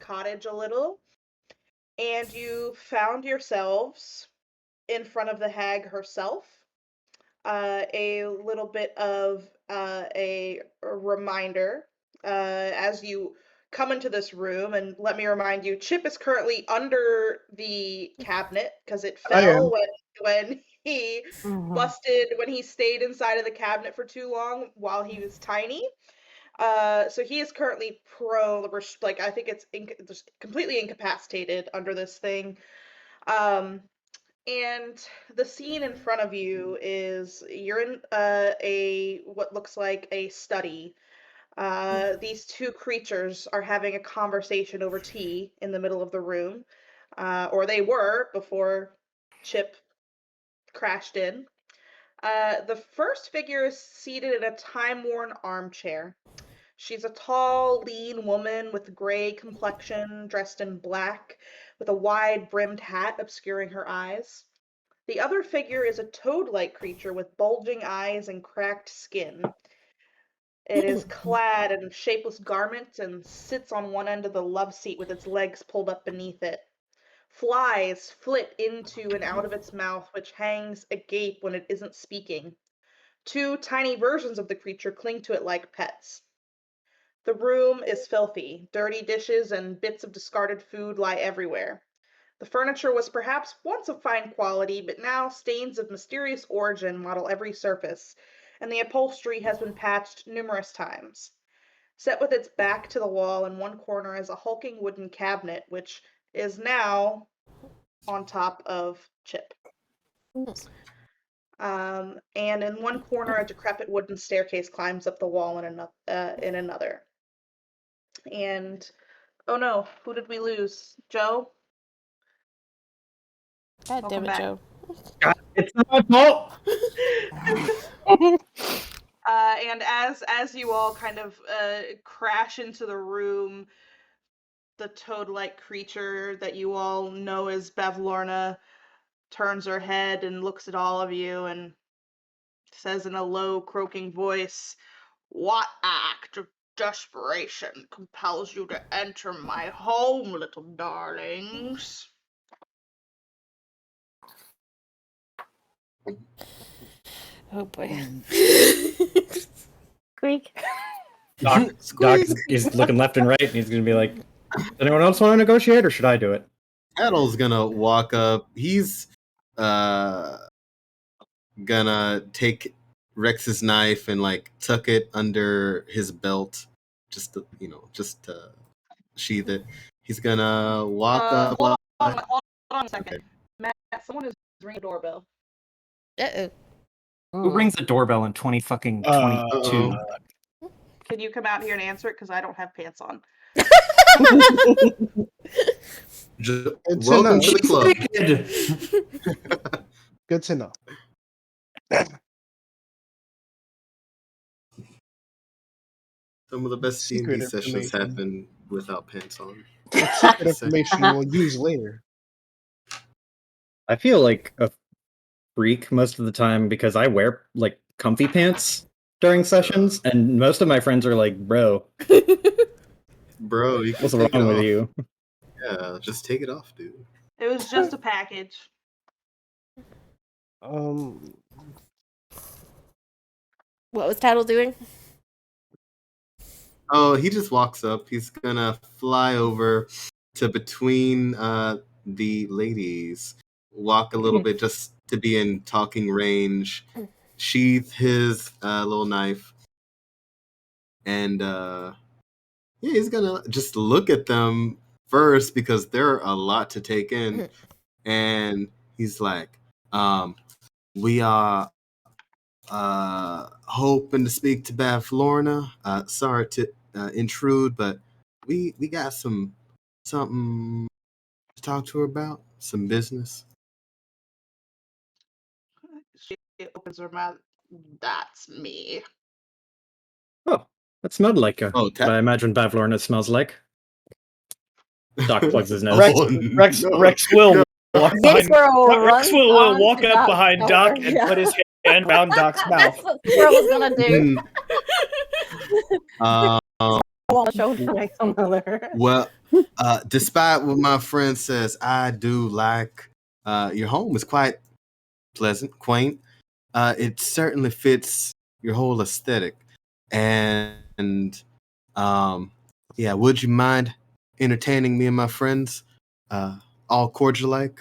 cottage a little, and you found yourselves in front of the hag herself. A little bit of a reminder as you come into this room, and let me remind you, Chip is currently under the cabinet because it fell when he busted when he stayed inside of the cabinet for too long while he was tiny. So he is currently prone, like I think it's just completely incapacitated under this thing. And the scene in front of you is you're in a what looks like a study. These two creatures are having a conversation over tea in the middle of the room, or they were before Chip crashed in. The first figure is seated in a time-worn armchair. She's a tall, lean woman with gray complexion, dressed in black, with a wide-brimmed hat obscuring her eyes. The other figure is a toad-like creature with bulging eyes and cracked skin. It is clad in shapeless garments and sits on one end of the love seat with its legs pulled up beneath it. Flies flit into and out of its mouth, which hangs agape when it isn't speaking. Two tiny versions of the creature cling to it like pets. The room is filthy. Dirty dishes and bits of discarded food lie everywhere. The furniture was perhaps once of fine quality, but now stains of mysterious origin model every surface, and the upholstery has been patched numerous times. Set with its back to the wall in one corner is a hulking wooden cabinet, which is now on top of Chip. And in one corner, a decrepit wooden staircase climbs up the wall in another. And, oh no, who did we lose? Joe? God damn it, Joe. God, it's not my fault! And as you all kind of crash into the room, the toad-like creature that you all know as Bavlorna turns her head and looks at all of you and says in a low, croaking voice, "What act of desperation compels you to enter my home, little darlings?" Oh boy. Squeak. Doc is looking left and right, and he's gonna be like, "Does anyone else want to negotiate, or should I do it?" Adel's gonna walk up. He's gonna take Rex's knife and like tuck it under his belt, just to sheath it. He's gonna walk up. Hold on a second. Okay. Matt, someone is ringing the doorbell. Uh-oh. Who rings the doorbell in 2022? Can you come out here and answer it? Because I don't have pants on. Welcome to the club. Good to know. Some of the best D&D sessions happen without pants on. That's secret information we'll use later. I feel like a freak most of the time because I wear like comfy pants during sessions, and most of my friends are like, "Bro, you can what's wrong with you?" Yeah, just take it off, dude. It was just a package. What was Tattle doing? Oh, he just walks up. He's gonna fly over to between the ladies, walk a little bit just to be in talking range, sheath his little knife, and he's gonna just look at them first because they're a lot to take in, and he's like, "We are hoping to speak to Bavlorna. Sorry to intrude, but we got something to talk to her about, some business." She opens her mouth. "That's me." Oh, that smelled like what I imagine Bavlorna smells like. Doc plugs his nose. Rex will walk behind. Rex will walk up behind Doc and put his hand around Doc's mouth. That's what Squirrel was gonna do. on my shoulder like some other. Well, despite what my friend says, I do like your home is quite pleasant, quaint. It certainly fits your whole aesthetic. And yeah, would you mind entertaining me and my friends? All cordial like?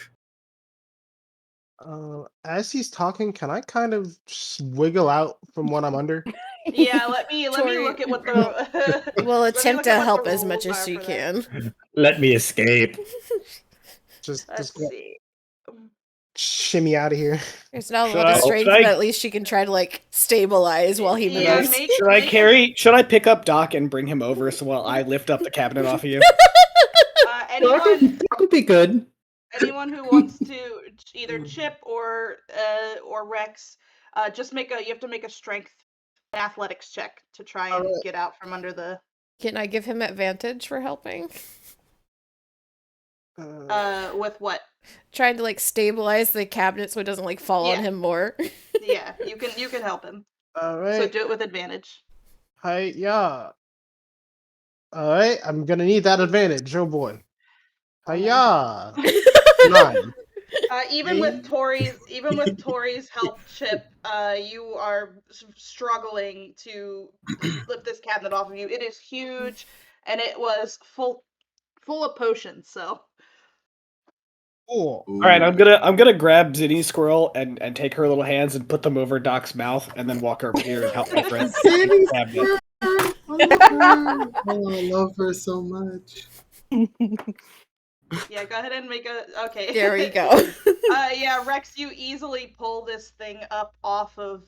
As he's talking, can I kind of just wiggle out from what I'm under? Yeah, let me Tori- look at what the We'll let me attempt look at to what help the as much rules as are she for that. can. Let me escape. Just Let's go- see. shimmy out of here. There's not a Should lot of I- strength, should I- but at least she can try to like stabilize while he Yeah, moves. make- Should I make a- carry? Should I pick up Doc and bring him over so while I lift up the cabinet off of you? Anyone That would be good. anyone who wants to either Chip or Rex, just you have to make a strength athletics check to try and Alright. get out from under the Can I give him advantage for helping? with what? Trying to like stabilize the cabinet so it doesn't like fall on Yeah. him more. Yeah, you can help him. All So right. do it with advantage. Hi, yeah. All right. I'm gonna need that advantage. Oh boy. Hiya. 9. Even with Tori's help, Chip, you are struggling to lift this cabinet off of you. It is huge, and it was full of potions. So Cool. All right, I'm gonna grab Zinni's squirrel and take her little hands and put them over Doc's mouth, and then walk over here and help my friend. Zinni's Cabinet. I love her so much. yeah, go ahead and make a okay. There we go. Yeah, Rex, you easily pull this thing up off of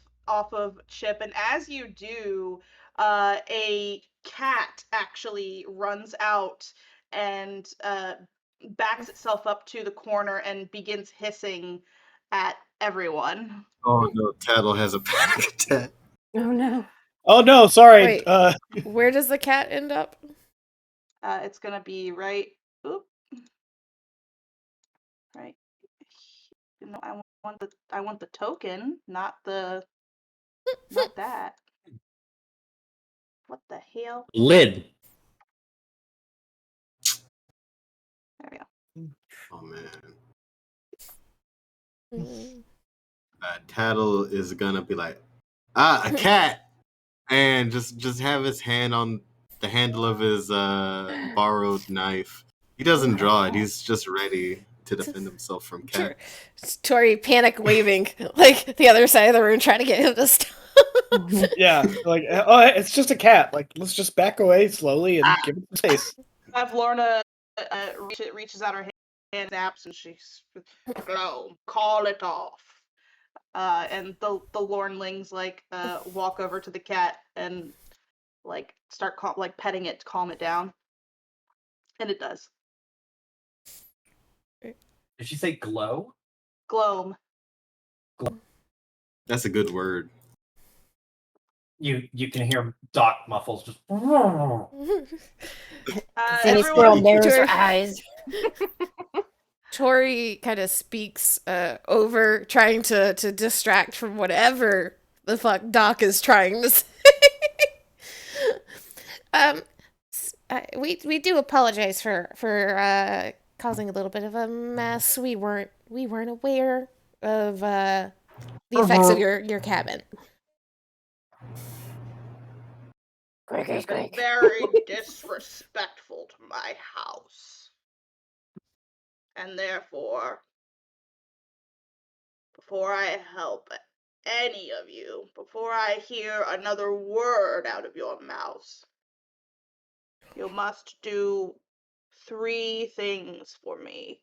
Chip, and as you do, a cat actually runs out and backs itself up to the corner and begins hissing at everyone. Oh no, Tattle has a panic attack. Oh no. Oh no, sorry. Wait. Where does the cat end up? It's gonna be right. Oop. Right. No, I want the token, not that. What the hell? Lid. There we go. Oh man. Mm. Tattle is gonna be like, a cat, and just have his hand on the handle of his borrowed knife. He doesn't draw it. He's just ready to defend himself from cat. Tori panic waving like the other side of the room trying to get him to stop. Yeah, like oh, it's just a cat. Like let's just back away slowly and give it some space. Have Lorna reaches out her hand, snaps, and she's "Hello, call it off." And the Lornlings walk over to the cat and start petting it to calm it down, and it does. Did she say glow? Gloam. That's a good word. You can hear Doc muffles just. Zinni squirrel Everyone, narrows her eyes. Tori kind of speaks over, trying to distract from whatever the fuck Doc is trying to say. We do apologize for causing a little bit of a mess. We weren't aware of the effects of your cabin. you've been very disrespectful to my house, and therefore, before I help any of you, before I hear another word out of your mouths, you must do 3 things for me.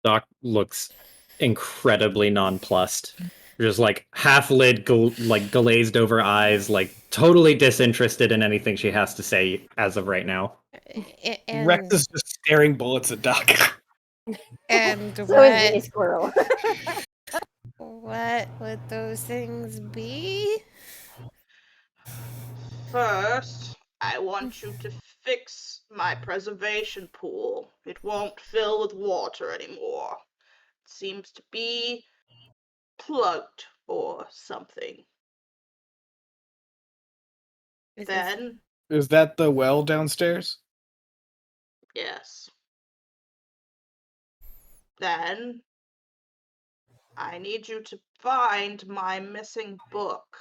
Doc looks incredibly nonplussed. Just like half lid, glazed over eyes, like totally disinterested in anything she has to say as of right now. And, Rex is just staring bullets at Doc. and So is Zinni what squirrel. what would those things be? First, I want you to fix my preservation pool. It won't fill with water anymore. It seems to be plugged or something. Then, Is that the well downstairs? yes. Then, I need you to find my missing book.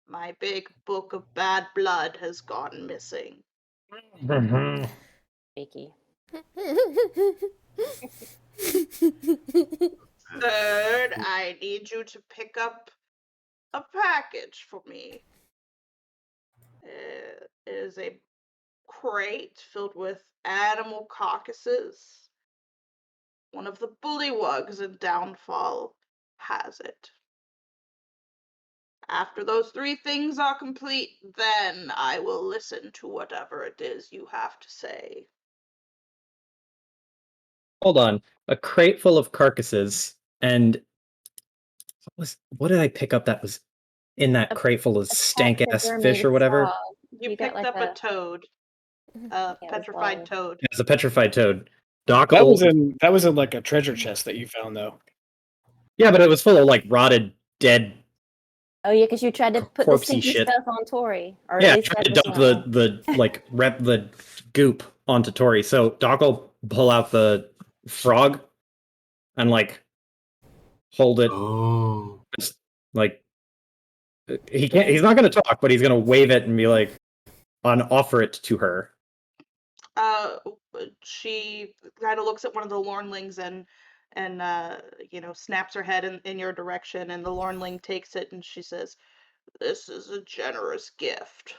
My big book of bad blood has gone missing. Vicky. Third, I need you to pick up a package for me. It is a crate filled with animal carcasses. One of the bullywugs in Downfall has it. After those 3 things are complete, then I will listen to whatever it is you have to say. Hold on. A crate full of carcasses, and what did I pick up that was in that A- crate full of a stank ass taxidermied fish or whatever? frog. You got picked like up a toad. A Yeah, it was petrified gold. toad. It's a petrified toad. Doc That was Old. in like a treasure chest that you found though. Yeah, but it was full of like rotted, dead. Oh yeah, because you tried to put the Corpsey stinky shit. stuff on Tori, or Yeah, at I least tried to that's dump what the goop onto Tori. So Doc will pull out the frog and like hold it, Oh. just, like he's not gonna talk, but he's gonna wave it and be like offer it to her. She kind of looks at one of the Lornlings and snaps her head in your direction, and the Lornling takes it and she says, "This is a generous gift."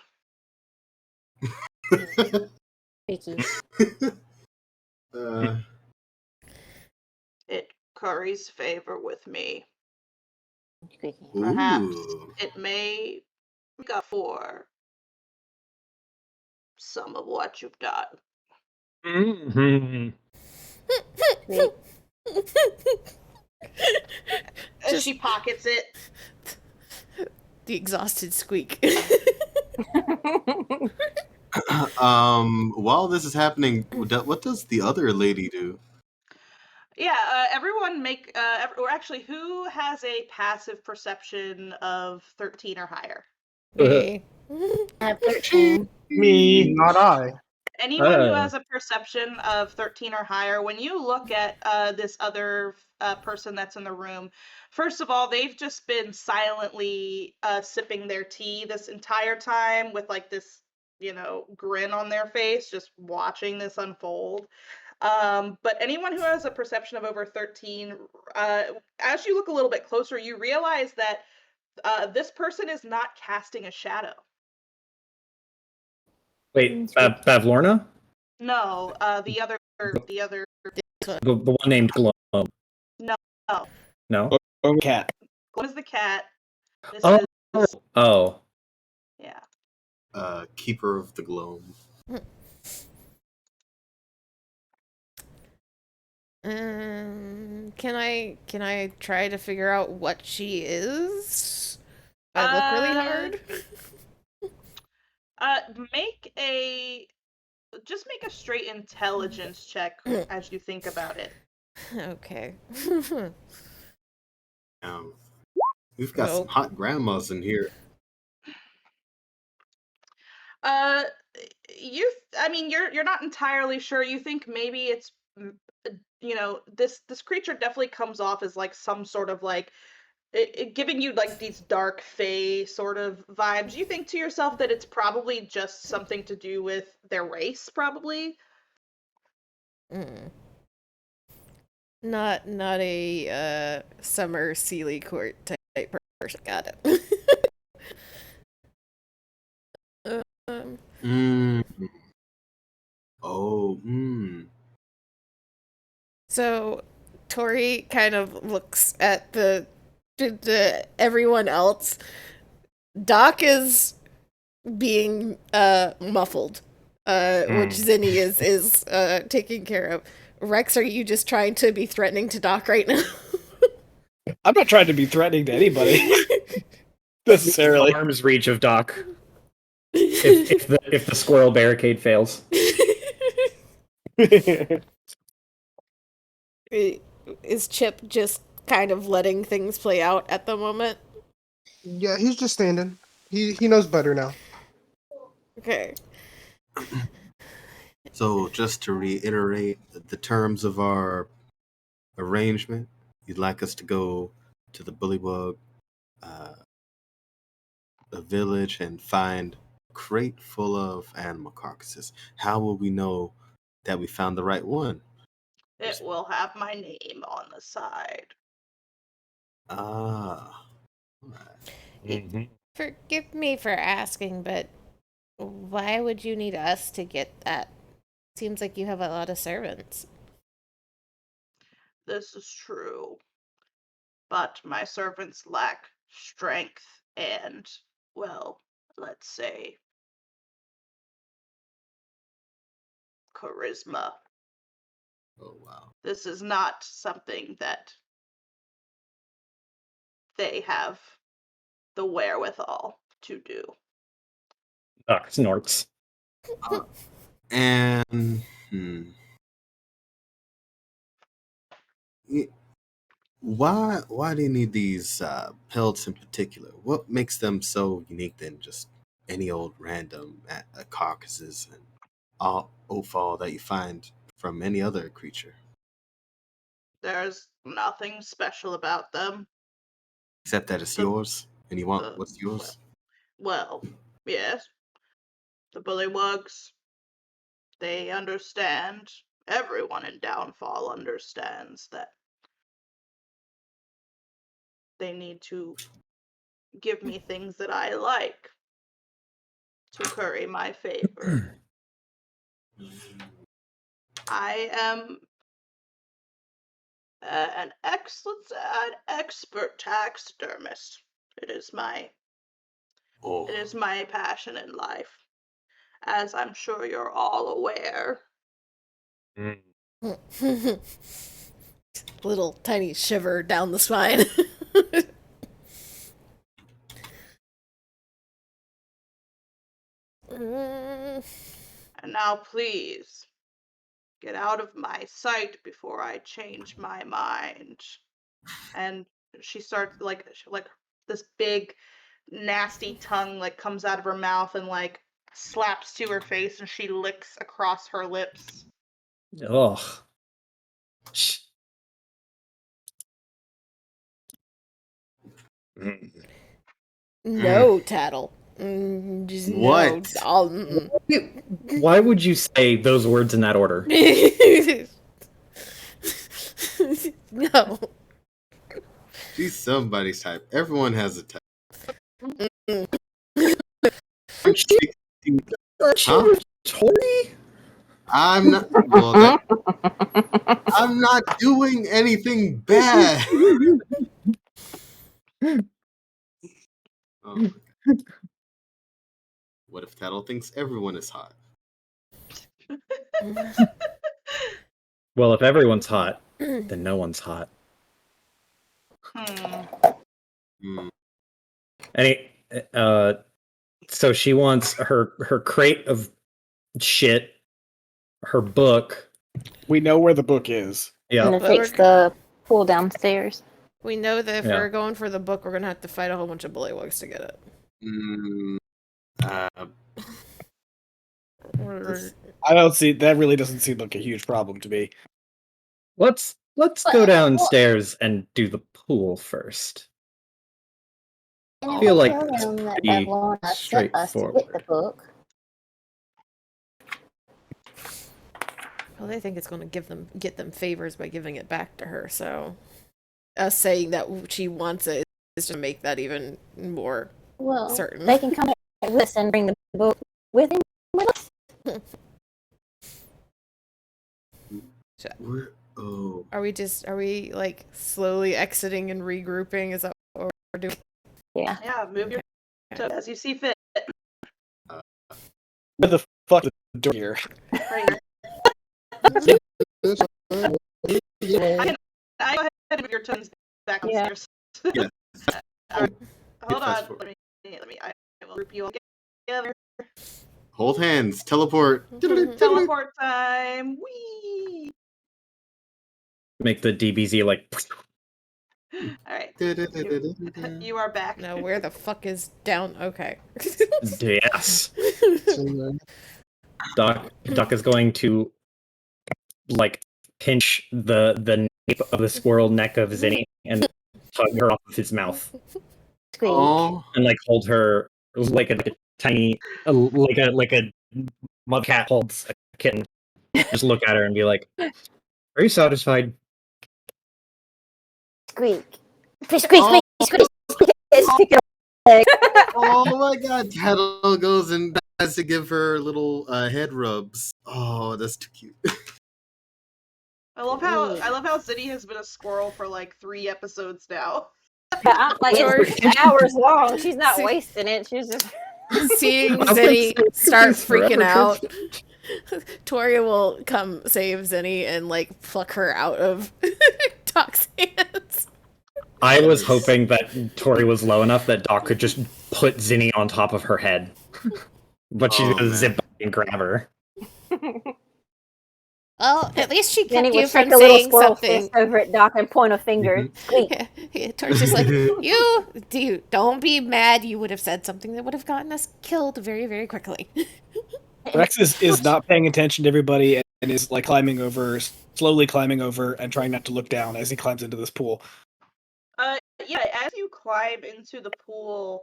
Vicky. uh, It curries favor with me. Vicky. Perhaps ooh. it may make up for some of what you've done. Mm-hmm. Sweet. And she pockets it. The exhausted squeak. While this is happening, what does the other lady do? Yeah, everyone make, or actually, who has a passive perception of 13 or higher? Me. I have 13. Me. Not I. Anyone who has a perception of 13 or higher, when you look at this other person that's in the room, first of all, they've just been silently sipping their tea this entire time with like this, grin on their face, just watching this unfold. But anyone who has a perception of over 13, as you look a little bit closer, you realize that this person is not casting a shadow. Wait, Bavlorna? No, the other, The one named Glow. no, No? Cat. Glow is the cat. This Oh. is, Oh. yeah. Keeper of the globe. Can I try to figure out what she is? I look really hard. Just make a straight intelligence check as you think about it. Okay. We've got some hot grandmas in here. You're not entirely sure. You think maybe it's, this creature definitely comes off as like some sort of like giving you like these dark fae sort of vibes. You think to yourself that it's probably just something to do with their race, probably. Not a summer Sealy Court type person. Got it. Oh. So Tori kind of looks at the everyone else. Doc is being muffled, which Zinni is taking care of. Rex, are you just trying to be threatening to Doc right now? I'm not trying to be threatening to anybody necessarily. Arm's reach of Doc. If the squirrel barricade fails. Is Chip just kind of letting things play out at the moment? Yeah, he's just standing. He knows better now. Okay. So, just to reiterate the terms of our arrangement, you'd like us to go to the Bullywug a village and find a crate full of animal carcasses. How will we know that we found the right one? It will have my name on the side. Ah. Alright. Forgive me for asking, but why would you need us to get that? Seems like you have a lot of servants. This is true. But my servants lack strength and, well, let's say, charisma. Oh, wow. This is not something that they have the wherewithal to do. Doc snorts. And, why do you need these pelts in particular? What makes them so unique than just any old random carcasses and offal that you find from any other creature? There's nothing special about them. Except that it's The- yours, and you want the- what's yours? Well, yes. The bullywugs, they understand. Everyone in Downfall understands that they need to give me things that I like to curry my favor. I am an expert taxidermist. It is my Oh, passion in life, as I'm sure you're all aware. Little tiny shiver down the spine. Mm, And now please get out of my sight before I change my mind. And she starts like this big nasty tongue like comes out of her mouth and like slaps to her face and she licks across her lips. Ugh. no, Tattle. Just What? no. I'll, Why would you say those words in that order? no. she's somebody's type. Everyone has a type. Huh? Tori? I'm not. Well, I'm not doing anything bad. Oh my God. What if Tattle thinks everyone is hot? Well, if everyone's hot, then no one's hot. Hmm. Any, so she wants her crate of shit, her book. We know where the book is. I'm Yeah, gonna fix the pool downstairs. We know that if Yeah. we're going for the book, we're gonna have to fight a whole bunch of bullywugs to get it. Mm, this- I don't see that. Really doesn't seem like a huge problem to me. let's go downstairs and do the pool first. And I if feel we like tell that's them that pretty Babylona sent us to get the straightforward. book, Well, they think it's gonna get them favors by giving it back to her. So, us saying that she wants it is to make that even more well, certain. they can come here with us and bring the book with them with us. oh, Are we like slowly exiting and regrouping? Is that what we're doing? Yeah. Yeah, move your toe as you see fit. Where the fuck is the door here? Right. I go ahead and move your toes back Yeah. upstairs. Yeah. Alright, hold fast on. forward. I will group you all together. hold hands, teleport. Teleport time. Whee! Make the DBZ like All right. You are back. Now, where the fuck is down? Okay. Yes. So, Doc is going to like pinch the nape of the squirrel neck of Zinni and tug her off of his mouth Squeak. Oh, and like hold her like a tiny like a mud cat holds a kitten. Just look at her and be like, "Are you satisfied?" Squeak. Squeak, squeak, squeak, squeak, squeak. oh my God! Tattle goes and tries to give her little head rubs. Oh, that's too cute. I love how Zinni has been a squirrel for like 3 episodes now. Like it's hours long. She's not See- wasting it. She's just Seeing I would Zinni say start it's forever freaking out, perfect. Toria will come save Zinni and like pluck her out of Doc's hands. I was hoping that Tori was low enough that Doc could just put Zinni on top of her head, but she's Oh, gonna man. zip up and grab her. Well, at least she then he kept you would from shake a little saying squirrel something. fist over at Doc and point a finger. Squeak. Yeah, Tori's just like, don't be mad. You would have said something that would have gotten us killed very, very quickly. Rex is not paying attention to everybody and is like slowly climbing over and trying not to look down as he climbs into this pool. Yeah, as you climb into the pool,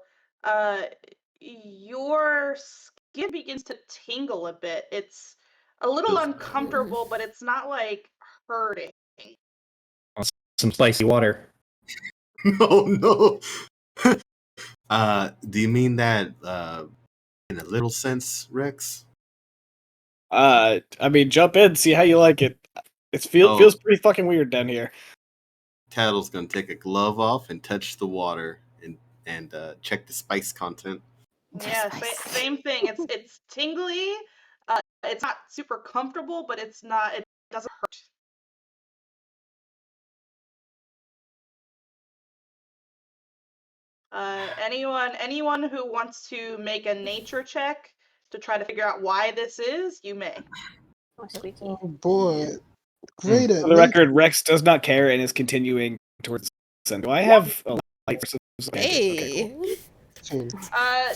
your skin begins to tingle a bit. It's a little Feels bad. uncomfortable, but it's not like hurting. Some spicy water. Oh no. Do you mean that in a little sense, Rex? I mean, jump in, see how you like it. It feels pretty fucking weird down here. Tattle's gonna take a glove off and touch the water and check the spice content. Yeah, same thing. It's tingly. It's not super comfortable, but it doesn't hurt. Anyone who wants to make a nature check to try to figure out why this is, you may. Oh, squeaky. oh boy, great at For the record, Rex does not care and is continuing towards the sun. Do I have a light versus? Okay, cool. Hey.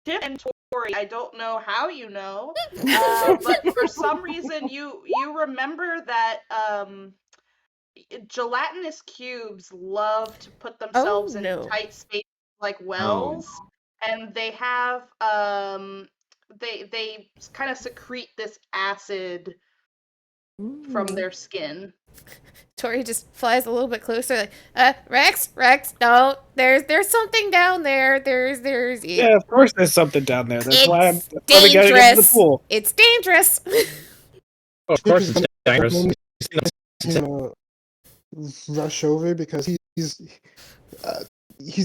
Chip and Tori, I don't know how you know, but for some reason you remember that gelatinous cubes love to put themselves no. in tight spaces like wells, and they have they kind of secrete this acid from their skin. Tori just flies a little bit closer, like, Rex, no, there's something down there. There's Yeah, of course there's something down there. That's why It's we gotta get into the dangerous. pool. It's dangerous. Of course, it's dangerous. gonna rush over because he's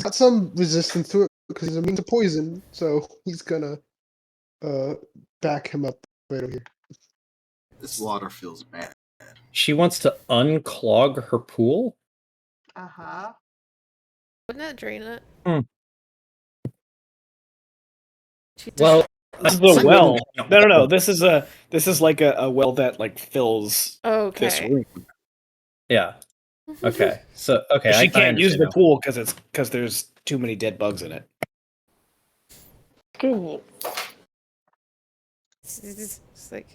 got some resistance to it because he's immune to poison, so he's gonna back him up right over here. This water feels bad. She wants to unclog her pool? Uh-huh. Wouldn't that drain it? Hmm. She just- Well, This is a well. No. This is like a well that like fills this okay. room. Yeah. Okay. So okay, She I can't use understand the now. pool because there's too many dead bugs in it. Squeak. It's like,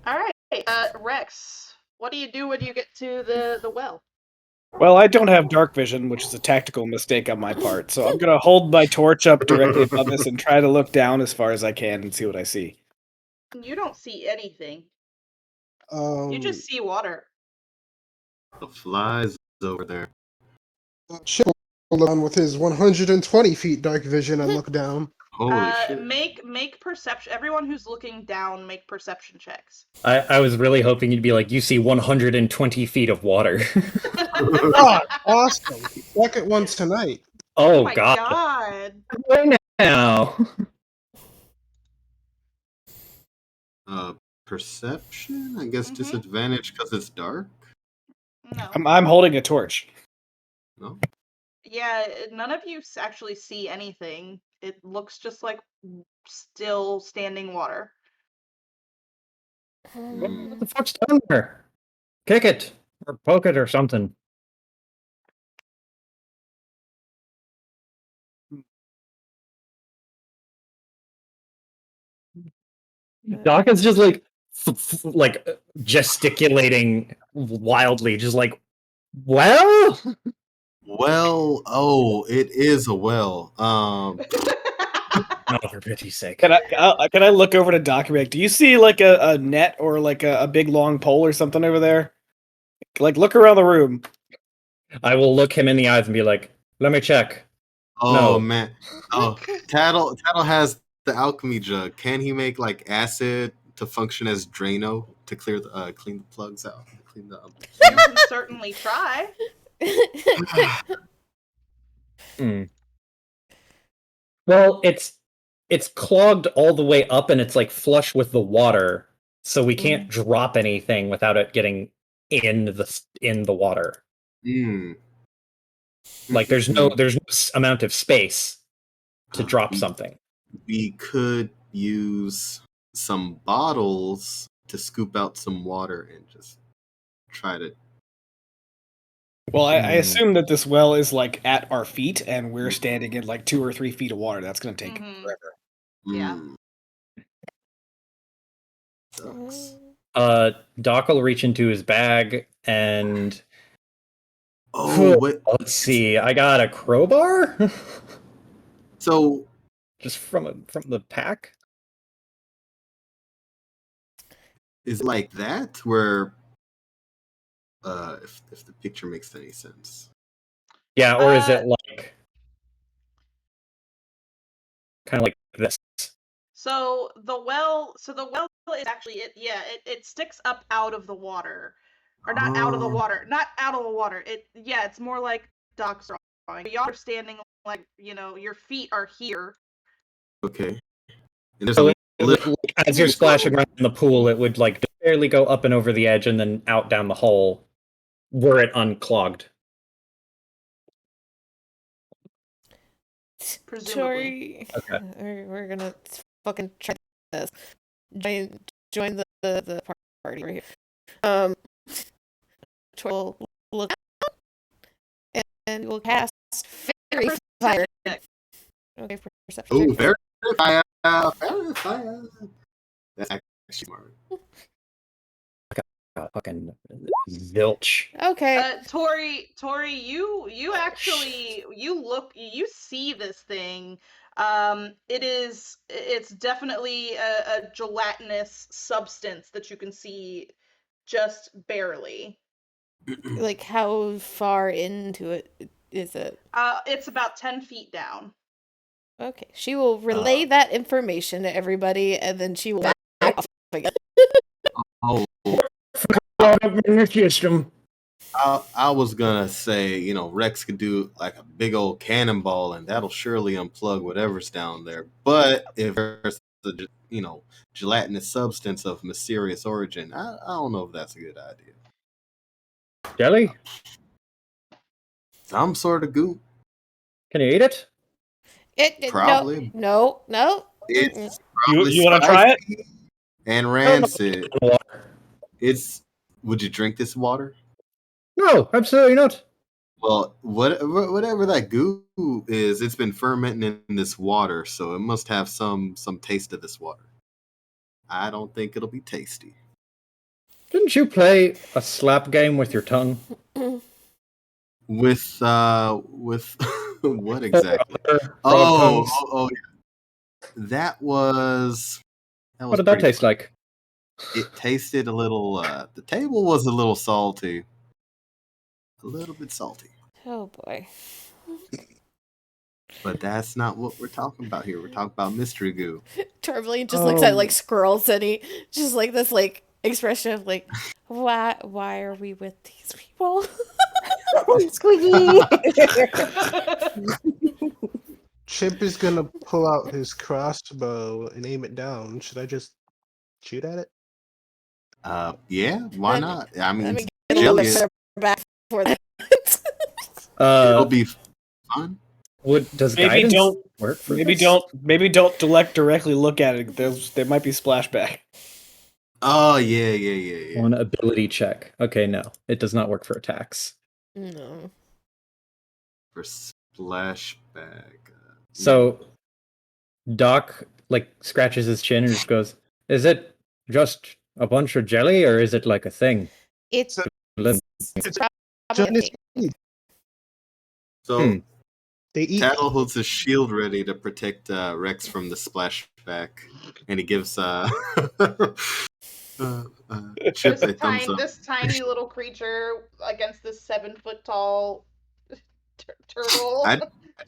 All right, Rex, what do you do when you get to the well? Well, I don't have dark vision, which is a tactical mistake on my part. So I'm gonna hold my torch up directly above this and try to look down as far as I can and see what I see. You don't see anything. Um, You just see water. The flies over there. Chip will look down with his 120 feet dark vision and look down. Holy shit. Make perception. Everyone who's looking down, make perception checks. I was really hoping you'd be like, you see 120 feet of water. Oh, awesome! Second one tonight. Oh my god. god. Right now. Perception? I guess Mhm. disadvantage because it's dark? No. I'm holding a torch. No? Yeah, none of you actually see anything. It looks just like still standing water. What the fuck's down there? Kick it or poke it or something. Doc is just like like gesticulating wildly, just like, well, Well, oh, it is a well. no, for pity's sake. Can I look over to Doc and be like, do you see like a net or like a big long pole or something over there? Like look around the room. I will look him in the eyes and be like, let me check. Oh No. man. Oh, Tattle has the alchemy jug. Can he make like acid to function as Drano to clear the clean the plugs out? Clean the You can certainly try. Hmm. Well, it's clogged all the way up and it's like flush with the water, so we can't drop anything without it getting in the water. Mm. Like there's no amount of space to drop something. We could use some bottles to scoop out some water and just try to. Well, I assume that this well is like at our feet, and we're standing in like 2 or 3 feet of water. That's going to take forever. Yeah. Sucks. Doc will reach into his bag and Oh, what? let's see. I got a crowbar. So just from the pack. is it like that where if the picture makes any sense. Yeah, or is it like kind of like this? So the well is actually it sticks up out of the water. Or not out of the water. Not out of the water. It's more like Doc's drawing. Y'all are standing like, your feet are here. Okay. And there's So as you're splashing around in the pool, it would like barely go up and over the edge and then out down the hole were it unclogged. Presumably. Okay. We're gonna fucking try this. Join the party right here. Tori will look out and we'll cast Fairy Fire. Okay, perception. Oh, Fairy Fire! Fairy Fire! That's actually smart. Fucking zilch. Okay. Tori, you actually you see this thing. It's definitely a gelatinous substance that you can see just barely. Like how far into it is it? It's about 10 feet down. Okay. She will relay that information to everybody and then she will back off again. Oh. I was gonna say, Rex could do like a big old cannonball, and that'll surely unplug whatever's down there. But if there's the, gelatinous substance of mysterious origin, I don't know if that's a good idea. Jelly? Some sort of goop. Can you eat it? Probably. No. It's You want to try it? And rancid. Would you drink this water? No, absolutely not. Well, whatever that goo is, it's been fermenting in this water, so it must have some taste of this water. I don't think it'll be tasty. Didn't you play a slap game with your tongue? With what exactly? Oh, yeah. That was what did that taste fun. like? It tasted a little. The table was a little salty, a little bit salty. Oh boy. But that's not what we're talking about here. We're talking about mystery goo. Tourmaline just looks at like squirrels and he just like this like expression of like why are we with these people? Squeaky. Chimp is gonna pull out his crossbow and aim it down. Should I just shoot at it? Yeah, why not? I mean, Let me get a little bit further back for that. It'll be fun. Does maybe guidance don't work for maybe this? don't directly look at it. There might be splashback. Oh yeah. One ability check. Okay, no, it does not work for attacks. No. For splashback. So Doc like scratches his chin and just goes, Is it just a bunch of jelly, or is it like a thing? It's Lim- It's probably a gelatinous thing. food. So They eat. Tattle holds his shield ready to protect Rex from the splashback, and he gives Chip a thumbs up. This tiny little creature against this 7-foot tall turtle. I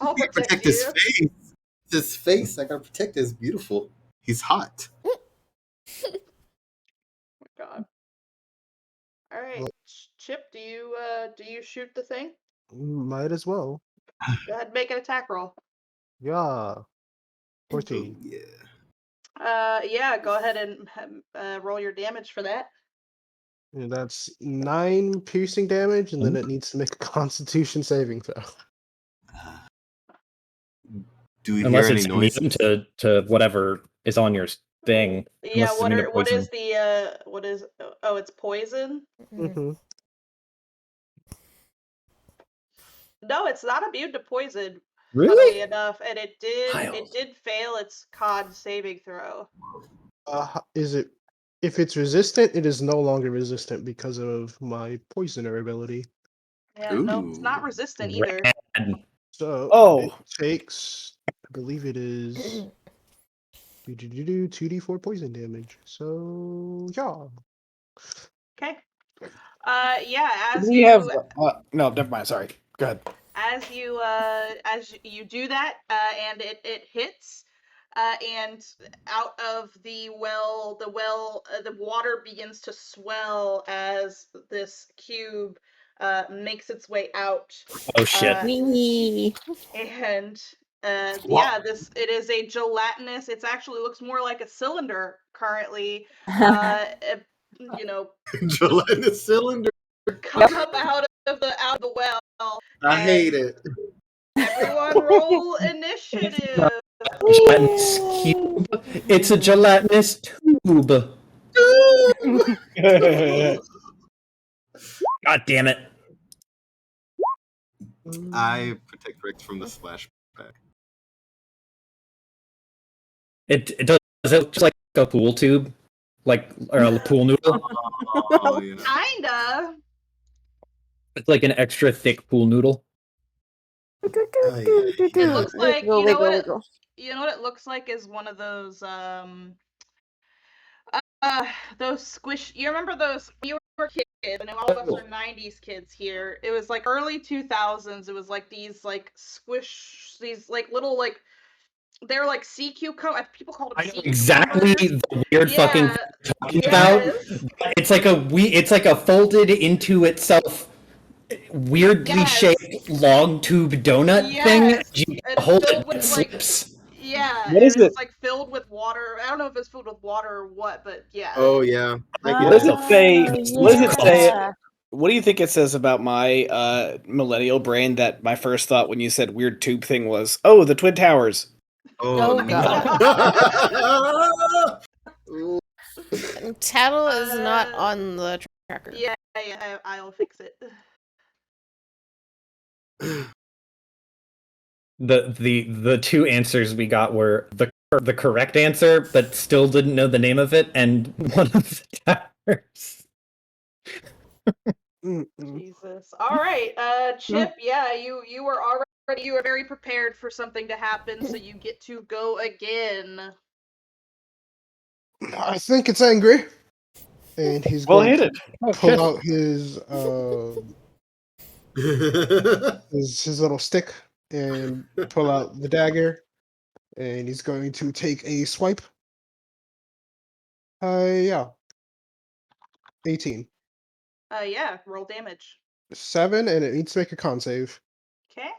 I'll need to protect protect his you. face. It's his face. I gotta protect it. It's beautiful. He's hot. Oh my god. All right, Chip, do you shoot the thing? Might as well. Go ahead, and make an attack roll. Yeah. Oh, 14. yeah. Yeah, go ahead and roll your damage for that. And that's 9 piercing damage, and then it needs to make a Constitution saving throw. Do we Unless hear any it's noises? immune to whatever is on your thing. Yeah, Unless it's immune to what is poison. the what is oh, it's poison? Mm-hmm. No, it's not immune to poison. Really? Funnily enough, and it Wild. did fail its con saving throw. Is it? If it's resistant, it is no longer resistant because of my poisoner ability. Yeah, no, it's not Ooh. resistant either. Rad. So Oh. it takes, I believe it is 2d4 poison damage. So yeah. Okay. Yeah, as We you have no, never mind. Sorry. Go ahead. as you do that, and it hits, and out of the water begins to swell as this cube makes its way out. Oh shit. Wee. And yeah, it is a gelatinous. It actually looks more like a cylinder currently. You know, Gelatinous cylinder. come up out of the well. I and hate it. Everyone roll initiative. Gelatinous cube. It's a gelatinous tube. God damn it. I protect Rex from the splashback. It does it look like a pool tube? Like or a pool noodle? Oh, you know. Kinda. It's like an extra thick pool noodle. It looks like Wiggle, you know wiggle, what wiggle. you know what it looks like is one of those squish. You remember those when you were kids? And all of us are '90s kids here. It was like early 2000s. It was like these like squish, these like little like they're like sea cucumber. People called them I know sea exactly cucumbers. the weird fucking Yeah. thing you're talking about. Yes. It's like a folded into itself weirdly Yes. shaped long tube donut thing. Yes. You And it's hold filled it, with it like slips. yeah, What and is it? it's like filled with water. I don't know if it's filled with water or what, but yeah. Oh yeah. What does it say? What does it say? Yeah. What do you think it says about my millennial brain that my first thought when you said weird tube thing was, oh, the Twin Towers? Oh, Ooh. Tattle is not on the tracker. Yeah, I'll fix it. The two answers we got were the correct answer, but still didn't know the name of it, and one of the towers. Jesus. All right, Chip. Yeah, you were very prepared for something to happen, so you get to go again. I think it's angry. And he's Well, going hit to it. Oh, pull shit. out his little stick and pull out the dagger, and he's going to take a swipe. Yeah. 18. Yeah, roll damage. 7, and it needs to make a con save. Okay.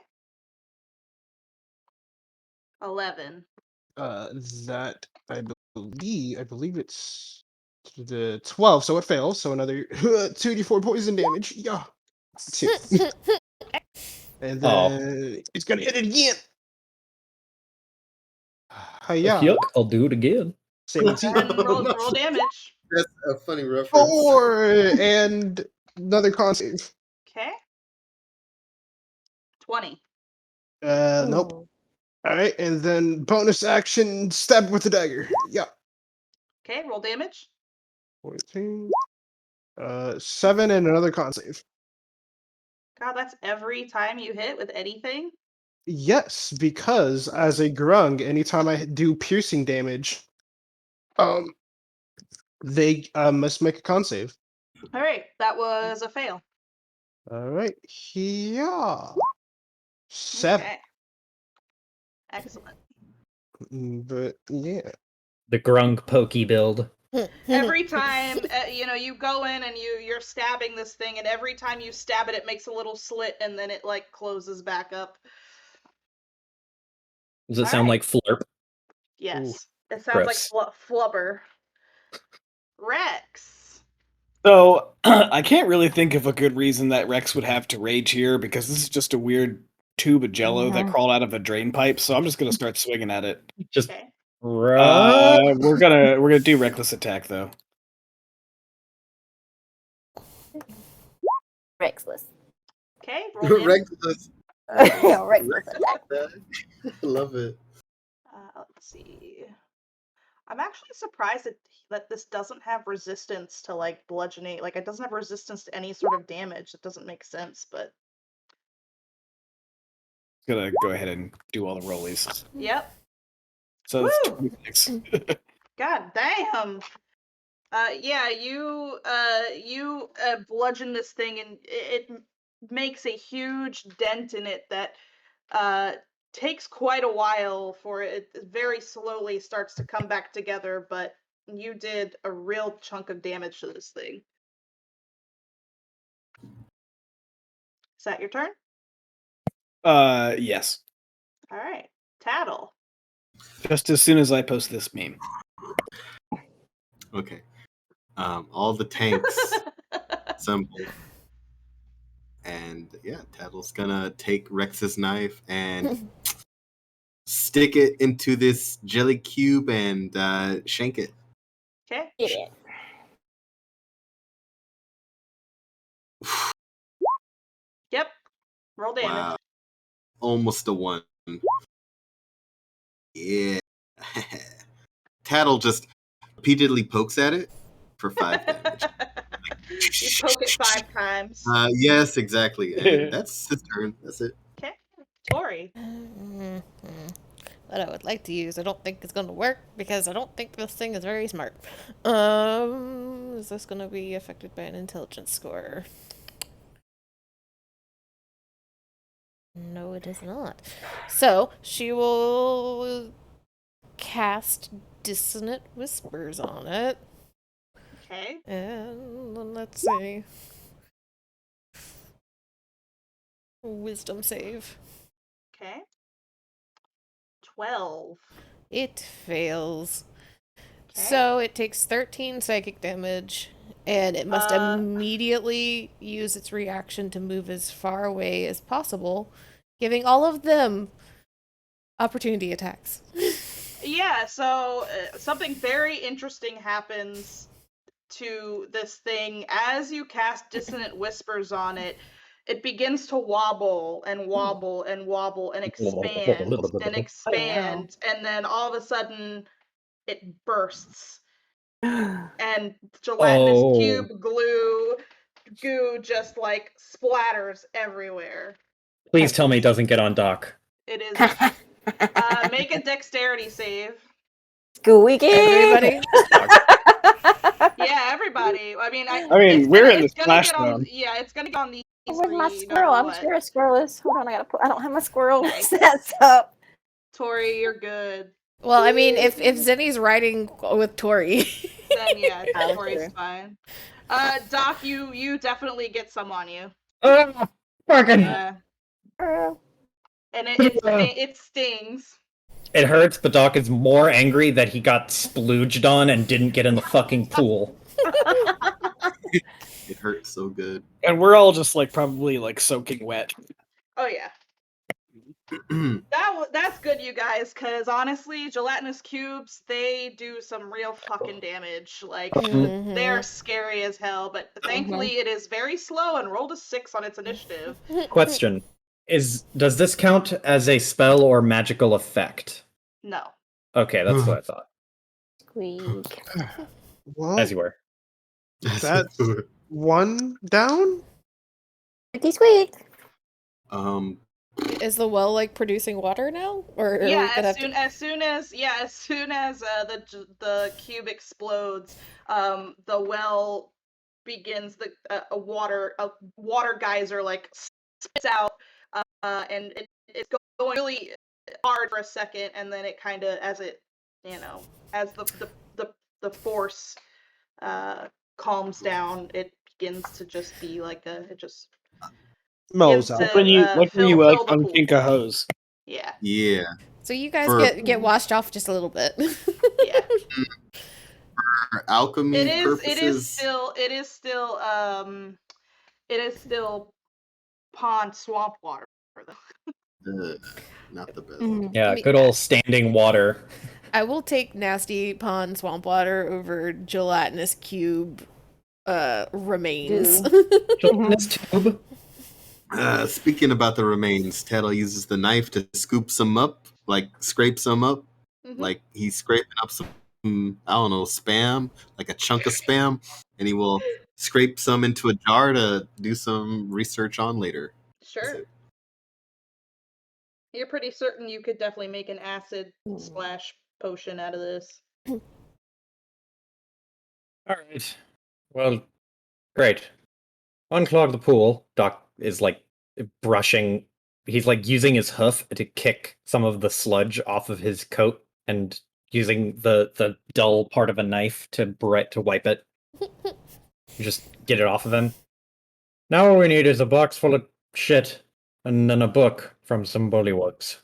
11. That I believe it's the 12, so it fails. So another 2d4 poison damage. Yeah. 2. And then it's gonna hit it again. Yeah. Yuck, I'll do it again. 17. And roll damage. That's a funny reference. 4 and another con save. Okay. 20. Nope. All right, and then bonus action, stab with the dagger. Yeah. Okay, roll damage. 14. 7 and another con save. God, that's every time you hit with anything? Yes, because as a grung, anytime I do piercing damage, they must make a con save. Alright, that was a fail. All right, yeah. 7. Okay. Excellent. But yeah. The grung pokey build. Every time you go in and you're stabbing this thing, and every time you stab it, it makes a little slit, and then it like closes back up. Does it sound Alright. like Flurp? Yes, it sounds Gross. like flubber. Rex. So I can't really think of a good reason that Rex would have to rage here because this is just a weird tube of Jello that crawled out of a drain pipe. So I'm just gonna start swinging at it. Just Okay. We're gonna do reckless attack though. Rexless. Okay. Roll damage. Reckless. Rexless attack. I love it. Let's see. I'm actually surprised that this doesn't have resistance to like bludgeoning. Like it doesn't have resistance to any sort of damage. It doesn't make sense, but Gonna go ahead and do all the rollies. yep. So it's Woo! 26. God damn. Yeah, you bludgeon this thing, and it makes a huge dent in it that takes quite a while for it. Very slowly starts to come back together, but you did a real chunk of damage to this thing. Is that your turn? Yes. All right, Tattle. Just as soon as I post this meme. Okay. All the tanks assembled. And yeah, Tattle's gonna take Rex's knife and stick it into this jelly cube and shank it. Okay. Yeah. Yep. Roll damage. Wow. Almost a 1. Yeah. Tattle just repeatedly pokes at it for 5 damage. You poke it 5 times. Yes, exactly. And that's his turn. That's it. Okay. Tori. What I would like to use, I don't think it's gonna work because I don't think this thing is very smart. Is this gonna be affected by an intelligence score? No, it is not. So she will cast Dissonant Whispers on it. Okay. And then let's see. Wisdom save. Okay. 12. It fails. Okay. So it takes 13 psychic damage, and it must immediately use its reaction to move as far away as possible, giving all of them opportunity attacks. Yeah, so something very interesting happens to this thing. As you cast Dissonant Whispers on it, it begins to wobble and wobble and wobble and expand and expand, and then all of a sudden it bursts. And gelatinous cube goo just like splatters everywhere. Please tell me it doesn't get on Doc. It is make a dexterity save. Squeaky. Everybody? Yeah, everybody. I mean, we're in the it's gonna splash get on. zone. Yeah, it's gonna get on these. Where's my three, no squirrel? matter I'm what. sure a squirrel is. Hold on, I don't have my squirrel Okay. stats up. Tori, you're good. Well, I mean, if Zenny's riding with Tori. Then yeah, Oh, Tori's true. fine. Doc, you definitely get some on you. Fucking. Yeah, and it stings. It hurts, but Doc is more angry that he got splooged on and didn't get in the fucking pool. It hurts so good. And we're all just like probably like soaking wet. Oh yeah. That's good, you guys, because honestly, gelatinous cubes, they do some real fucking damage. Like, they're scary as hell, but thankfully it is very slow and rolled a 6 on its initiative. Question. Does this count as a spell or magical effect? No. Okay, that's what I thought. squeak. Well, As you were. that's one down. Pretty squeak. um, Is the well like producing water now, or are we Yeah, gonna have to? as soon as the cube explodes, the well begins a water geyser like spits out, and it's going really hard for a second, and then it kind of as it as the force calms down, it begins to just be like it just Mellows begins out. to Like when you fill the unkink pool. a hose. Yeah, yeah. So you guys For- get washed off just a little bit. yeah. For alchemy It purposes, is still pond swamp water though. not the best. Yeah, I mean, good old standing water. I will take nasty pond swamp water over gelatinous cube remains. Gelatinous tube. Speaking about the remains, Teddy uses the knife to scoop some up, like scrape some up, Mhm. like he's scraping up some, I don't know, spam, like a chunk of spam, and he will scrape some into a jar to do some research on later. Sure. You're pretty certain you could definitely make an acid Hmm. splash potion out of this. All right. Well, great. Unclog the pool. Doc is like brushing. He's like using his hoof to kick some of the sludge off of his coat and using the dull part of a knife to wipe it. Just get it off of him. Now all we need is a box full of shit and then a book from some bullywugs.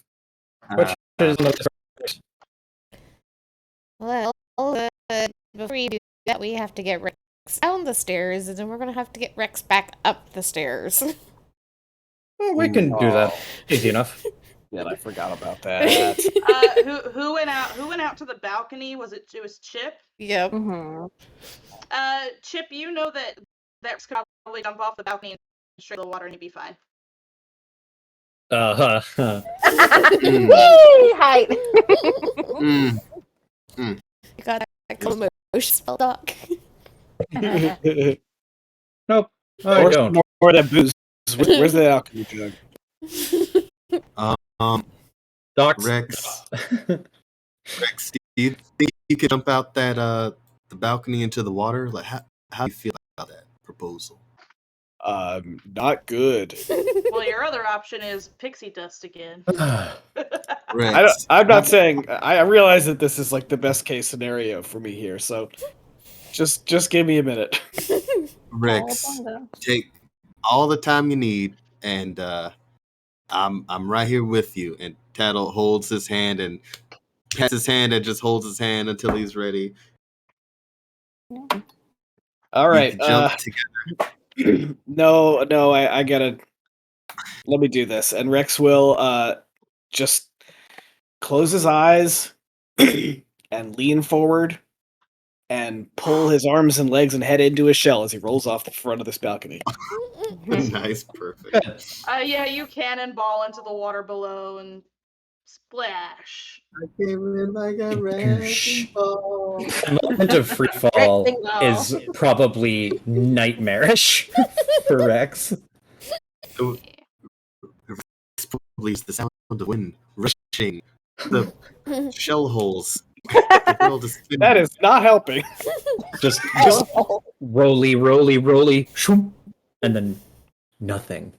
Which is on the list first? Well, before you do that, we have to get Rex down the stairs, and then we're gonna have to get Rex back up the stairs. Well, we can do that. Easy enough. Yeah, I forgot about that. Who went out? Who went out to the balcony? It was Chip? Yep. Mm-hmm. Chip, you know that Rex could probably jump off the balcony and straight to the water and he'd be fine. Huh. Whee! Height. Mm, You got that cool motion spell, Doc. Nope. I don't. Or that booze. Where's the alchemy jug? Doc's Rex, Rex, do you think you could jump out that the balcony into the water? Like, how do you feel about that proposal? Not good. Well, your other option is pixie dust again. Rex, I'm not saying. I realize that this is like the best case scenario for me here. So, just give me a minute. Rex, take all the time you need, and I'm right here with you. And Tattle holds his hand and pats his hand and just holds his hand until he's ready. All right. You can jump together. No, I gotta. Let me do this, and Rex will just close his eyes and lean forward and pull his arms and legs and head into his shell as he rolls off the front of this balcony. Nice, perfect. Yeah, you cannonball into the water below and splash. I came in like a wrecking ball. The moment of free fall Rex, no. is probably nightmarish for Rex. Probably the sound of wind rushing the shell holes. The world is spinning. That is not helping. Just roly, shoom, and then nothing.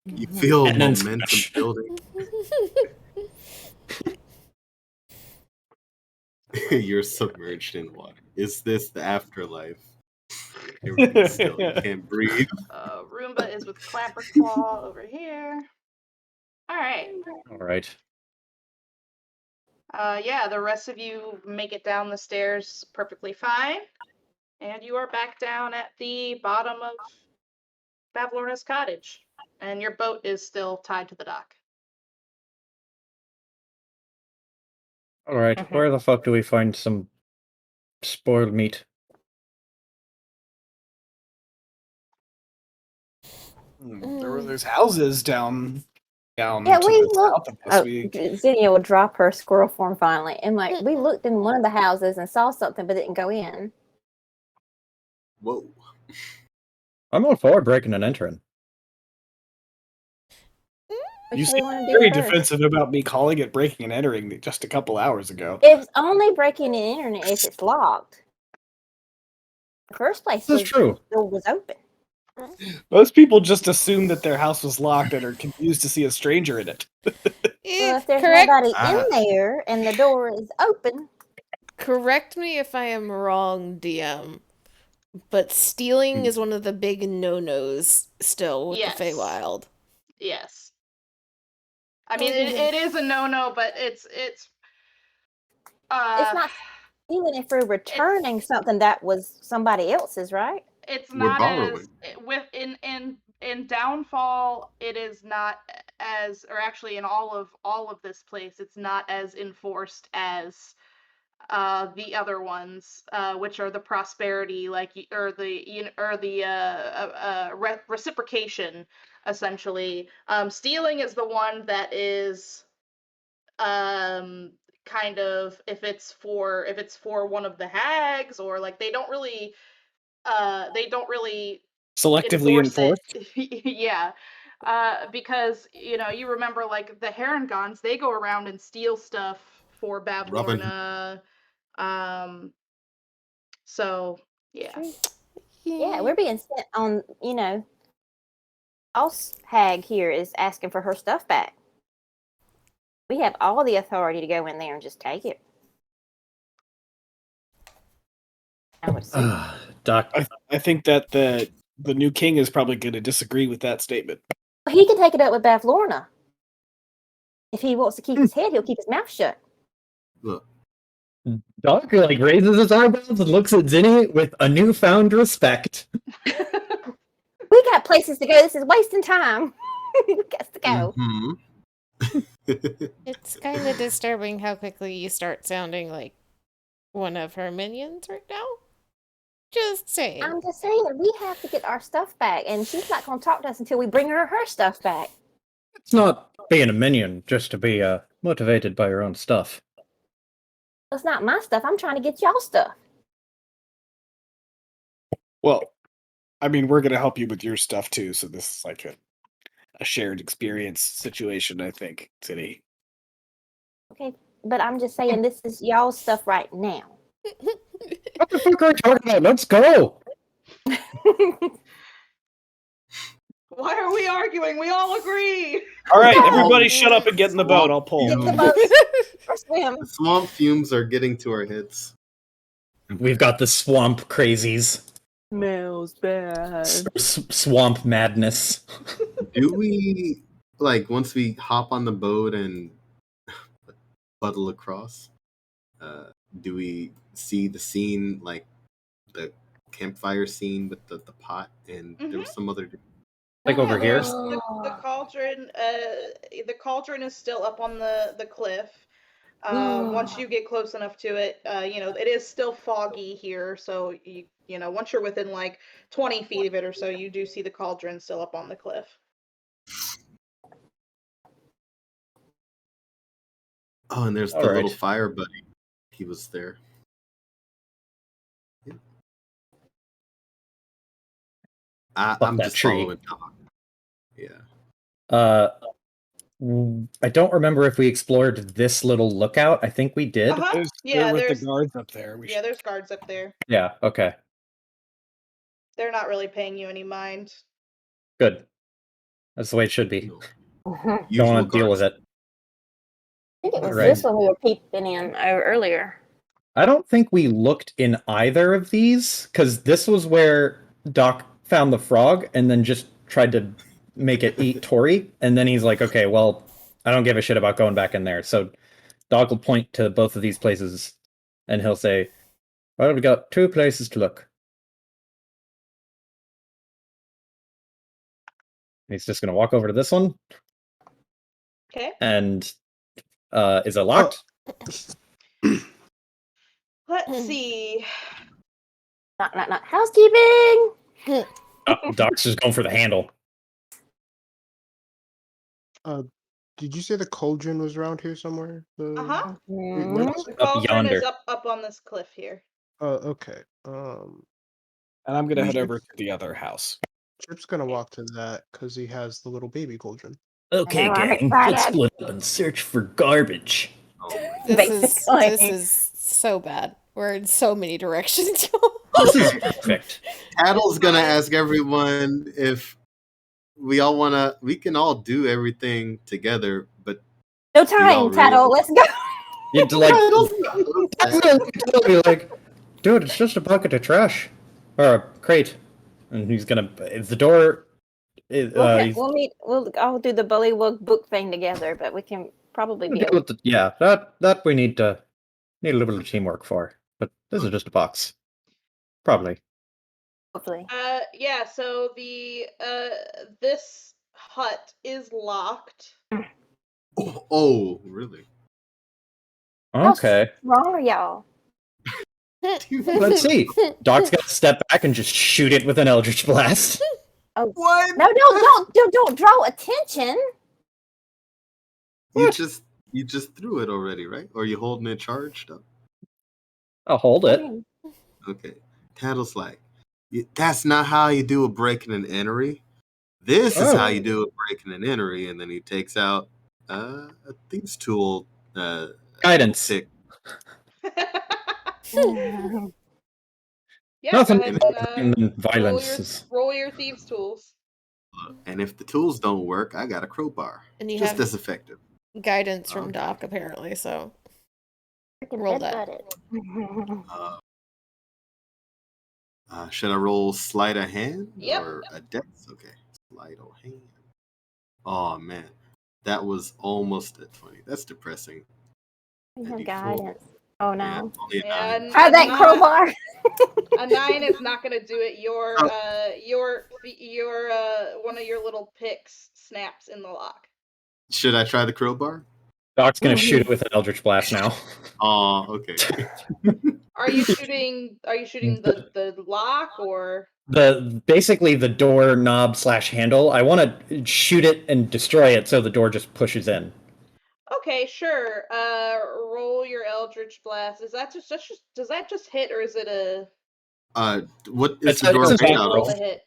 You feel And then momentum smash. building. You're submerged in water. Is this the afterlife? Everything's still. You can't breathe. Roomba is with Clapper Claw over here. All right. All right. Yeah, the rest of you make it down the stairs perfectly fine. And you are back down at the bottom of Bavlorna's cottage. And your boat is still tied to the dock. All right. Where the fuck do we find some spoiled meat? There's houses down down Yeah, to we the looked. south of us. Oh, Zinnia will drop her squirrel form finally, and like we looked in one of the houses and saw something, but didn't go in. Whoa. I'm all for breaking and entering. What You do we seem want to do very first? defensive about me calling it breaking and entering just a couple hours ago. It's only breaking the internet if it's locked. The first place This is was true. the door was open. Most people just assume that their house was locked and are confused to see a stranger in it. Well, if there's Correct. nobody Ah. in there and the door is open, Correct me if I am wrong, DM. But stealing is one of the big no-nos still with Yes. the Feywild. Yes. I mean, it is a no-no, but it's it's not stealing if we're returning something that was somebody else's, right? it's We're not borrowing. as with in Downfall. It is not as, or actually in all of this place, it's not as enforced as the other ones, which are the prosperity, like or the reciprocation, essentially. Stealing is the one that is kind of, if it's for one of the hags, or like they don't really Selectively enforce it. enforced. Yeah. Because you remember, like, the Herringons, they go around and steal stuff for Robin. Bavlorna. So yeah. True. Yeah, we're being sent on, Us Hag here is asking for her stuff back. We have all the authority to go in there and just take it. I would assume. Doc, I think that the new king is probably going to disagree with that statement. He can take it up with Bavlorna. If he wants to keep his head, he'll keep his mouth shut. Look, Doc like raises his eyebrows and looks at Zinni with a newfound respect. We got places to go. This is wasting time. We got to go. mhm. It's kind of disturbing how quickly you start sounding like one of her minions right now. Just saying. I'm just saying, we have to get our stuff back, and she's not going to talk to us until we bring her stuff back. It's not being a minion just to be motivated by your own stuff. It's not my stuff. I'm trying to get y'all stuff. Well, I mean, we're going to help you with your stuff too, so this is like a shared experience situation, I think, City. Okay, but I'm just saying, this is y'all's stuff right now. What the fuck are we talking about? Let's go! Why are we arguing? We all agree. All right, No. everybody shut up and get in the boat. I'll pull. Get the Mm. boat or swim. The swamp fumes are getting to our heads. We've got the swamp crazies. Smells bad. Swamp madness. Do we, like, once we hop on the boat and puddle across, do we see the scene, like the campfire scene with the pot, and there was some other... Like over here? There's the cauldron. The cauldron is still up on the cliff. Once you get close enough to it, it is still foggy here. So once you're within like 20 feet of it or so, you do see the cauldron still up on the cliff. Oh, and there's the All right. little fire buddy. He was there. Yeah. I'm that just tree. following Doc. Yeah. I don't remember if we explored this little lookout. I think we did. Uh-huh. There with the guards up there. We there's guards up there. Yeah, okay. They're not really paying you any mind. Good. That's the way it should be. No. Don't Usual want to deal guards. with it. I think it was Right. this one we were peeping in earlier. I don't think we looked in either of these, because this was where Doc found the frog and then just tried to make it eat Tori, and then he's like, okay, well, I don't give a shit about going back in there. So Doc will point to both of these places, and he'll say, well, we got 2 places to look. He's just going to walk over to this one, Okay. and is it locked? Let's see. Not housekeeping. Doc's just going for the handle. Did you say the cauldron was around here somewhere? Uh-huh. Where was The it? Up cauldron is yonder. up on this cliff here. Oh, okay. And I'm gonna head over Chip's, to the other house. Chip's gonna walk to that because he has the little baby cauldron. Okay, know, I'm gang, let's excited. split up and search for garbage. Oh my This Basically. is so bad. We're in so many directions. This is Okay. perfect. Tattle's gonna Fine. ask everyone if we all wanna. We can all do everything together, but No do y'all time, really? Tattle. Let's go. You'd like, Okay. be like, dude, it's just a bucket of trash or a crate, and he's gonna. If the door, We'll meet. We'll all do the Bullywug book thing together, but we can probably be able. yeah, that we need a little bit of teamwork for. But this is just a box, probably. Hopefully. Yeah, so the this hut is locked. Oh, really? Okay, What's wrong with y'all? let's see. Doc's gonna step back and just shoot it with an Eldritch Blast. Oh What? no! Don't draw attention. You What? just threw it already, right? Or you holding it charged up? I'll hold it. Okay. Tattle's like, that's not how you do a breaking and entry. This is how you do a breaking and entry, and then he takes out a thieves tool. Guidance. Pick. Yeah, Nothing go ahead than and violence. Is... roll your thieves tools. And if the tools don't work, I got a crowbar. And you Just have as effective. guidance from Okay. Doc, apparently, so Freaking roll that. headbutt it. Should I roll sleight of hand Yep. or a dex? Okay, sleight of hand. Oh man, that was almost a 20. That's depressing. You A have D4. guidance. Oh Yeah, no! only a Yeah, 9. Try that crowbar. A 9 is not gonna do it. Your one of your little picks snaps in the lock. Should I try the crowbar? Doc's gonna shoot it with an Eldritch Blast now. Oh, okay. Are you shooting the lock or Basically the door knob / handle. I want to shoot it and destroy it so the door just pushes in. Okay, sure. Roll your Eldritch Blast. Is that just does that just hit or is it a What is It's the door a made bad out roll of? to hit?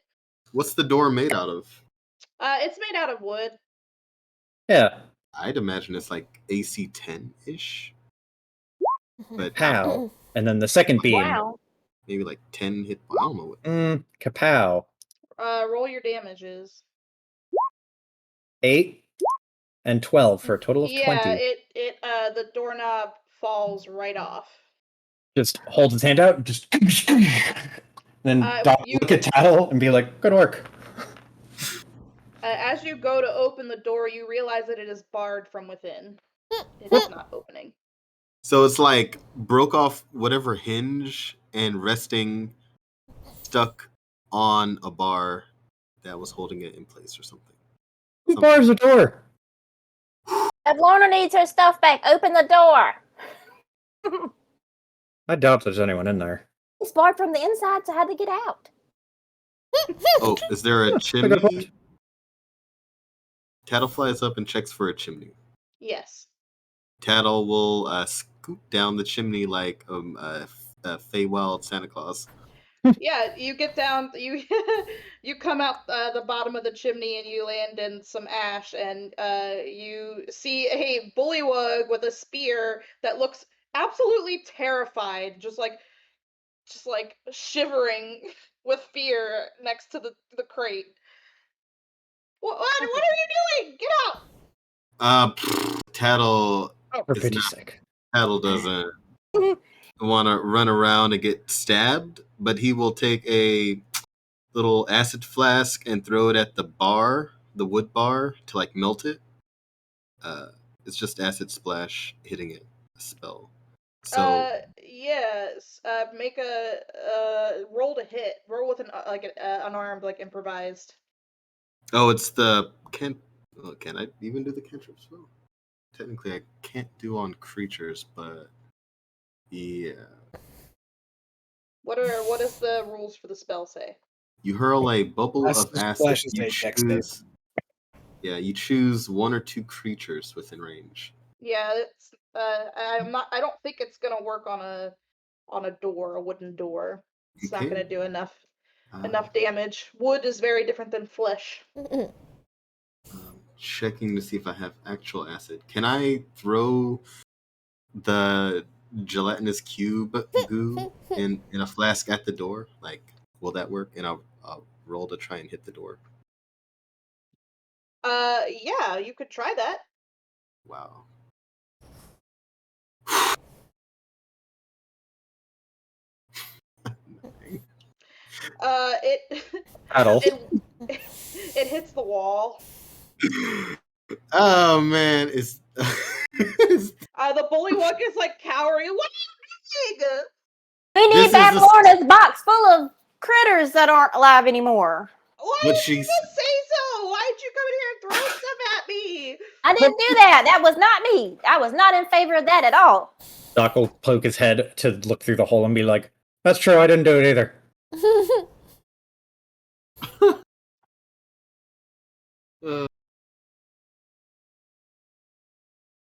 What's the door made out of? It's made out of wood. Yeah. I'd imagine it's like AC 10-ish, but Pow. And then the second beam. Wow. maybe like 10 hit. I don't know what. Kapow. Roll your damages. 8 and 12 for a total of Yeah, 20. the doorknob falls right off. Just holds his hand out, just then Doc look at Tattle and be like, good work. As you go to open the door, you realize that it is barred from within. It is not opening. So it's like broke off whatever hinge and resting stuck on a bar that was holding it in place or something. Who bars the door? If Lorna needs her stuff back, open the door. I doubt there's anyone in there. It's barred from the inside, so how'd they get out? Oh, is there a That's a good point. chimney? Tattle flies up and checks for a chimney. Yes. Tattle will scoop down the chimney like a Feywild Santa Claus. Yeah, you get down. You you come out the bottom of the chimney and you land in some ash, and you see a bullywug with a spear that looks absolutely terrified, just like shivering with fear next to the crate. What are you doing? Get out! Tattle Oh, for is pity's not- sake. Tattle doesn't want to run around and get stabbed, but he will take a little acid flask and throw it at the bar, the wood bar, to like melt it. It's just acid splash hitting it, a spell. So Yes. Make a roll to hit. Roll with an unarmed, like improvised. it's the can I even do the cantrip spell? Technically, I can't do on creatures, but yeah. What is the rules for the spell say? You hurl a bubble Acid of acid. splash is You a dex save. choose. Yeah, you choose 1 or 2 creatures within range. Yeah, it's I don't think it's gonna work on a door, a wooden door. It's not gonna Okay. do enough Uh, damage. Wood is very different than flesh. Checking to see if I have actual acid. Can I throw the gelatinous cube goo in a flask at the door? Like, will that work? And I'll roll to try and hit the door. Yeah, you could try that. Wow. It Paddle. it hits the wall. Oh man, it's, The bullywug is like cowering. What are you doing? We This need is the- Bavlorna's box full of critters that aren't alive anymore. Why What did you she's- just say so? Why did you come in here and throw stuff at me? I didn't do that. That was not me. I was not in favor of that at all. Doc will poke his head to look through the hole and be like, "That's true, I didn't do it either."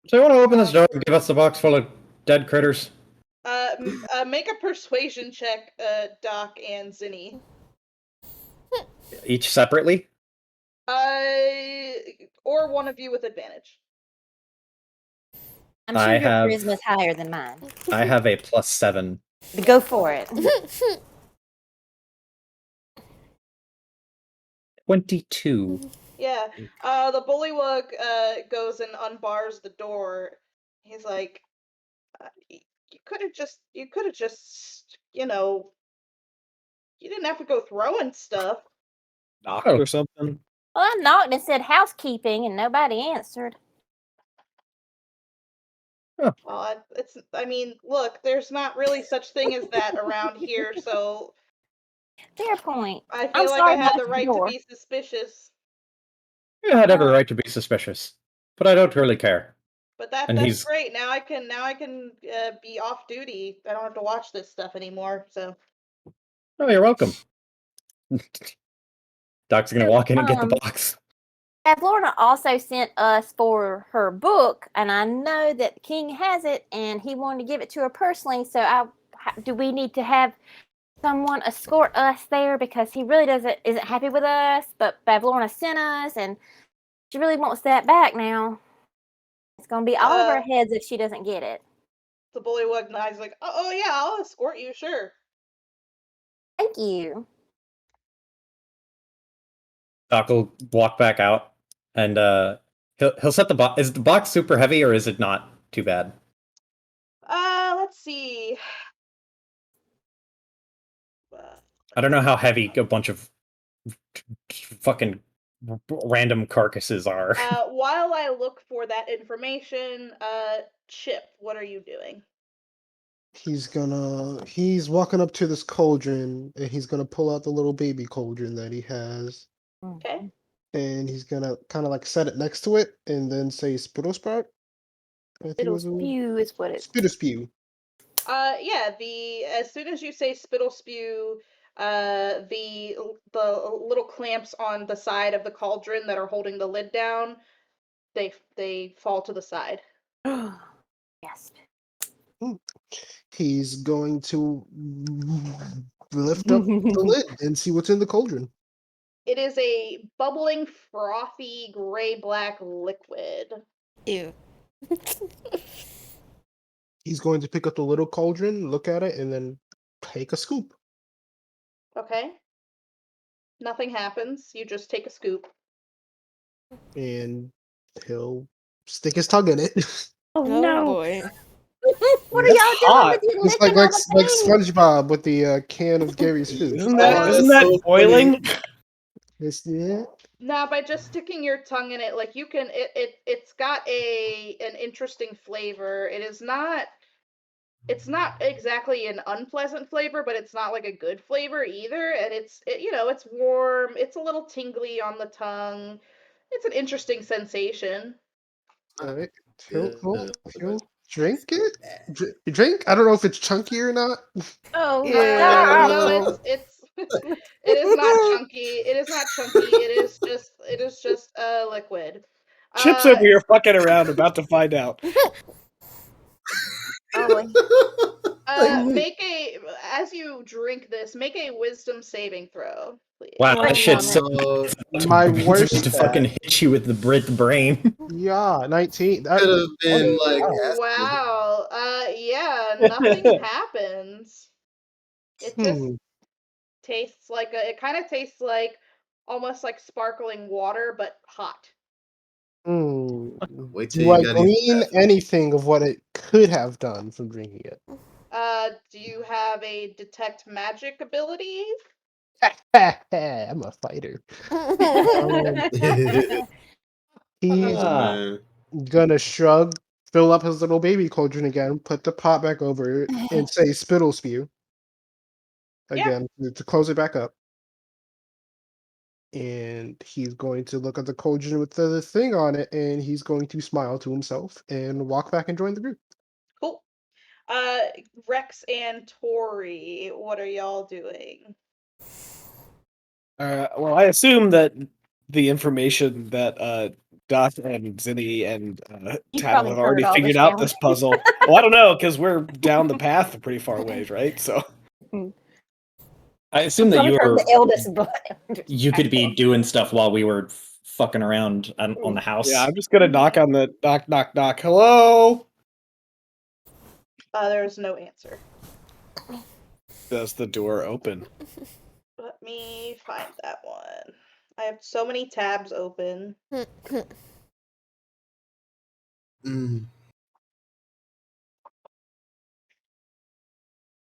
So you want to open this door and give us the box full of dead critters? Make a persuasion check, Doc and Zinni. Each separately? Or one of you with advantage. I'm sure I your have- charisma's higher than mine. I have a +7. Go for it. 22. Yeah. The bullywug goes and unbars the door. He's like, you could have just, you know, you didn't have to go throwing stuff. Knocked Oh. or something. Well, I knocked and said housekeeping, and nobody answered. Well, I mean, look, there's not really such thing as that around here, so Fair point. I I'm feel like sorry I have about the the right to door. be suspicious. You had every right to be suspicious, but I don't really care. But And that's he's- great. Now I can be off duty. I don't have to watch this stuff anymore. So Oh, you're welcome. Doc's gonna walk in and get the Um, box. Bavlorna also sent us for her book, and I know that the king has it, and he wanted to give it to her personally. So, do we need to have someone escort us there because he really isn't happy with us? But Bavlorna sent us, and she really wants that back now. It's gonna be all of our heads if she doesn't get it. the bullywug nods like, oh yeah, I'll escort you, sure. Thank you. Doc will walk back out, and he'll set the box. Is the box super heavy, or is it not too bad? Let's see. I don't know how heavy a bunch of fucking random carcasses are. While I look for that information, Chip, what are you doing? He's walking up to this cauldron and he's gonna pull out the little baby cauldron that he has. Okay. And he's gonna kind of like set it next to it and then say spittle sprout. I think Spittle was the- spew is what it's. Spittle spew. Yeah, as soon as you say spittle spew, the little clamps on the side of the cauldron that are holding the lid down, they fall to the side. Yes. He's going to lift up the lid and see what's in the cauldron. It is a bubbling, frothy, gray-black liquid. Ew. He's going to pick up the little cauldron, look at it, and then take a scoop. Okay. Nothing happens. You just take a scoop. And he'll stick his tongue in it. Oh, Oh no! boy. What are y'all That's doing hot. with you It's licking like on the thing? SpongeBob with the can of Gary's food. Isn't that's that so boiling? Yeah. Now, by just sticking your tongue in it, like you can, it's got an interesting flavor. It's not exactly an unpleasant flavor, but it's not like a good flavor either. And it's warm. It's a little tingly on the tongue. It's an interesting sensation. All right. He'll drink it. Drink. I don't know if it's chunky or not. Oh, Yeah. No, it's it is not chunky. It is not chunky. It is just liquid. Chip's over here fucking around, about to find out. Make a as you drink this, make a wisdom saving throw, please. Wow, Wait that a shit's so Uh, to my to worst fucking stat. hit you with the brain. Yeah, 19. That, Could have been oh, like wow. acid. Wow. Yeah, nothing happens. It just Hmm. tastes like it kind of tastes like almost like sparkling water, but hot. Hmm. Wait till Do you I got these. glean anything of what it could have done from drinking it? Do you have a detect magic ability? I'm a fighter. Um, he's Ah. Man. gonna shrug, fill up his little baby cauldron again, put the pot back over it, and say spittle spew again to close it back up. And he's going to look at the cauldron with the thing on it, and he's going to smile to himself and walk back and join the group. Cool. Uh, Rex and Tori, what are y'all doing? Well, I assume that the information that Doc and Zinni and You Tattle probably have heard already all figured this out now. this puzzle. Well, I don't know, because we're down the path a pretty far ways, right? So I assume that Probably you heard were the eldest, but you could be doing stuff while we were fucking around on the house. yeah, I'm just gonna knock on the knock. Hello? There's no answer. Does the door open? Let me find that one. I have so many tabs open. Mm.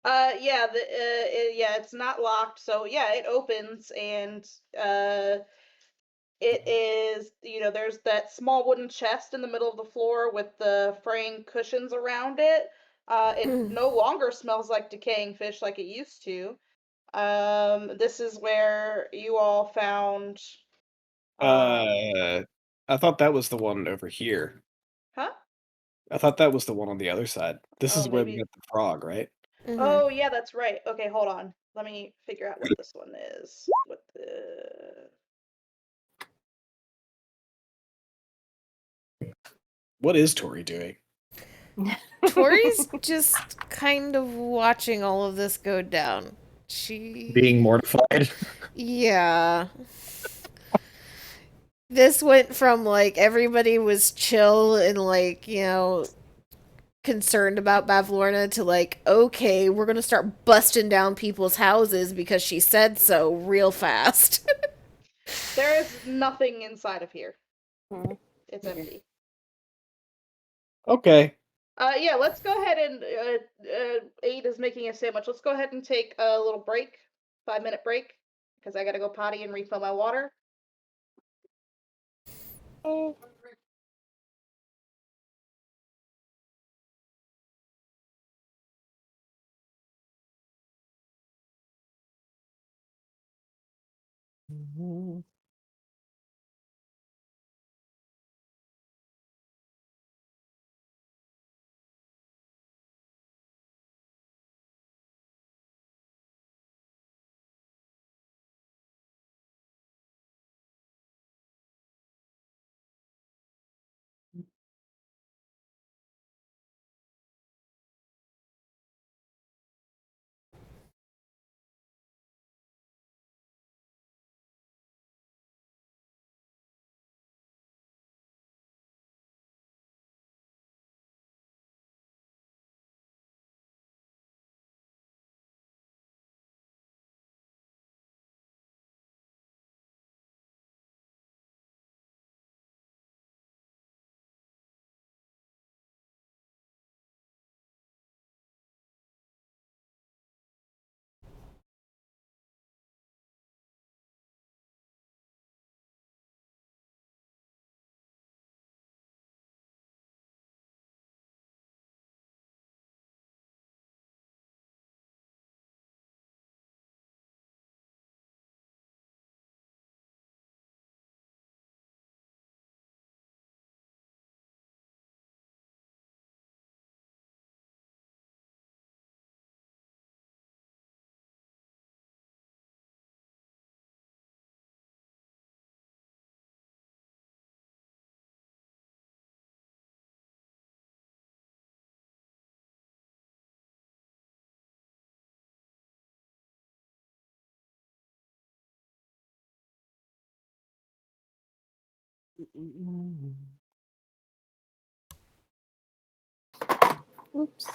Yeah, yeah, it's not locked, so yeah, it opens, and it is, there's that small wooden chest in the middle of the floor with the fraying cushions around it. It no longer smells like decaying fish like it used to. This is where you all found, I thought that was the one over here. huh? I thought that was the one on the other side. This Oh, is where we maybe. got the frog, right? Oh, yeah, that's right. Okay, hold on. Let me figure out what this one is. What the What is Tori doing? Tori's just kind of watching all of this go down. She. Being mortified. Yeah. This went from like everybody was chill and like, concerned about Bavlorna to like, okay, we're gonna start busting down people's houses because she said so real fast. There is nothing inside of here. Mhm. It's empty. Okay. Yeah, let's go ahead and Aid is making a sandwich. Let's go ahead and take a little break, 5-minute break, because I gotta go potty and refill my water. Oops.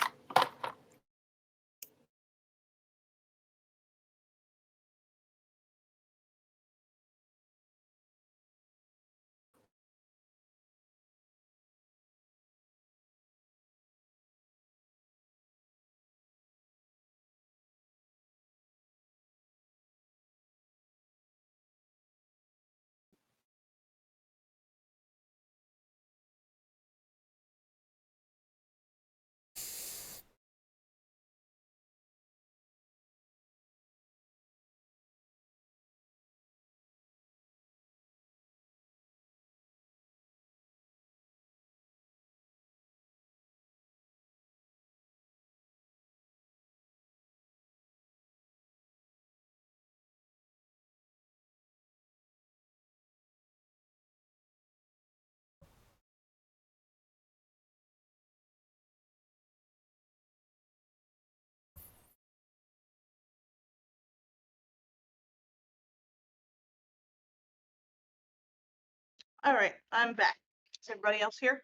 All right, I'm back. Is everybody else here?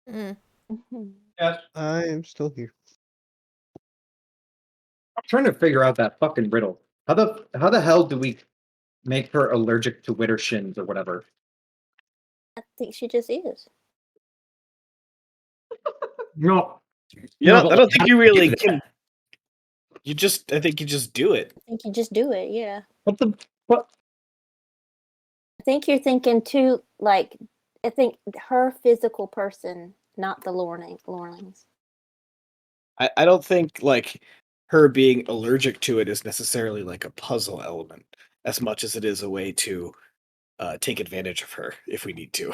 Mm. Yes. I am still here. I'm trying to figure out that fucking riddle. How the hell do we make her allergic to widdershins or whatever? I think she just is. No. You No, know, but I don't like, think how you do we do really that? can. I think you just do it. I think you just do it. Yeah. What? I think you're thinking too. Like, I think her physical person, not the Lorlings. I don't think like her being allergic to it is necessarily like a puzzle element as much as it is a way to take advantage of her if we need to.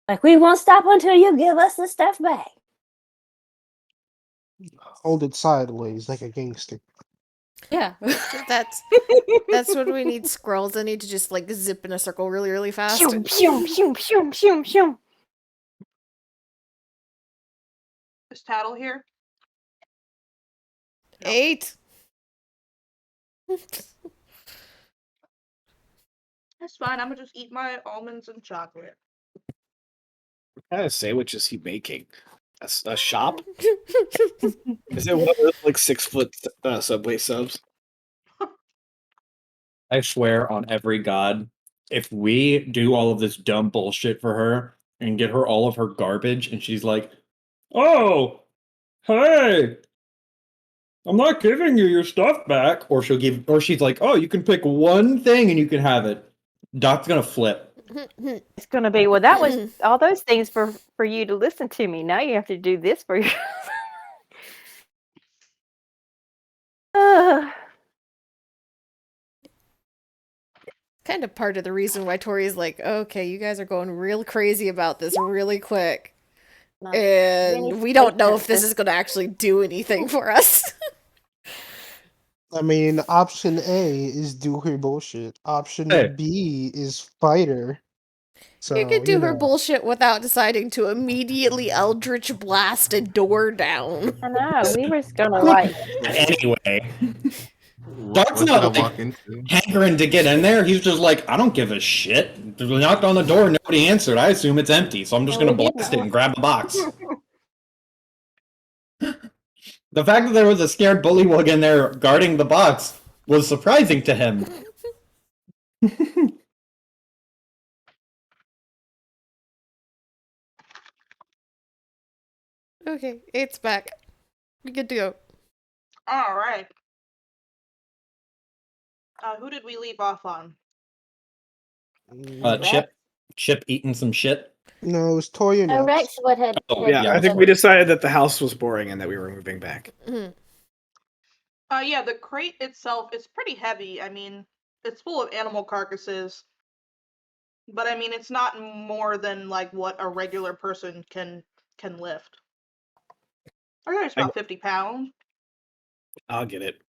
Like, we won't stop until you give us the stuff back. Hold it sideways like a gangster. Yeah. That's what we need. Squirrels. I need to just like zip in a circle really, really fast. Shoom, shoom, shoom, shoom, shoom, shoom. Is Tattle here? 8. That's fine. I'm gonna just eat my almonds and chocolate. What kind of sandwich is he making? A shop? Is it one of those like 6-foot Subway subs? I swear on every god, if we do all of this dumb bullshit for her and get her all of her garbage, and she's like, "Oh, hey, I'm not giving you your stuff back," or she's like, "Oh, you can pick one thing and you can have it." Doc's gonna flip. It's gonna be, well, that was all those things for you to listen to me. Now you have to do this for yourself. Kind of part of the reason why Tori's like, okay, you guys are going real crazy about this really quick. And we don't know if this is going to actually do anything for us. I mean, option A is do her bullshit. Option Hey. B is fight her. So, you could do her know. bullshit without deciding to immediately Eldritch blast a door down. I know. We were just gonna like. Anyway, What Doc's did I not walk like into? hankering to get in there. He's just like, I don't give a shit. We knocked on the door, nobody answered. I assume it's empty, so I'm just No, gonna we did blast it not. and grab a box. The fact that there was a scared bullywug in there guarding the box was surprising to him. Okay, it's back. We good to go. All right. Who did we leave off on? Chip eating some shit. No, it was Toya Oh, next. Rex, what had? Oh, Yeah, yeah, I think we decided that the house was boring and that we were moving back. Mhm. Yeah, the crate itself is pretty heavy. I mean, it's full of animal carcasses. But I mean, it's not more than like what a regular person can lift. I think it's about 50 pounds. I'll get it.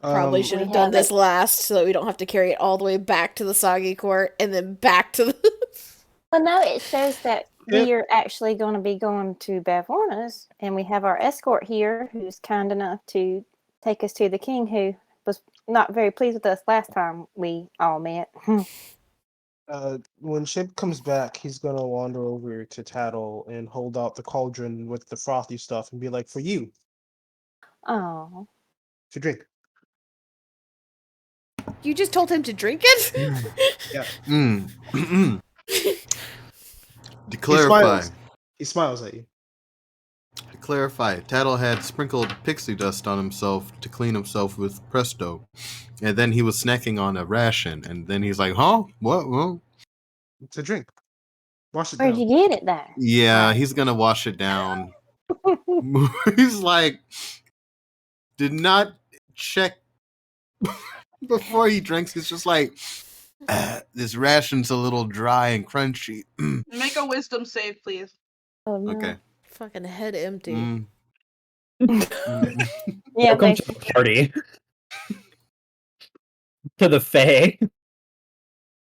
Probably should We have done have this it. last so that we don't have to carry it all the way back to the soggy court and then back to the. Well, no, it shows that Yep. we are actually going to be going to Bavorna's, and we have our escort here who's kind enough to take us to the king, who was not very pleased with us last time we all met. When Chip comes back, he's gonna wander over to Tattle and hold out the cauldron with the frothy stuff and be like, "For you, Oh, to drink." You just told him to drink it? To He clarify, smiles at you. Tattle had sprinkled pixie dust on himself to clean himself with Presto, and then he was snacking on a ration, and then he's like, "Huh? What? Well, It's a drink. Wash it where'd down. you get it though? yeah, he's gonna wash it down." He's like, did not check before he drinks. He's just like, this ration's a little dry and crunchy. Make a wisdom save, please. Oh no. Okay. Fucking head empty. Mm. Yeah, Welcome to the party. To the Fae.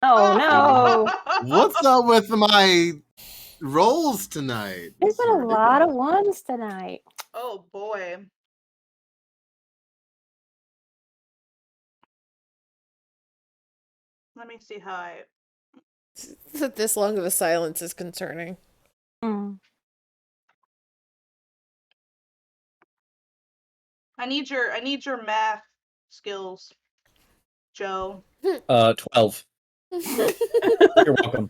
Oh no. What's up with my rolls tonight? There's This is been a lot of ridiculous. ones tonight. Oh boy. Let me see how I. This long of a silence is concerning. Mm. I need your math skills, Joe. 12. You're welcome.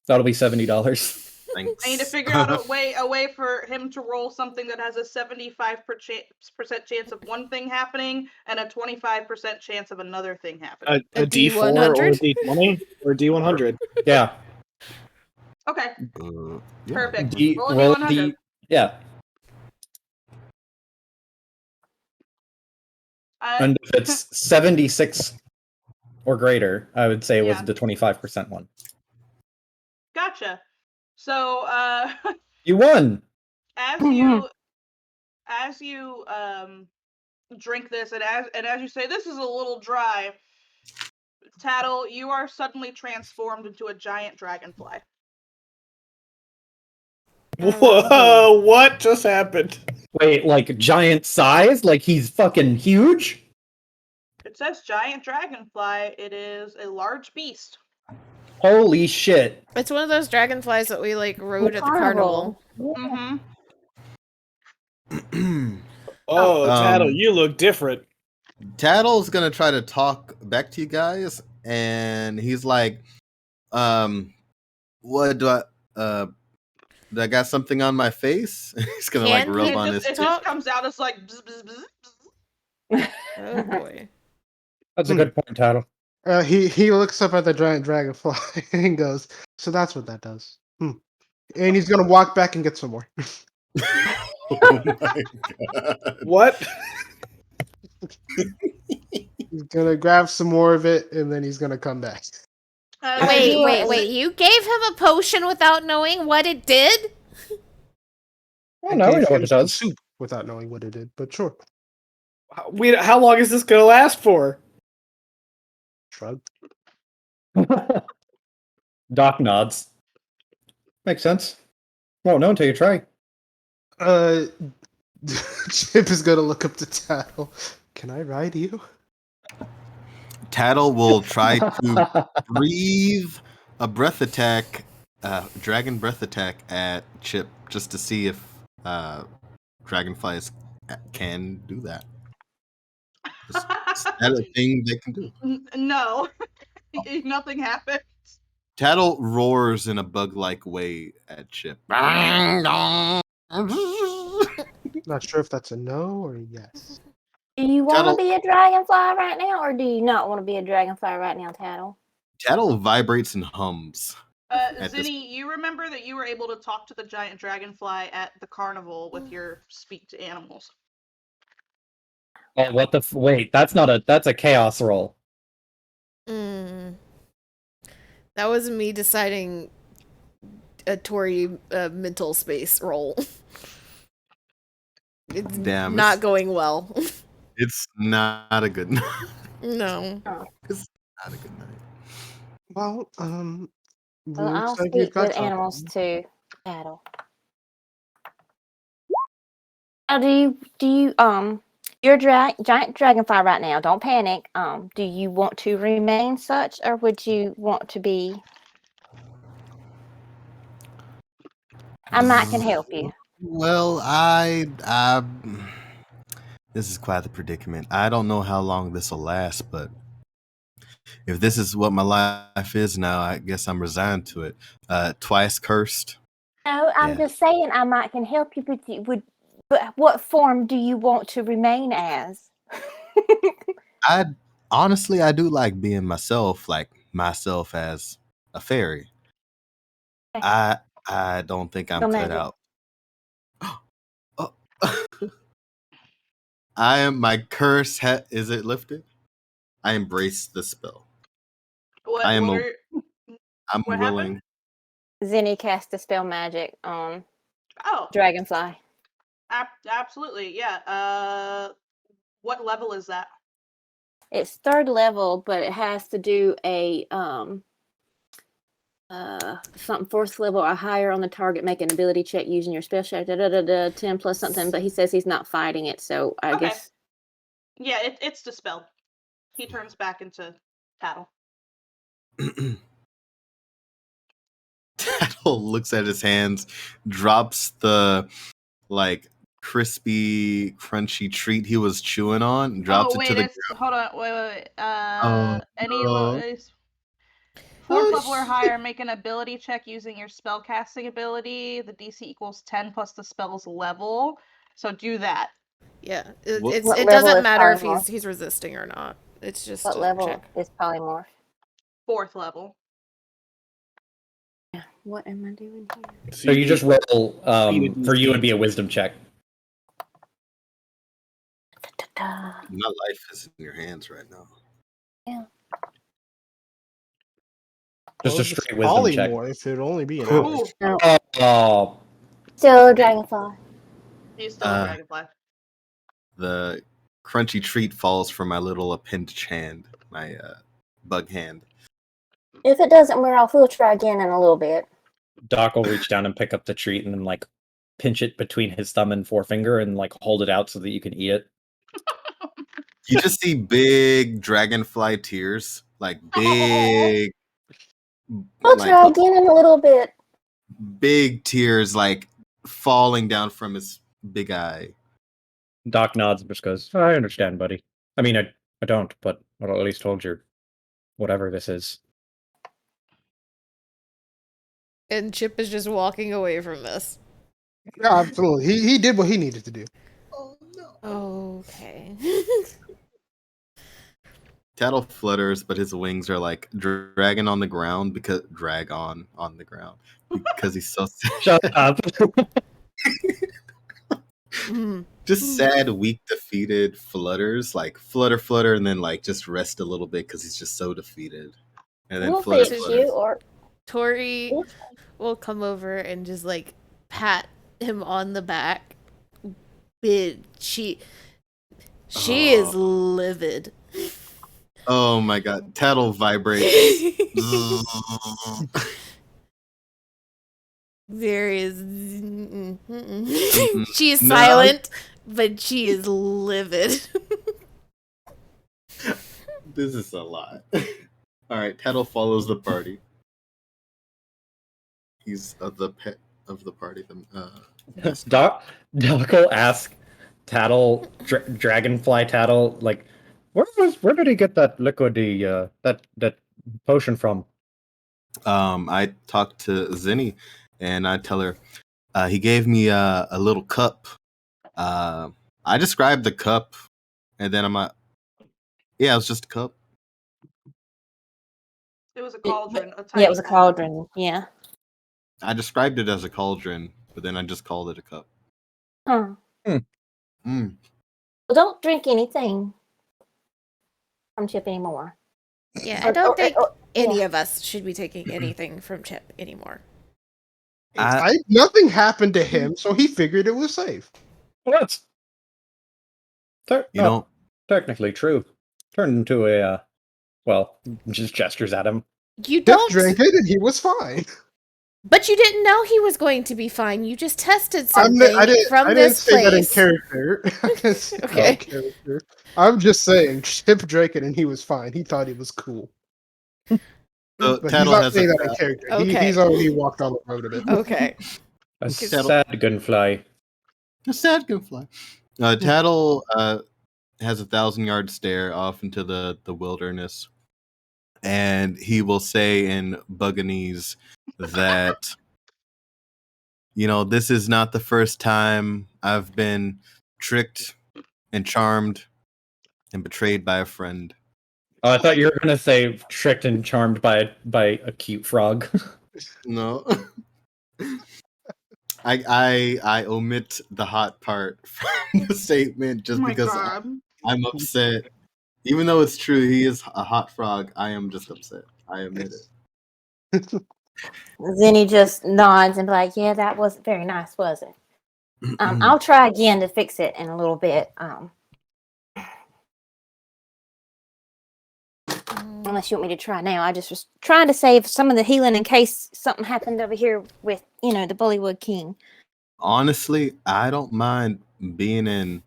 That'll be $70. Thanks. I need to figure out a way for him to roll something that has a 75% chance of one thing happening and a 25% chance of another thing happening. A A D4 or a D100? D20 or a D100. Yeah. Okay, Yeah. perfect. D, Roll a roll D100. D. Yeah. And if it's 76 or greater, I would say it was Yeah. the 25% one. Gotcha. So, You won. as you drink this, and as you say, this is a little dry. Tattle, you are suddenly transformed into a giant dragonfly. Whoa! What just happened? Wait, like giant size? Like he's fucking huge? It says giant dragonfly. It is a large beast. Holy shit. It's one of those dragonflies that we like rode at the carnival. Mm-hmm. Oh, Tattle, Um, you look different. Tattle's gonna try to talk back to you guys, and he's like, what do I got something on my face? He's gonna like Can rub he on It his just talk? comes out as like bzz, bzz, bzz, bzz. Oh boy. That's a good point, Tattle. He looks up at the giant dragonfly and goes, "So that's what that does." And he's gonna walk back and get some more. Oh my god. What? He's gonna grab some more of it, and then he's gonna come back. Wait. You gave him a potion without knowing what it did? Oh, now we gave know what him it some does. Soup without knowing what it did, but sure. How long is this gonna last for? Shrug. Doc nods. Makes sense. Won't know until you try. Chip is gonna look up to Tattle. Can I ride you? Tattle will try to breathe a breath attack, dragon breath attack at Chip, just to see if dragonflies can do that. Is that a thing they can do? No, nothing happens. Tattle roars in a bug-like way at Chip. Not sure if that's a no or a yes. Do you want to Tattle- be a dragonfly right now, or do you not want to be a dragonfly right now, Tattle? Tattle vibrates and hums. At this- Zinni, you remember that you were able to talk to the giant dragonfly at the carnival with your speak to animals. Oh, what the wait, that's a chaos roll. That was me deciding a Tory mental space roll. It's Damn, not going well. It's not a good night. No. It's not a good night. Well, Well, I'll Looks like you've speak got with animals something. to battle. Now, do you you're a giant dragonfly right now. Don't panic. Do you want to remain such, or would you want to be? I might can help you. Well, this is quite the predicament. I don't know how long this will last, but if this is what my life is now, I guess I'm resigned to it. Twice cursed. No, I'm Yeah. just saying I might can help you, but what form do you want to remain as? I honestly, I do like being myself, like myself as a fairy. Okay. I don't think I'm Go cut magic. out. Oh. I am my curse. Is it lifted? I embrace the spell. What I am. what are I'm what happened? willing. Zinni cast dispel magic on Oh, dragonfly. absolutely. Yeah. What level is that? It's 3rd level, but it has to do a something 4th level or higher on the target. Make an ability check using your spell check. 10 plus something. But he says he's not fighting it, so I Okay. guess Yeah, it's dispelled. He turns back into Tattle. Tattle looks at his hands, drops the like crispy, crunchy treat he was chewing on, drops Oh it to wait, the it's hold on, wait. ground. Any Oh, fourth Oh, level or higher, make an ability check using your spellcasting ability. The DC equals 10 plus the spell's level. So do that. Yeah, What- What it level doesn't is matter if polymorph? he's resisting or not. It's just What a level check. is polymorph? Fourth level. What am I doing here? So you just roll. you would For you, it'd use be a wisdom check. Ta-ta. my life is in your hands right now. Just well, a if it's straight wisdom check. polymorph, it'd only be an Ooh, hour. No, Oh, still a dragonfly. he's still a Uh, dragonfly. The crunchy treat falls from my little appendage hand, my bug hand. If it doesn't wear off, we'll try again in a little bit. Doc will reach down and pick up the treat and then like pinch it between his thumb and forefinger and like hold it out so that you can eat it. You just see big dragonfly tears, like big, We'll like try again in a little bit. big tears, like falling down from his big eye. Doc nods and just goes, "I understand, buddy. I mean, I don't, but I'll at least hold your whatever this is." And Chip is just walking away from this. Yeah, absolutely. He did what he needed to do. Oh no! Okay. Tattle flutters, but his wings are like dragging on the ground because on the ground because he's so sad. Shut up. Just sad, weak, defeated flutters, like flutter, flutter, and then like just rest a little bit because he's just so defeated. And then We'll flutter, fix flutter. you, or Tori will come over and just like pat him on the back. Bid she is livid. Oh my god, Tattle vibrates. There is she is No. silent, but she is livid. This is a lot. All right, Tattle follows the party. He's the pet of the party. Doc will ask Tattle, Dragonfly Tattle, like, where did he get that liquidy, that potion from? I talked to Zinni, and I tell her he gave me a little cup. I described the cup, and then I'm like, yeah, it was just a cup. It was a cauldron. yeah, it was a cauldron. Yeah. I described it as a cauldron, but then I just called it a cup. Huh. Mm. Well, don't drink anything from Chip anymore. Yeah, I don't think any yeah. of us should be taking anything from Chip anymore. Nothing happened to him, so he figured it was safe. What? You know, Technically true. Turned into a, well, just gestures at him. You Chip don't. drank it and he was fine. But you didn't know he was going to be fine. You just tested I something didn't. from I didn't this say that in place. character. I didn't say that in Okay. character. I'm just saying, Chip drank it and he was fine. He thought he was cool, So but he's Tattle not has saying a that in character. Okay. He's already walked on the road a bit. Okay. A 'Cause- sad gunfly. a sad gunfly. Tattle has 1,000-yard stare off into the wilderness, and he will say in Buganese that this is not the first time I've been tricked and charmed and betrayed by a friend. Oh, I thought you were gonna say tricked and charmed by a cute frog. No. I omit the hot part from the statement Oh just my because god. I'm upset. Even though it's true, he is a hot frog. I am just upset. I admit it. Then he just nods and be like, "Yeah, that wasn't very nice, was it?" I'll try again to fix it in a little bit. Unless you want me to try now. I just was trying to save some of the healing in case something happened over here with, the Bullywood King. Honestly, I don't mind being in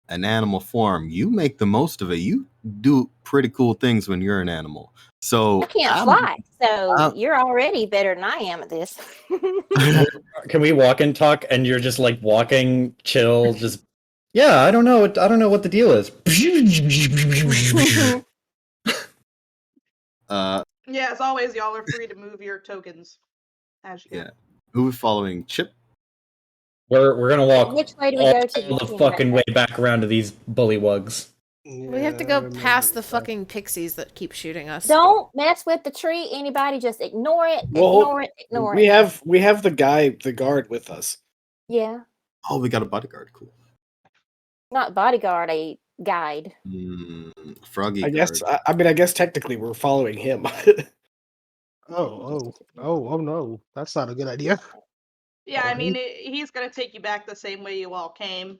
an animal form. You make the most of it. You do pretty cool things when you're an animal. So I can't fly, so you're already better than I am at this. Can we walk and talk? And you're just like walking, chill, just yeah. I don't know. I don't know what the deal is. Yeah, as always, y'all are free to move your tokens as you go. Yeah. Who is following? Chip? We're gonna walk Which way do we all go to the fucking way back around to these bullywugs. We have to go past the fucking pixies that keep shooting us. Don't mess with the tree. Anybody, just ignore it. Well, Ignore it. Ignore we it. have the guard with us. Yeah, Oh, we got a bodyguard. Cool. not bodyguard, a guide. Froggy I guess. guard. I guess technically we're following him. Oh no, that's not a good idea. Yeah, Oh, I mean, he's gonna take you back the same way you all came.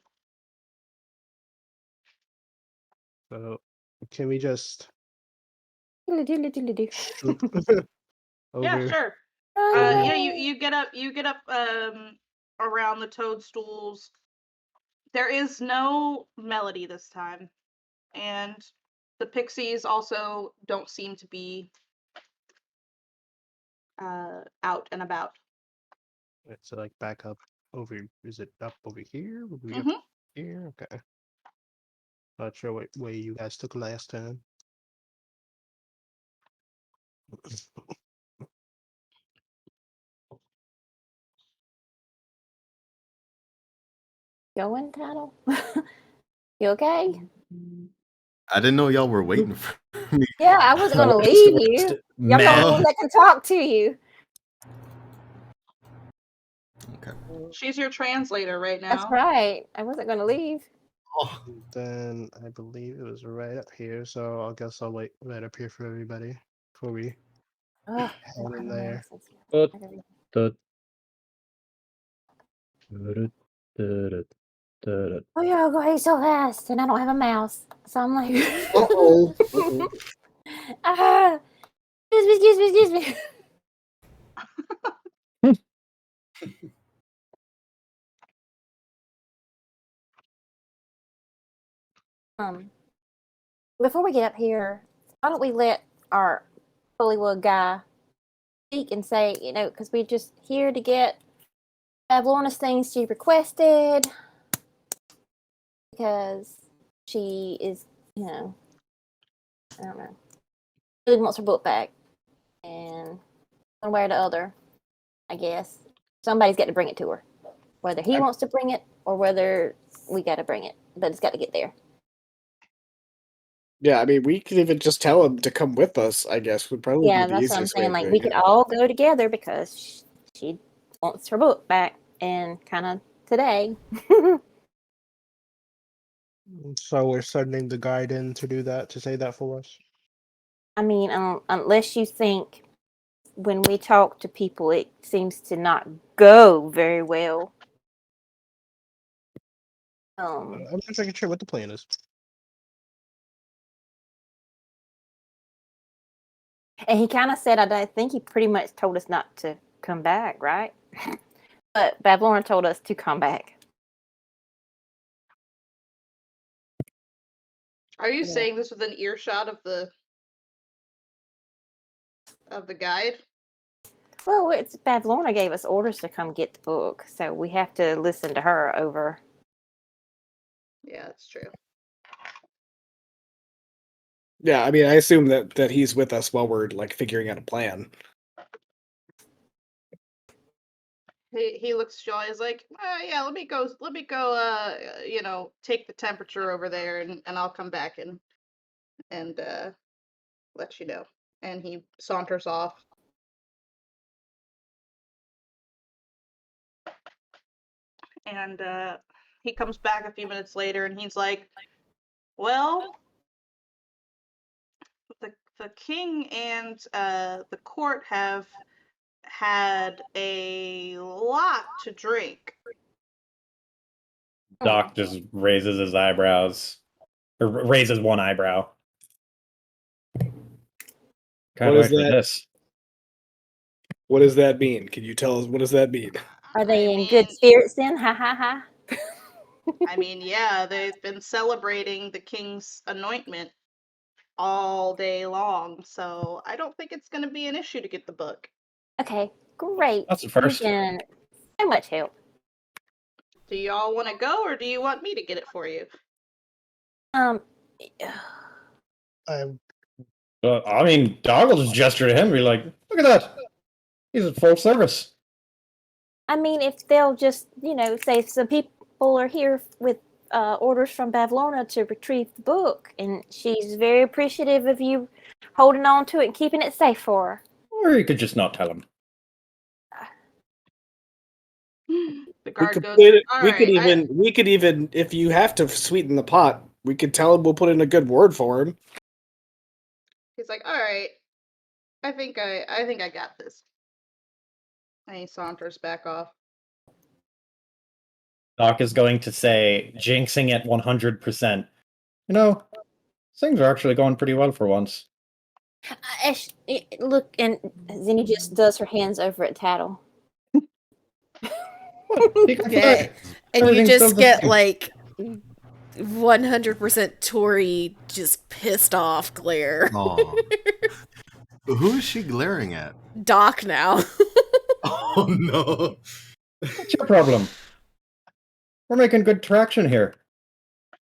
So can we just Doodle-doodle-doodle-doo. shoot Yeah, over? sure. Run Yeah, away. you get up around the toadstools. There is no melody this time, and the pixies also don't seem to be out and about. So like back up over. Is it up over here? Would we Mhm. up here? Okay. Not sure what way you guys took last time. Going, Tattle? You okay? I didn't know y'all were waiting for me. Yeah, I wasn't gonna leave you. I'm the only Oh. one that can talk to you. Okay. She's your translator right now. That's right. I wasn't gonna leave. Oh, Then I believe it was right up here, so I guess I'll wait right up here for everybody before we Ugh, head in there. But- Oh, you're going so fast, and I don't have a mouse, so I'm like, Uh-oh. ah, excuse me. Before we get up here, why don't we let our Hollywood guy speak and say, because we're just here to get Lorna's things she requested, because she is, I don't know, really wants her book back, and one way or the other, I guess somebody's got to bring it to her, whether he wants to bring it or whether we got to bring it, but it's got to get there. Yeah, I mean, we could even just tell him to come with us. I guess would probably Yeah, be the that's what I'm easiest way saying. of Like, doing we it. could all go together because she wants her book back, and kind of today. So we're sending the guide in to do that, to say that for us. I mean, unless you think when we talk to people, it seems to not go very well. I'm just making sure what the plan is. And he kind of said, I think he pretty much told us not to come back, right? But Bavlorna told us to come back. Are you Yeah. saying this with an earshot of the guide? Well, it's Bavlorna gave us orders to come get the book, so we have to listen to her over. Yeah, that's true. Yeah, I mean, I assume that he's with us while we're like figuring out a plan. He looks Joy. He's like, yeah, let me go, take the temperature over there, and I'll come back and let you know. And he saunters off. And he comes back a few minutes later, and he's like, well, the king and the court have had a lot to drink. Doc just raises his eyebrows, or raises one eyebrow. Can't What is wait for that? this. What does that mean? Can you tell us what does that mean? Are they I in mean, good spirits then? Ha ha ha. I mean, yeah, they've been celebrating the king's anointment all day long, so I don't think it's going to be an issue to get the book. Okay, great. That's the first. You've been so much help. Do y'all want to go, or do you want me to get it for you? Um, I'm I mean, Doc will just gesture to him and be like, look at that. He's at full service. I mean, if they'll just, say some people are here with orders from Bavlorna to retrieve the book, and she's very appreciative of you holding on to it and keeping it safe for her. Or you could just not tell him. The guard goes, all we could right, even, if you have to sweeten the pot, we could tell him we'll put in a good word for him. he's like, all right, I think I got this. And he saunters back off. Doc is going to say, jinxing at 100%. You know, things are actually going pretty well for once. Look, and Zinni just does her hands over at Tattle. Yeah. And you Everything's just still the get same. like 100% Tori just pissed off glare. Aw. Who is she glaring at? Doc now. Oh no. What's your problem? We're making good traction here.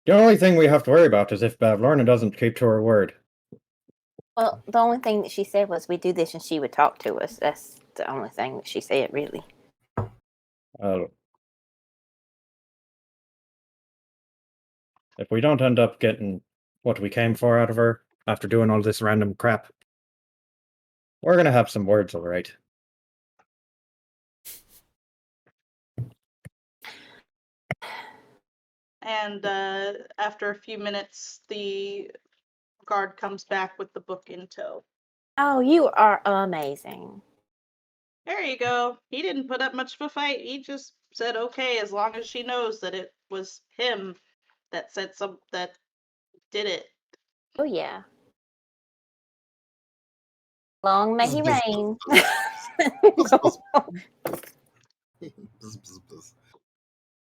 The only thing we have to worry about is if Bavlorna doesn't keep to her word. Well, the only thing that she said was we do this and she would talk to us. That's the only thing that she said, really. If we don't end up getting what we came for out of her after doing all this random crap, we're gonna have some words, all right. And after a few minutes, the guard comes back with the book in tow. Oh, you are amazing. There you go. He didn't put up much of a fight. He just said okay, as long as she knows that it was him that that did it. Oh, yeah. Long may he reign.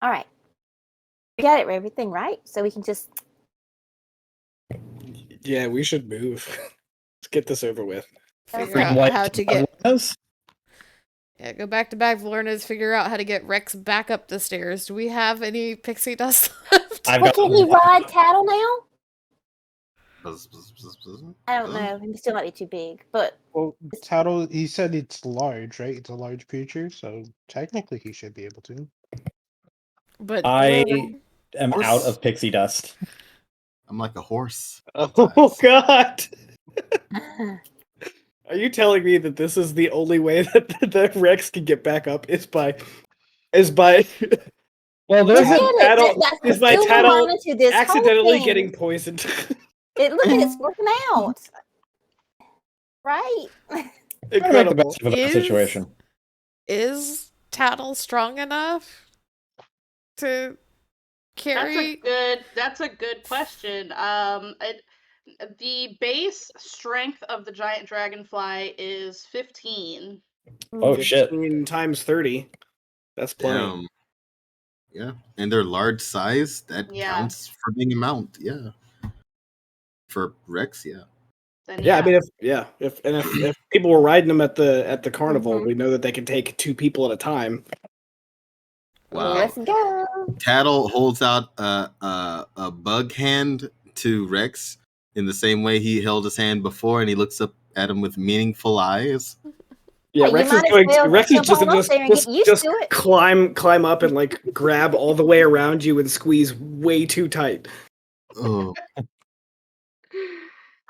All right. We got everything right, so we can just. Yeah, we should move. Let's get this over with. Figure Green out light how to get. Bavlorna's? Yeah, go back to Bavlorna's, figure out how to get Rex back up the stairs. Do we have any pixie dust left? I've Well, got can he ride Tattle now? I don't know. He still might be too big, but well, Tattle. He said it's large, right? It's a large creature, so technically he should be able to. But I Well, am Horse. out of pixie dust. I'm like a horse. Oh God! Are you telling me that this is the only way that Rex can get back up is by Well, look there's at a it. Tattle- That's is the my silver Tattle lining to this whole accidentally thing. getting poisoned? Look at it's working out. Right? trying to make the Incredible. best of a bad situation. Is Tattle strong enough to carry? That's a good question. The base strength of the giant dragonfly is 15. Oh shit! 15 times 30. That's plenty. Damn. Yeah, and they're large size. That Yeah. counts for being a mount. Yeah. For Rex, yeah. Then Yeah, I mean, if people were riding them at the carnival, Mhm. we know that they can take 2 people at a time. Wow. Let's go. Tattle holds out a bug hand to Rex in the same way he held his hand before, and he looks up at him with meaningful eyes. Yeah, You Rex is might as going. well Rex is jump just on up there and get used just to it. climb up and like grab all the way around you and squeeze way too tight. Oh,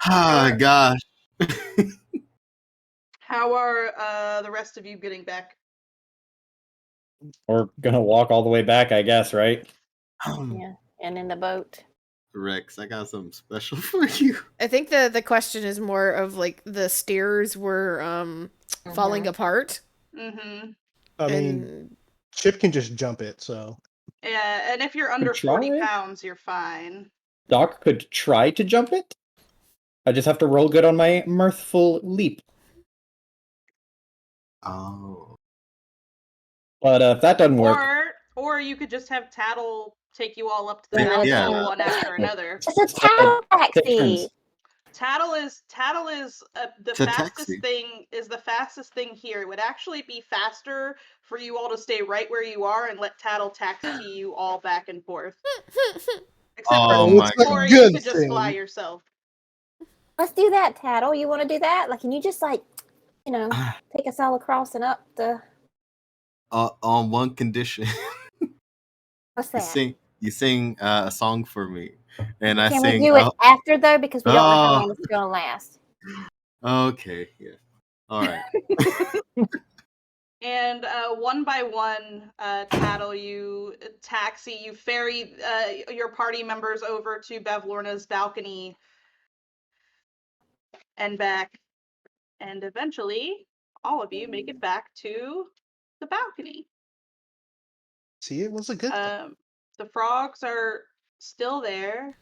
ah, gosh. how are the rest of you getting back? We're gonna walk all the way back, I guess, right? Yeah, and in the boat. Rex, I got something special for you. I think the question is more of like the stairs were falling apart. Mm-hmm. I mean, And Chip can just jump it, so Yeah, and if you're under try 40 it? pounds, you're fine. Doc could try to jump it. I just have to roll good on my mirthful leap. Oh. But if that doesn't work, Or you could just have Tattle take you all up to the Yeah, balcony yeah. one after another. It's a town take taxi. turns. Tattle is the It's a fastest taxi. thing is the fastest thing here. It would actually be faster for you all to stay right where you are and let Tattle taxi you all back and forth. Except Oh for my it's a Tori, good you could just fly thing. yourself. Let's do that, Tattle. You want to do that? Like, can you just like, take us all across and up the? On one condition. What's you that? sing a song for me. And I Can we sing do it after though? Because we don't know how oh, long it's gonna last. okay, yeah. All right. And one by one, Tattle, you ferry your party members over to Bevlorna's balcony and back. And eventually, all of you make it back to the balcony. See, it was a good thing. The frogs are still there.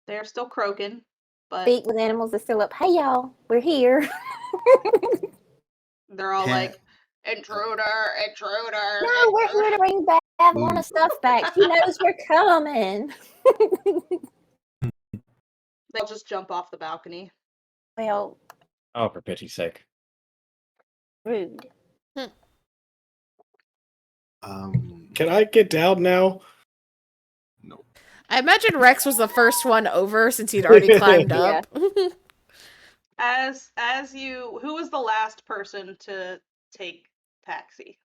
They're still croaking, but Speak with animals that still up. Hey y'all, we're here. they're all Can't- like, intruder, intruder. No, we're here to bring Lorna stuff back. She knows we're coming. They'll just jump off the balcony. Well, Oh, for pity's sake. rude. Can I get down now? No. I imagine Rex was the first one over since he'd already climbed Yeah. up. Who was the last person to take taxi?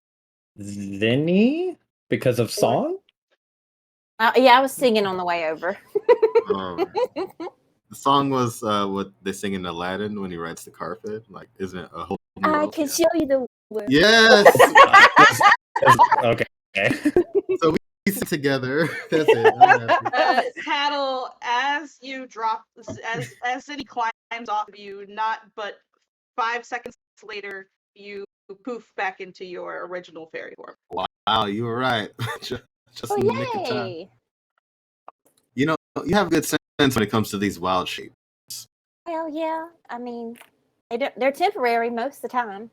Zinni? Because of song? Yeah, I was singing on the way over. The song was what they sing in Aladdin when he rides the carpet. Like, isn't it a whole new I world? can Yeah. show you the world. Yes. Okay. So we sit together. That's it. I'm happy. Tattle, as you drop, as City climbs off of you, not but 5 seconds later, you poof back into your original fairy form. Wow, you were right. just Oh, in the nick of time. yay. You know, you have good sense when it comes to these wild shapes. Well, yeah. I mean, they're temporary most of the time.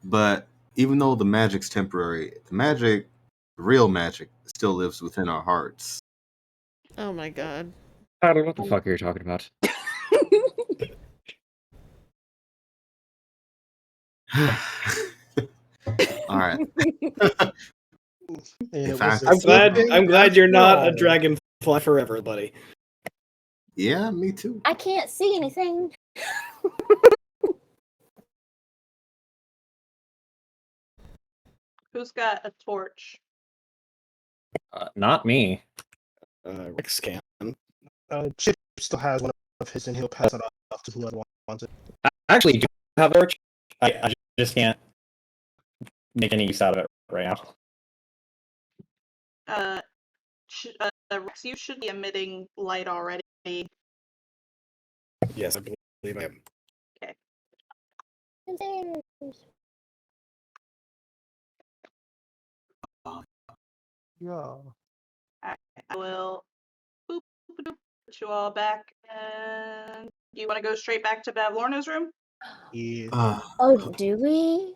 But even though the magic's temporary, the real magic, still lives within our hearts. Oh my god. I don't know what the fuck you're talking about. All right. And In it fact, was a good thing I'm glad you're after not a all. dragonfly forever, buddy. Yeah, me too. I can't see anything. Who's got a torch? Not me. Rex can. Chip still has one of his, and he'll pass it off to whoever wants it. I actually do have a torch. I just can't make any use out of it right now. Rex, you should be emitting light already. Yes, I believe I am. Yeah. I will Put you all back. And do you want to go straight back to Bavlorna's room? Yeah. Oh, do we?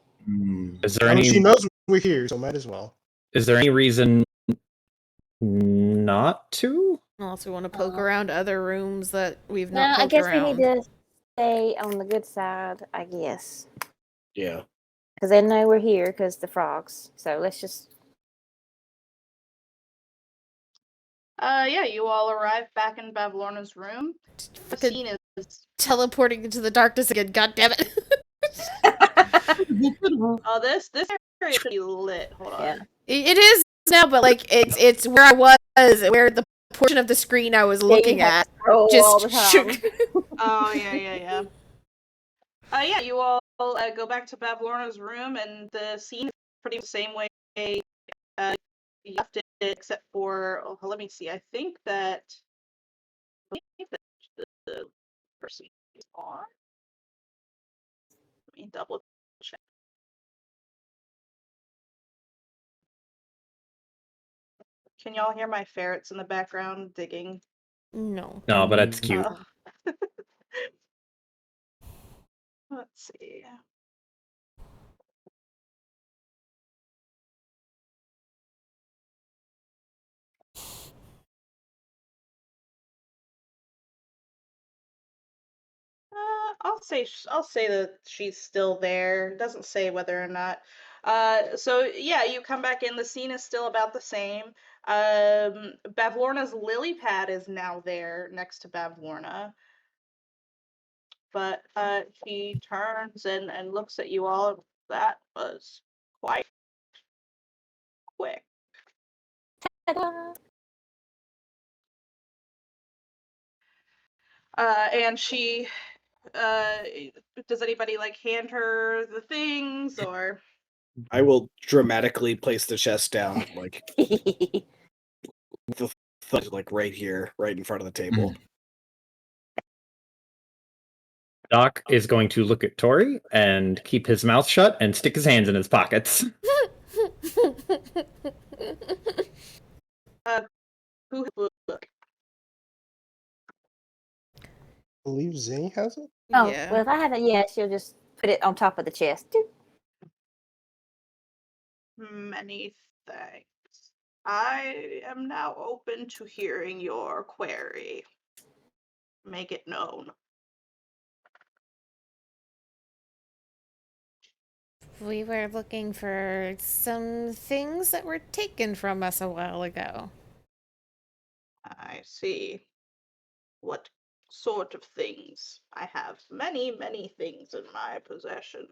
Is there I mean, any she knows we're here, so might as well. is there any reason not to? Unless we want to poke around other rooms that we've No, not I poked guess around. we need to stay on the good side, I guess. Yeah. Because they know we're here because the frogs. So let's just. Yeah, you all arrive back in Bavlorna's room. The Fucking scene is teleporting into the darkness again. God damn it! this area should be lit. Hold on. Yeah. It is now, but like it's where I was, where the portion of the screen I was looking at all the just time. shook. Oh yeah. Yeah, you all go back to Bavlorna's room, and the scene is pretty much the same way you left it, except for let me see. I think that the person is on. Let me double check. Can y'all hear my ferrets in the background digging? No. No, but that's cute. Oh. Let's see. I'll say that she's still there. Doesn't say whether or not. So yeah, you come back in. The scene is still about the same. Bavlorna's lily pad is now there next to Bavlorna, but she turns and looks at you all. That was quite quick. Ta-da. And she does anybody like hand her the things or? I will dramatically place the chest down, like the thud, like right here, right in front of the table. Doc is going to look at Tori and keep his mouth shut and stick his hands in his pockets. Who look? I believe Zane has it. Oh, Yeah. well, if I have it, yeah, she'll just put it on top of the chest. Doop. Many thanks. I am now open to hearing your query. Make it known. We were looking for some things that were taken from us a while ago. I see. What sort of things? I have many things in my possession.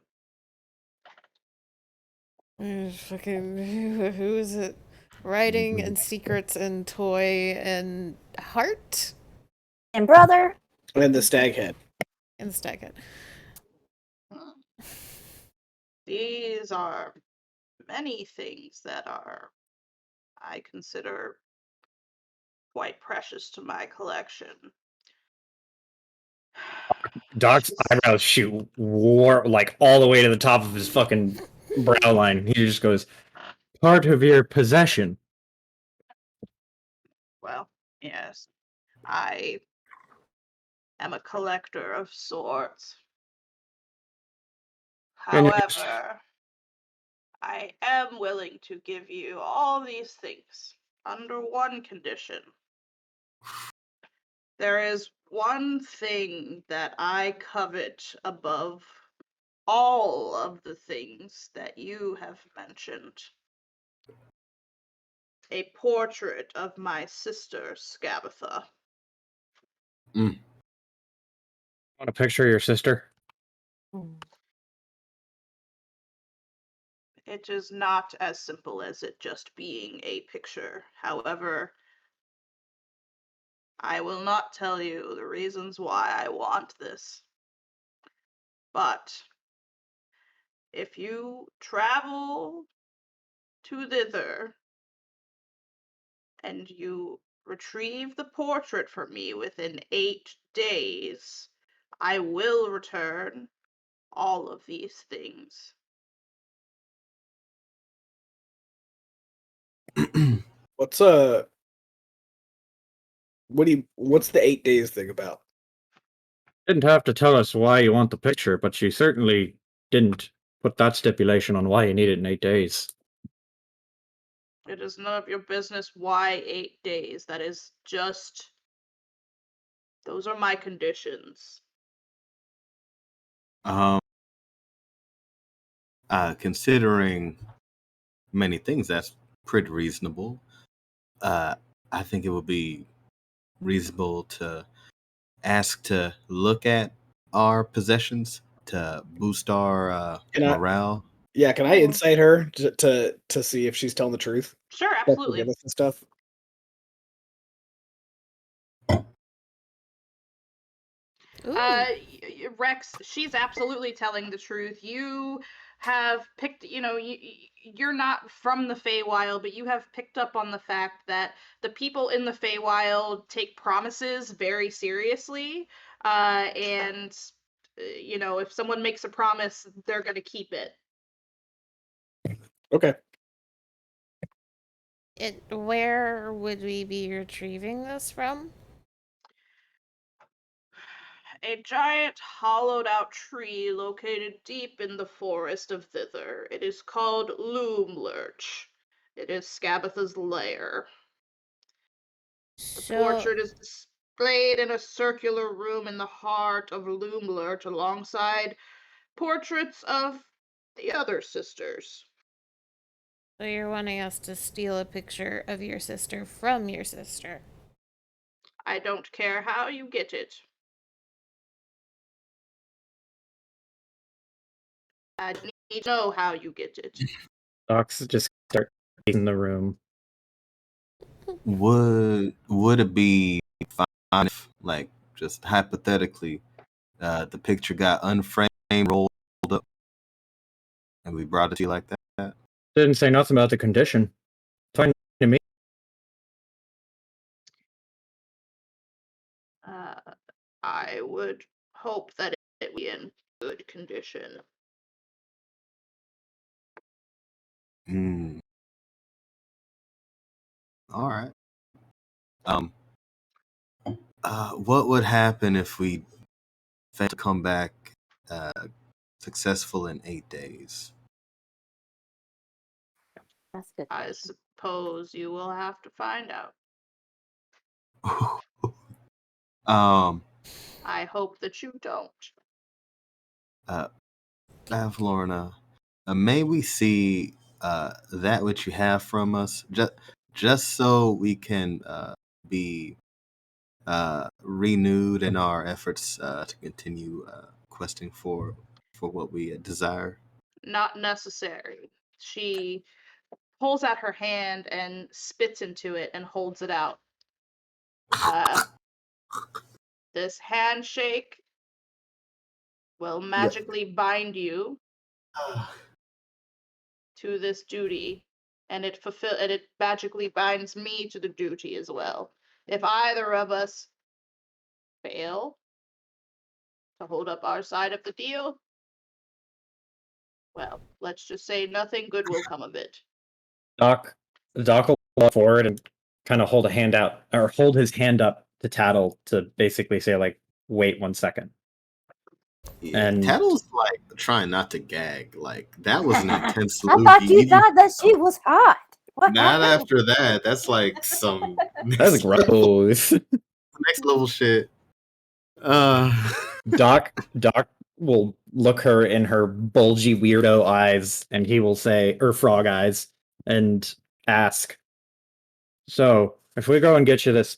Fucking who is it? Writing and secrets and toy and heart And brother, And the stag head. and the stack it. These are many things that I consider quite precious to my collection. Doc's eyebrows shoot like all the way to the top of his fucking brow line. He just goes, "Part of your possession." Well, yes, I am a collector of sorts. And However, I am willing to give you all these things under one condition. There is one thing that I covet above all of the things that you have mentioned. A portrait of my sister, Scabatha. Want a picture of your sister? It is not as simple as it just being a picture. However, I will not tell you the reasons why I want this. But if you travel to thither and you retrieve the portrait for me within 8 days, I will return all of these things. What's What's the 8 days thing about? Didn't have to tell us why you want the picture, but she certainly didn't put that stipulation on why you need it in 8 days. It is none of your business why 8 days. That is just. Those are my conditions. Um, considering many things, that's pretty reasonable. I think it would be reasonable to ask to look at our possessions to boost our Can I- morale. Yeah, can I insight her to see if she's telling the truth? Sure, That she'll absolutely. give us the stuff. Ooh. Rex, she's absolutely telling the truth. You have picked, you're not from the Feywild, but you have picked up on the fact that the people in the Feywild take promises very seriously. And, if someone makes a promise, they're going to keep it. Okay. Where would we be retrieving this from? A giant hollowed out tree located deep in the forest of thither. It is called Loom Lurch. It is Scabatha's lair. The So, portrait is displayed in a circular room in the heart of Loom Lurch alongside portraits of the other sisters. so you're wanting us to steal a picture of your sister from your sister? I don't care how you get it. I need to know how you get it. Docs just start in the room. Would it be fine if, like, just hypothetically, the picture got unframed, rolled up, and we brought it to you like that? Didn't say nothing about the condition. Fine to me. I would hope that it be in good condition. Hmm. All right. What would happen if we failed to come back uh, successful in 8 days? That's a good I question. suppose you will have to find out. um, I hope that you don't. Lorna, may we see that which you have from us, just so we can be renewed in our efforts to continue questing for what we desire? Not necessary. She pulls out her hand and spits into it and holds it out. This handshake will magically bind you to this duty, and it magically binds me to the duty as well. If either of us fail to hold up our side of the deal, well, let's just say nothing good will come of it. Doc will walk forward and kind of hold his hand up to Tattle to basically say, like, wait 1 second. Yeah, And Tattle's like trying not to gag. Like, that was an intense I salute. thought you thought that she was hot. What Not happened? after that. That's like some that's gross. next level shit. Uh, Doc will look her in her bulgy weirdo eyes, and he will say, or frog eyes, and ask, so, if we go and get you this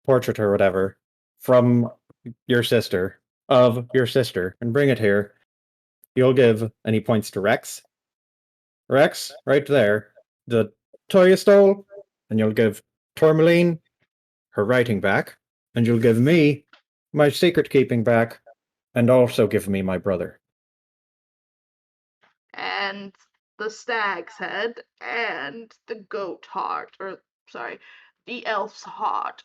portrait or whatever from your sister, of your sister, and bring it here, you'll give, and he points to Rex, right there, the toy you stole, and you'll give Tourmaline her writing back, and you'll give me my secret keeping back, and also give me my brother. And the stag's head and the goat heart, or sorry, the elf's heart.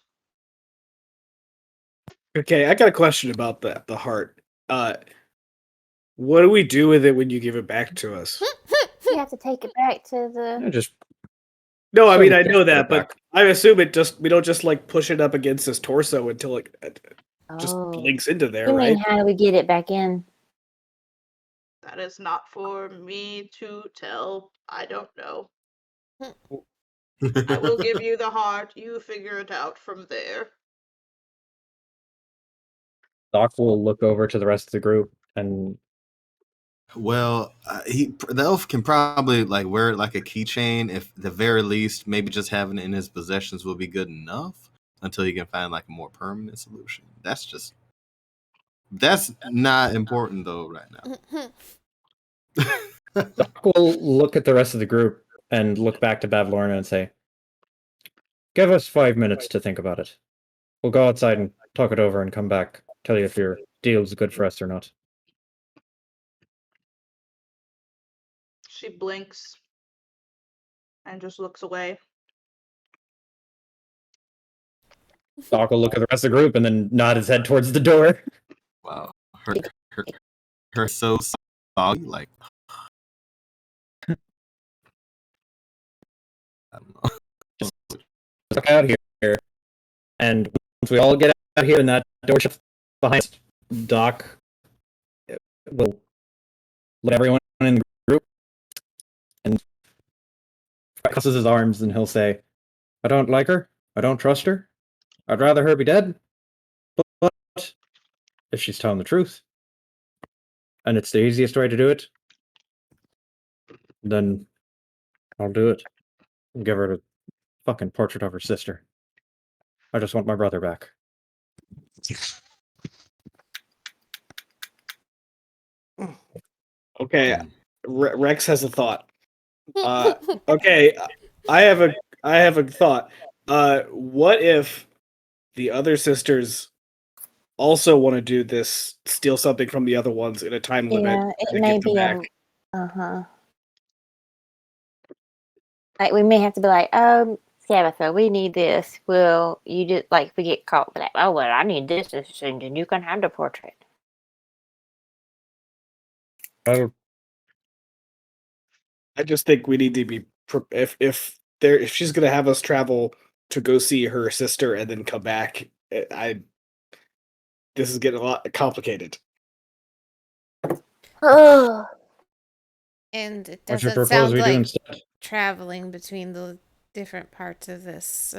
Okay, I got a question about the heart. What do we do with it when you give it back to us? You have to take it back to the. Just No, I So mean we I can know put that, it but back. I assume we don't just like push it up against his torso until it just Oh, links into there, you mean right? how do we get it back in? That is not for me to tell. I don't know. I will give you the heart. You figure it out from there. Doc will look over to the rest of the group and Well, the elf can probably like wear it like a keychain. If the very least, maybe just having it in his possessions will be good enough until he can find like a more permanent solution. That's not important though right now. Doc will look at the rest of the group and look back to Bavlorna and say, "Give us 5 minutes to think about it. We'll go outside and talk it over and come back. Tell you if your deal's good for us or not." She blinks and just looks away. Doc will look at the rest of the group and then nod his head towards the door. Wow, her so soggy. Like I don't know. Look out here, and once we all get out here and that door shuts behind us, Doc will let everyone in the group and crosses his arms and he'll say, "I don't like her. I don't trust her. I'd rather her be dead. But if she's telling the truth, and it's the easiest way to do it, then I'll do it. Give her a fucking portrait of her sister. I just want my brother back." Okay, Rex has a thought. Okay, I have a thought. What if the other sisters also want to do this, steal something from the other ones in a time limit Yeah, to it may get them be back? uh-huh. Like we may have to be like, Tabitha, we need this. Well, you just like if we get caught with that. Oh well, I need this, and you can have the portrait. Well, I just think we need to be if she's gonna have us travel to go see her sister and then come back. This is getting a lot complicated. Oh, And it what you doesn't propose sound we do like instead? traveling between the different parts of this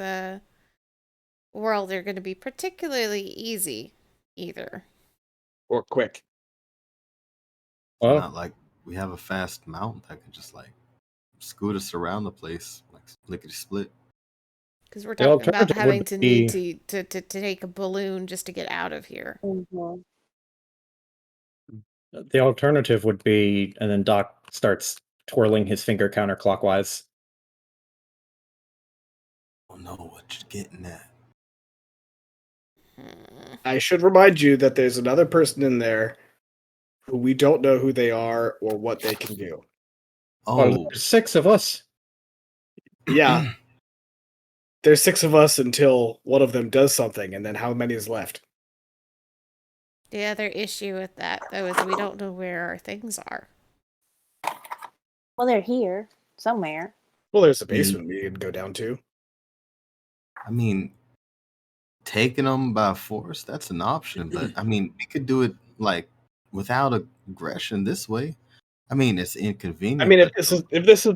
world are going to be particularly easy either. Or quick. Well, Not like we have a fast mount that can just like scoot us around the place, like lickety split. Because we're the talking about alternative having would to be need to take a balloon just to get out of here. mhm. the alternative would be, and then Doc starts twirling his finger counterclockwise. Oh no, what you getting at? Hmm. I should remind you that there's another person in there who we don't know who they are or what they can do. Well, Oh, there's 6 of us. Yeah, there's 6 of us until one of them does something, and then how many is left? The other issue with that, though, is we don't know where our things are. Well, they're here somewhere. Well, there's a I mean- basement we can go down to. I mean, taking them by force, that's an option, but I mean, we could do it like without aggression this way. I mean, it's inconvenient. I mean, but if this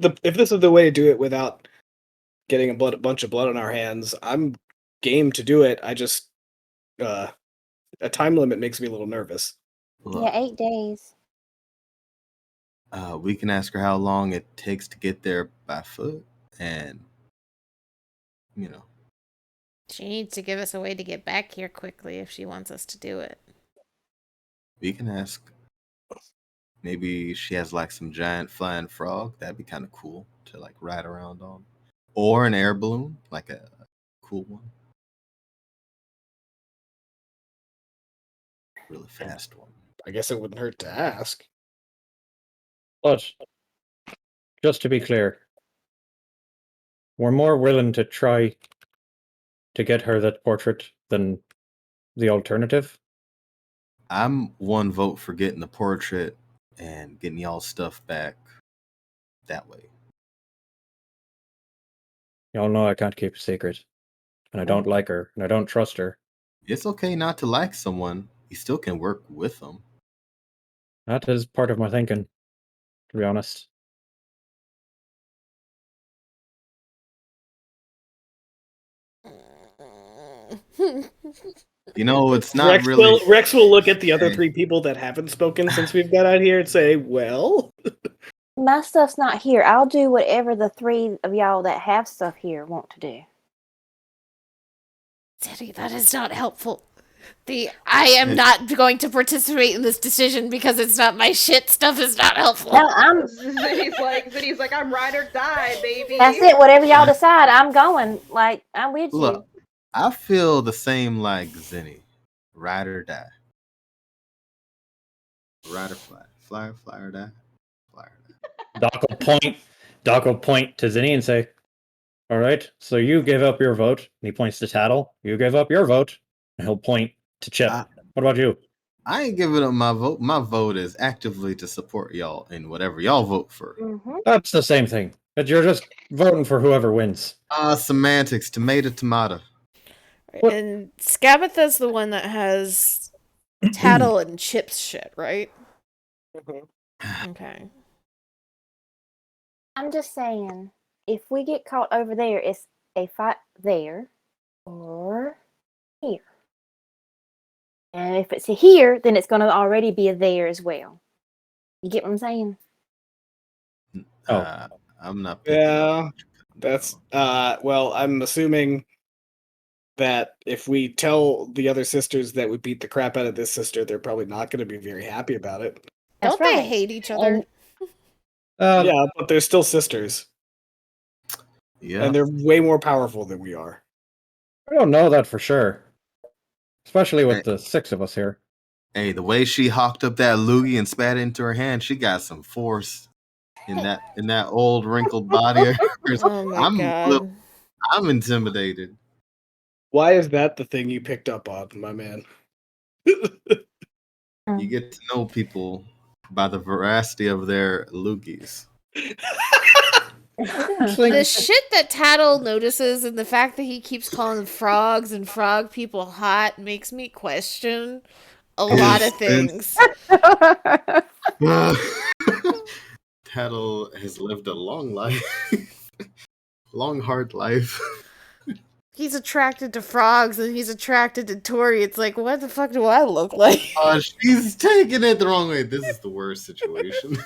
is the way to do it without getting a bunch of blood on our hands, I'm game to do it. I just a time limit makes me a little nervous. look, Yeah, 8 days. we can ask her how long it takes to get there by foot, and you know, She needs to give us a way to get back here quickly if she wants us to do it. we can ask. Maybe she has like some giant flying frog. That'd be kind of cool to like ride around on, or an air balloon, like a cool one, really fast one. I guess it wouldn't hurt to ask. But just to be clear, we're more willing to try to get her that portrait than the alternative. I'm one vote for getting the portrait and getting y'all stuff back that way. Y'all know I can't keep a secret. And I don't like her, and I don't trust her. It's okay not to like someone. You still can work with them. That is part of my thinking, to be honest. You know, it's not really. Rex will look at the other 3 people that haven't spoken since we've got out here and say, "Well, My stuff's not here. I'll do whatever the 3 of y'all that have stuff here want to do. Teddy, that is not helpful. I am not going to participate in this decision because it's not my shit. Stuff is not helpful. No, I'm. Zinni's like, I'm ride or die, baby. That's it. Whatever y'all decide, I'm going. Like, I'm with you. Look, I feel the same like Zinni. Ride or die. Ride or fly. Fly or die. Fly or die. Doc will point to Zinni and say, all right, so you gave up your vote. And he points to Tattle. You gave up your vote. And he'll point to Chip. What about you? I ain't giving up my vote. My vote is actively to support y'all in whatever y'all vote for. Mm-hmm. That's the same thing. But you're just voting for whoever wins. Semantics. Tomato. And Skabatha's the one that has Tattle and Chip's shit, right? Okay. I'm just saying, if we get caught over there, it's a fight there or here. And if it's a here, then it's going to already be a there as well. You get what I'm saying? I'm not picking yeah, up. that's well, I'm assuming that if we tell the other sisters that we beat the crap out of this sister, they're probably not going to be very happy about it. That's Don't they right. hate each other? Yeah, but they're still sisters. Yeah. And they're way more powerful than we are. I don't know that for sure. Especially with the 6 of us here. Hey, the way she hawked up that loogie and spat it into her hand, she got some force in that old wrinkled body of hers. Oh my god. I'm intimidated. Why is that the thing you picked up on, my man? You get to know people by the veracity of their loogies. The shit that Tattle notices and the fact that he keeps calling frogs and frog people hot makes me question a lot of things. Tattle has lived a long life. Long, hard life. He's attracted to frogs and he's attracted to Tori. It's like, what the fuck do I look like? She's taking it the wrong way. This is the worst situation.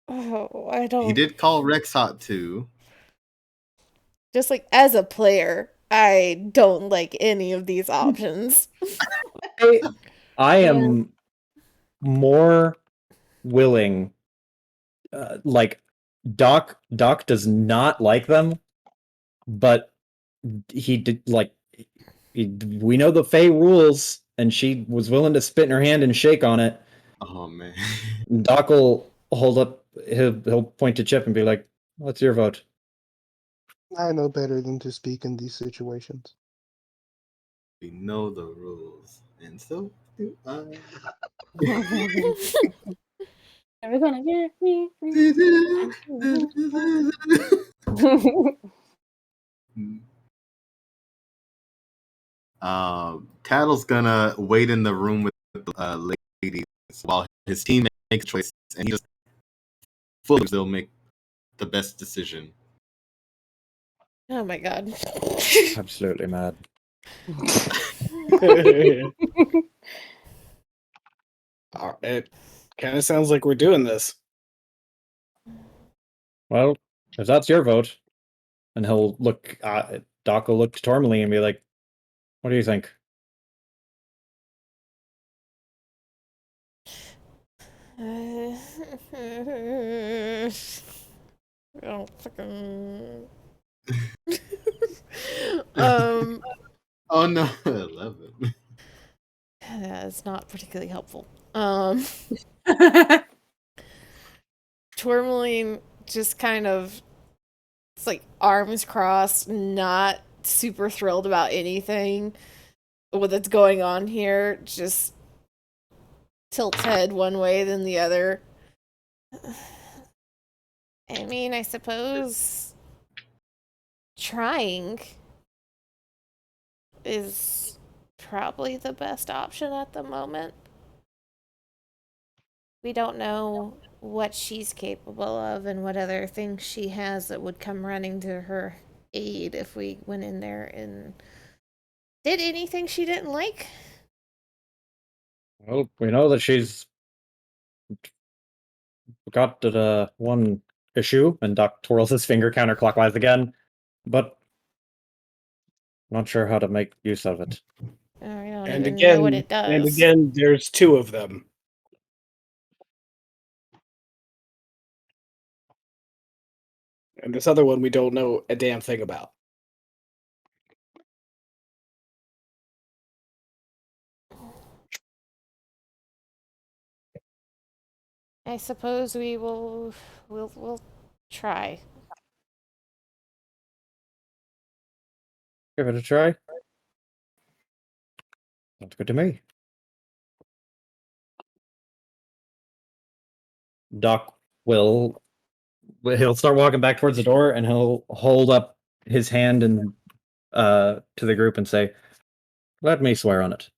Oh, I don't. He did call Rex hot too. Just like as a player, I don't like any of these options. I am more willing. Like Doc does not like them, but he did like. We know the Fae rules, and she was willing to spit in her hand and shake on it. Oh man. Doc will hold up. He'll point to Chip and be like, "What's your vote?" I know better than to speak in these situations. We know the rules, and so do I. Never gonna get me. Tattle's gonna wait in the room with the ladies while his team makes choices, and he just fully they'll make the best decision. Oh my god. Absolutely mad. It kind of sounds like we're doing this. Well, if that's your vote, and he'll look. Doc will look to Tourmaline and be like, "What do you think?" Oh, fucking. Oh no, I love it. It's not particularly helpful. Tourmaline just kind of, it's like arms crossed, not super thrilled about anything that's going on here. Just tilts head one way then the other. I mean, I suppose trying is probably the best option at the moment. We don't know what she's capable of and what other things she has that would come running to her aid if we went in there and did anything she didn't like. Well, we know that she's got the one issue, and Doc twirls his finger counterclockwise again, but not sure how to make use of it. I don't And even know what again, it does. there's two of them. And this other one we don't know a damn thing about. I suppose we'll try. Give it a try. Sounds good to me. Doc will he'll start walking back towards the door, and he'll hold up his hand and to the group and say, "Let me swear on it."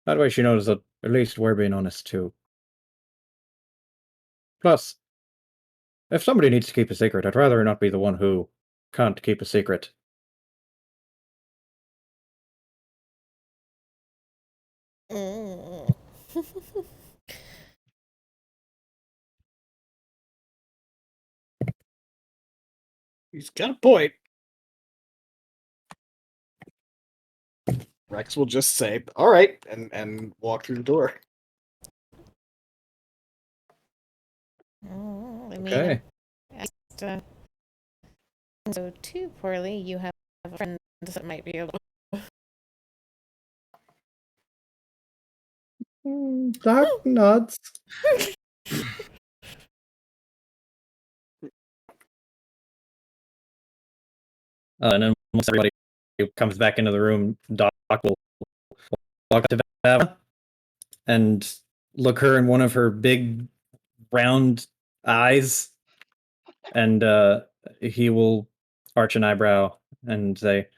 That way she knows that at least we're being honest too. Plus, if somebody needs to keep a secret, I'd rather not be the one who can't keep a secret. Mm. He's got a point. Rex will just say, "All right," and walk through the door. I mean, Okay. if I so too poorly, you have friends that might be able. Doc nods. And then once everybody comes back into the room, Doc will walk up to Bavvy and look her in one of her big round eyes, and he will arch an eyebrow and say,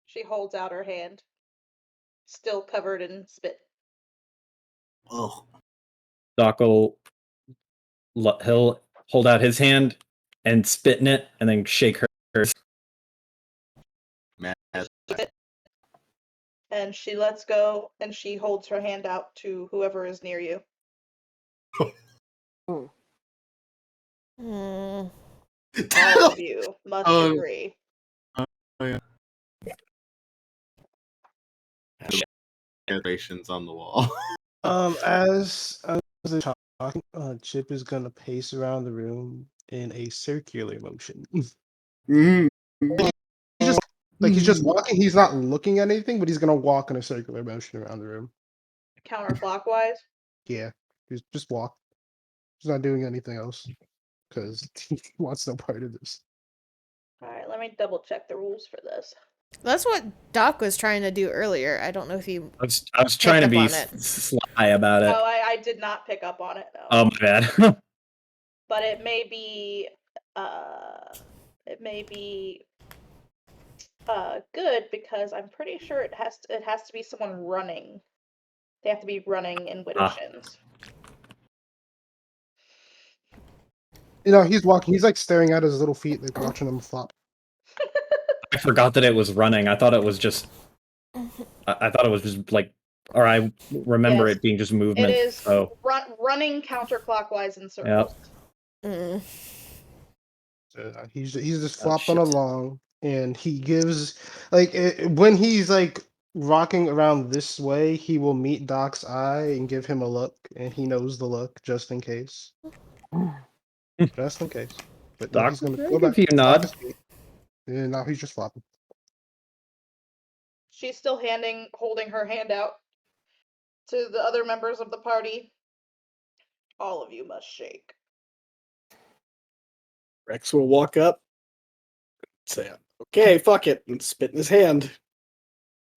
She holds out her hand, still covered in spit. Oh, Doc will he'll hold out his hand and spit in it, and then shake hers. man. And she lets go and she holds her hand out to whoever is near you. Hmm. All of you must Oh. agree. Yeah. Decorations on the wall. As they're talking, Chip is gonna pace around the room in a circular motion. Mm. He's just he's just walking. He's not looking at anything, but he's gonna walk in a circular motion around the room. Counterclockwise. Yeah, he's just walk. He's not doing anything else because he wants no part of this. Alright, let me double check the rules for this. That's what Doc was trying to do earlier. I don't know if you. I was trying to up be on it. sly about it. Oh, I did not pick up on it, no. Oh my bad. But it may be good because I'm pretty sure it has to be someone running. They have to be running in widow shins. You know, he's walking. He's like staring at his little feet, like watching them flop. I forgot that it was running. I thought it was just. I thought it was just like, or I remember Yes. it being just It movement. is Oh, running counterclockwise in circles. Mm. He's just Oh, flopping shit. along, and he gives when he's like rocking around this way, he will meet Doc's eye and give him a look, and he knows the look just in case. Just in case. But no, Doc, he's gonna I'll go give back you a off nod. his feet. And now he's just flopping. She's still holding her hand out to the other members of the party. All of you must shake. Rex will walk up, say, "Okay, fuck it," and spit in his hand.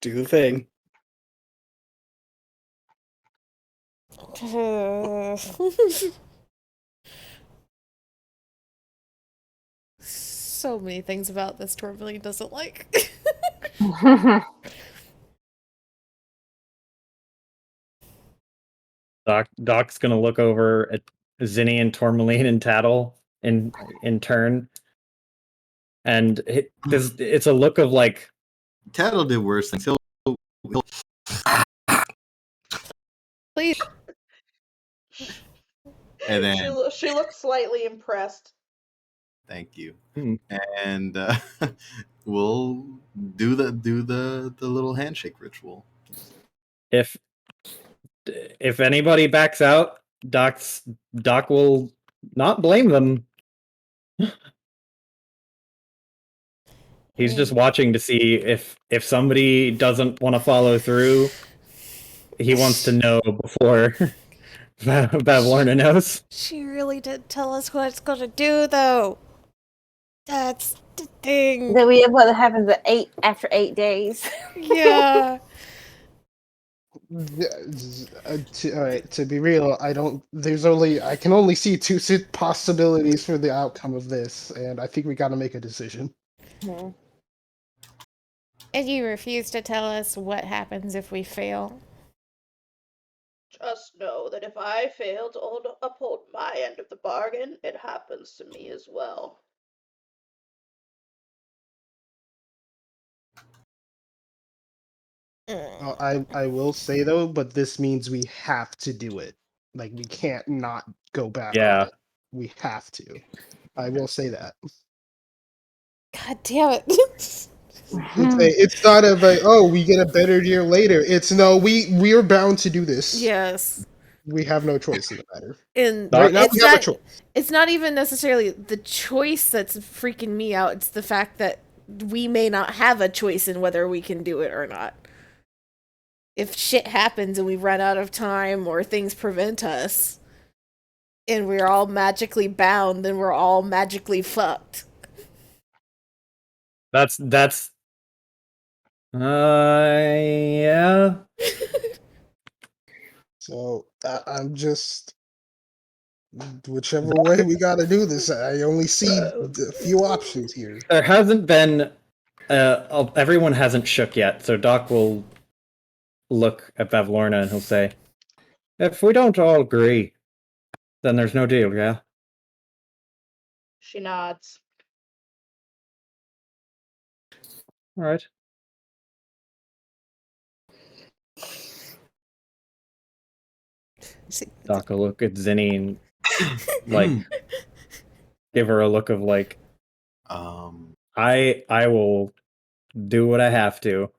Do the thing. So many things about this Tourmaline doesn't like. Doc's gonna look over at Zinni and Tourmaline and Tattle in turn, and it's a look of like, Tattle did worse things. He'll Please. and then She looks slightly impressed. thank you. Hmm. And we'll do the little handshake ritual. if anybody backs out, Doc will not blame them. He's just watching to see if somebody doesn't want to follow through. He wants to know before Bavlorna knows. She really did tell us what it's gonna do, though. That's the thing. Then we have what happens after 8 days. Yeah. All right, to be real, I can only see two possibilities for the outcome of this, and I think we got to make a decision. And you refuse to tell us what happens if we fail. Just know that if I fail to uphold my end of the bargain, it happens to me as well. I will say though, but this means we have to do it. Like we can't not go back Yeah. on it. We have to. I will say that. God damn it. It's not a like, oh, we get a better year later. It's no, we are bound to do this. Yes. We have no choice in the matter. And Right now it's we have a not, choice. it's not even necessarily the choice that's freaking me out. It's the fact that we may not have a choice in whether we can do it or not. If shit happens and we run out of time or things prevent us and we're all magically bound, then we're all magically fucked. That's yeah. So I'm just whichever way we got to do this. I only see a few options here. There hasn't been everyone hasn't shook yet, so Doc will look at Bavlorna and he'll say, "If we don't all agree, then there's no deal, yeah?" She nods. All right. Doc will look at Zinni and like give her a look of like, I will do what I have to.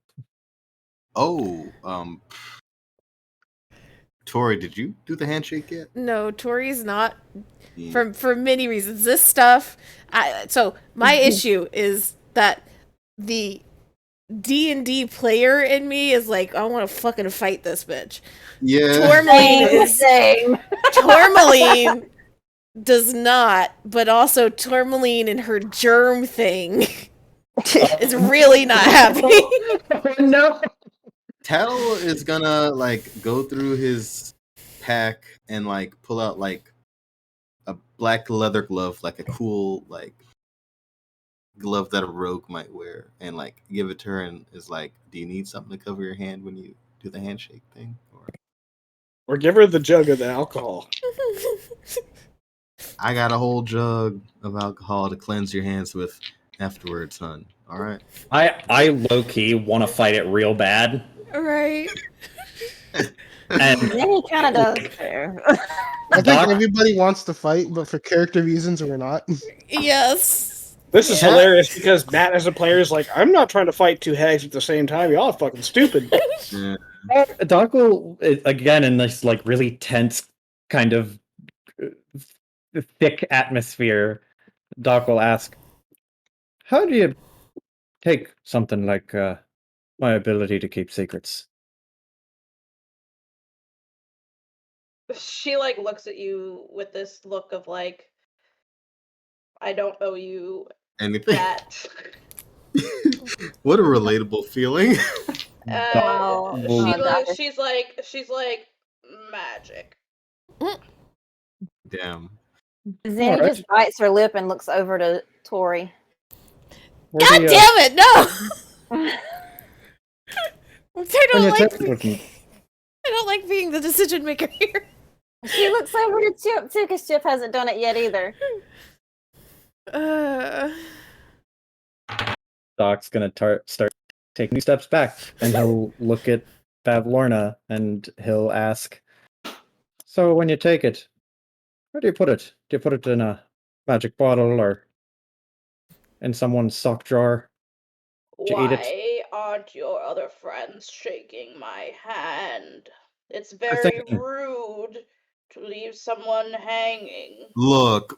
Tori, did you do the handshake yet? No, Tori's not. For many reasons. This stuff. So my issue is that the D&D player in me is like, I want to fucking fight this bitch. Yeah. Tourmaline does not, but also Tourmaline and her germ thing is really not happy. No. Tattle is gonna like go through his pack and like pull out like a black leather glove, like a cool like glove that a rogue might wear, and like give it to her and is like, "Do you need something to cover your hand when you do the handshake thing?" Or give her the jug of the alcohol. I got a whole jug of alcohol to cleanse your hands with afterwards, hun. All right. I low key want to fight it real bad. Right. And Then he kind of does too. I think everybody wants to fight, but for character reasons, we're not. Yes. This is hilarious because Matt as a player is like, I'm not trying to fight two hags at the same time. Y'all are fucking stupid. Yeah. Doc will, again, in this like really tense kind of thick atmosphere, Doc will ask, "How do you take something like my ability to keep secrets?" She like looks at you with this look of like, I don't owe you Anything? that. What a relatable feeling. She's like, magic. Damn. Zenny Alright. just bites her lip and looks over to Tori. Where God do you, damn it, no! I when don't you like take it with me? I don't like being the decision maker here. She looks over to Chip too, because Chip hasn't done it yet either. Doc's gonna start taking steps back, and he'll look at Bavlorna and he'll ask, "So when you take it, where do you put it? Do you put it in a magic bottle or in someone's sock drawer? Do you eat it?" Why aren't your other friends shaking my hand? It's Sure very thing. rude to leave someone hanging. Look,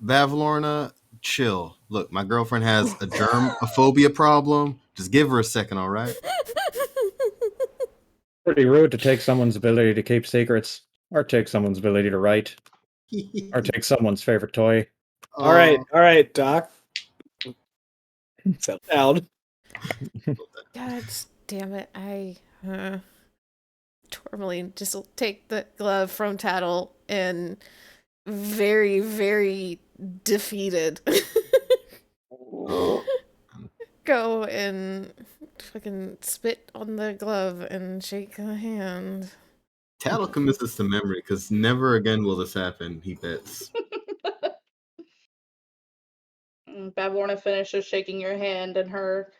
Bavlorna, chill. Look, my girlfriend has a germophobia problem. Just give her a second, all right? Pretty rude to take someone's ability to keep secrets, or take someone's ability to write, or take someone's favorite toy. All right, Doc. Settle down. God damn it, Tourmaline just will take the glove from Tattle and very, very defeated go and fucking spit on the glove and shake the hand. Tattle commits this to memory because never again will this happen, he bets. Bavlorna finishes shaking your hand, and her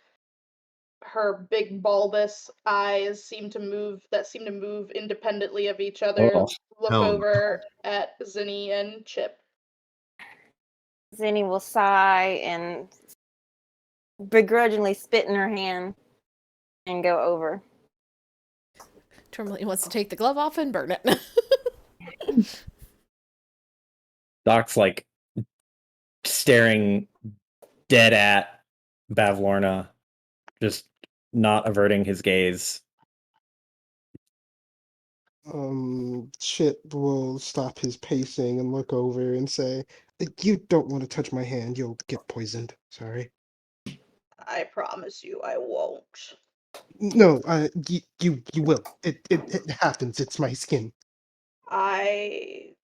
big bulbous eyes seem to move independently of each other. Oh, Look hell no. over at Zinni and Chip. Zenny will sigh and begrudgingly spit in her hand and go over. Tourmaline wants to take the glove off and burn it. Doc's like staring dead at Bavlorna, just not averting his gaze. Chip will stop his pacing and look over and say, "You don't want to touch my hand. You'll get poisoned. Sorry." I promise you I won't. No, you will. It happens. It's my skin. I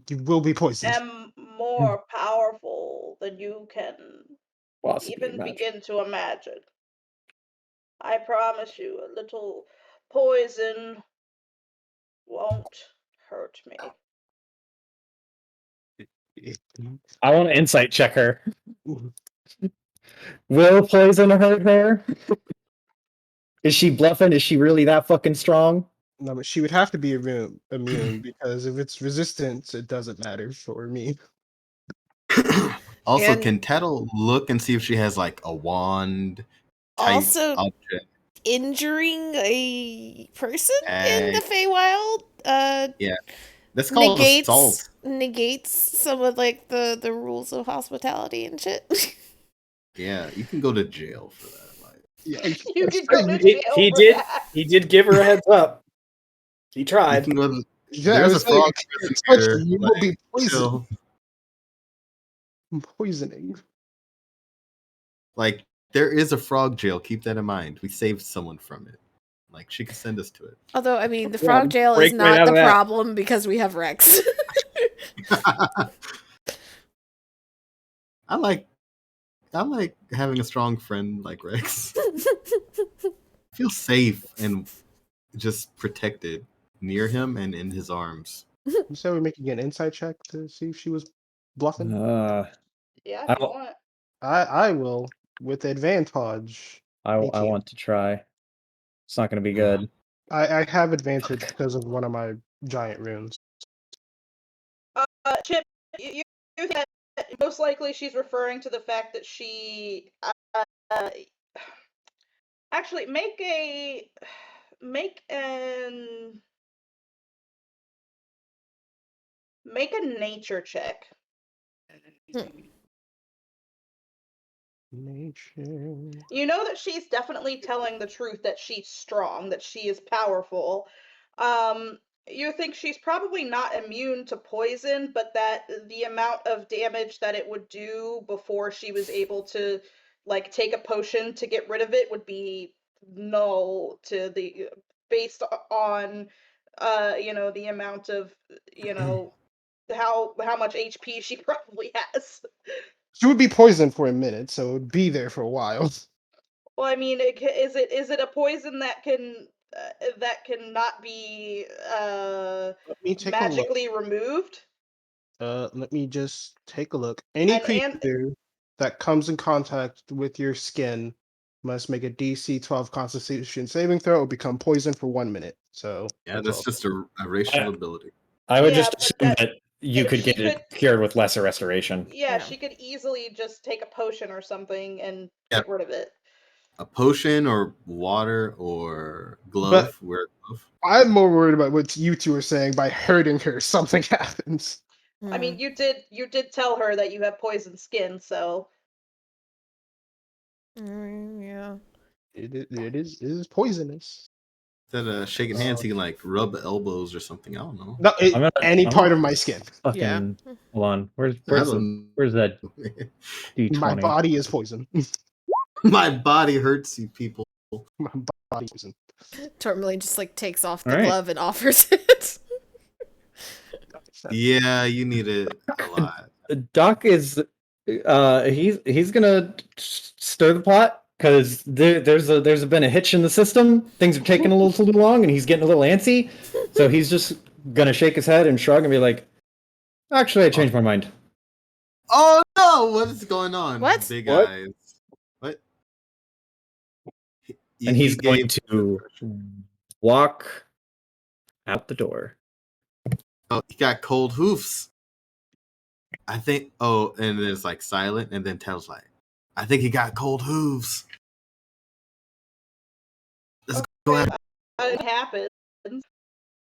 You will be poisoned. am more powerful than you can Possibly even imagine. begin to imagine. I promise you, a little poison won't hurt me. I want to insight check her. Will poison hurt her? Is she bluffing? Is she really that fucking strong? No, but she would have to be immune because if it's resistance, it doesn't matter for me. Also, And- can Tattle look and see if she has like a wand type Also, object? injuring a person in the Feywild That's called assault. negates some of like the rules of hospitality and shit. Yeah, you can go to jail for that. Like, Yeah, You could go to He, jail he for did. that. He did give her a heads up. He you tried. can go to. yeah, I There's a was saying, frog if prison you touch here. me, you Like, will be poisoned. chill. Poisoning. Like, there is a frog jail. Keep that in mind. We saved someone from it. Like, she could send us to it. Although, I mean, the Yeah, frog jail is break right not out the of that. problem because we have Rex. I like having a strong friend like Rex. I feel safe and just protected near him and in his arms. You said we're making an insight check to see if she was bluffing. Yeah, if you I- want. I will with advantage. I 18. want to try. It's not going to be good. I have advantage because of one of my giant runes. Chip, you think that most likely she's referring to the fact that she actually make a nature check. Nature. You know that she's definitely telling the truth, that she's strong, that she is powerful. You think she's probably not immune to poison, but that the amount of damage that it would do before she was able to like take a potion to get rid of it would be null to the based on the amount of, you know, how much HP she probably has. She would be poisoned for a minute, so it would be there for a while. Well, I mean, is it a poison that can not be Let me take a look. magically removed? Let me just take a look. Any And creature that comes in contact with your skin must make a DC 12 Constitution saving throw or become poisoned for 1 minute. So Yeah, that's that's all. just a racial ability. I would yeah, just but assume that you could she get it could, cured with lesser restoration. yeah, Yeah. she could easily just take a potion or something and Yeah. get rid of it. A potion or water or glove. But Wear a glove. I'm more worried about what you two are saying. By hurting her, something happens. I mean, Mm. you did tell her that you have poison skin, so Yeah. It is poisonous. Instead of shaking hands, he can like rub elbows or something. I don't know. No, any I'm part gonna of my skin. fucking hold on. I don't Where's that My D20? body is poison. My body hurts you people. My body is poison. Tourmaline just like takes off the All right. glove and offers it. Yeah, you need it a lot. Doc is he's gonna stir the pot because there's been a hitch in the system. Things are taking a little too long, and he's getting a little antsy. So he's just gonna shake his head and shrug and be like, "Actually, I changed my mind." Oh no! What is going on? What? Big What? eyes. What? And he's He going gave. to walk out the door. Oh, he got cold hoofs. I think. Oh, and then it's like silent, and then Tails like, I think he got cold hooves. Let's go ahead. it happens. That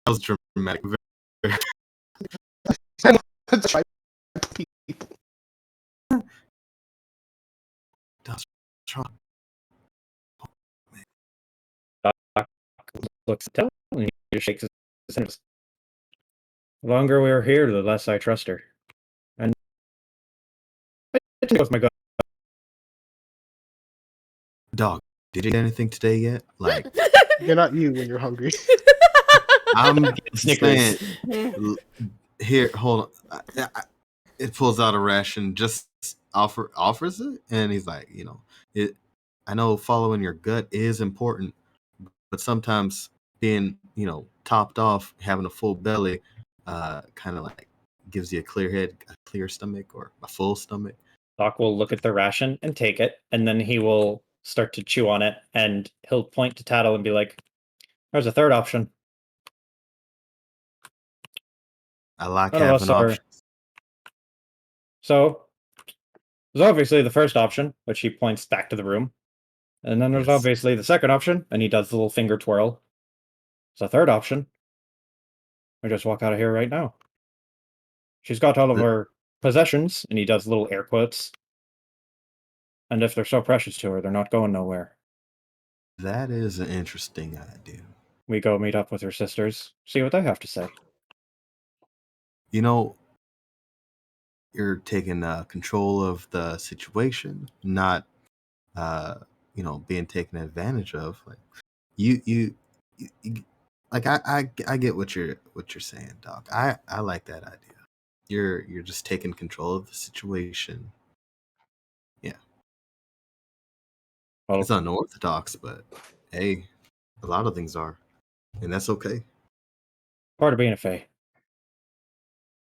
was dramatic. That's right. That's wrong. Doc looks at Tell and he just shakes his head. The longer we're here, the less I trust her. And I with my gun. Dog, did you get anything today yet? Like, You're not you when you're hungry. I'm Snickers. saying, here, hold on. It pulls out a ration, just offers it, and he's like, it. I know following your gut is important, but sometimes being, topped off, having a full belly, kind of like gives you a clear head, a clear stomach, or a full stomach. Doc will look at the ration and take it, and then he will start to chew on it, and he'll point to Tattle and be like, "There's a third option. I like None of us having are." options. So there's obviously the first option, which he points back to the room, and then there's Yes. obviously the second option, and he does the little finger twirl. There's a third option. We just walk out of here right now. She's got all of her possessions, and he does little air quotes. And if they're so precious to her, they're not going nowhere. That is an interesting idea. We go meet up with her sisters, see what they have to say. You're taking control of the situation, not being taken advantage of. Like you like I get what you're saying, Doc. I like that idea. You're just taking control of the situation. Yeah, Well, it's unorthodox, but hey, a lot of things are, and that's okay. part of being a Fae.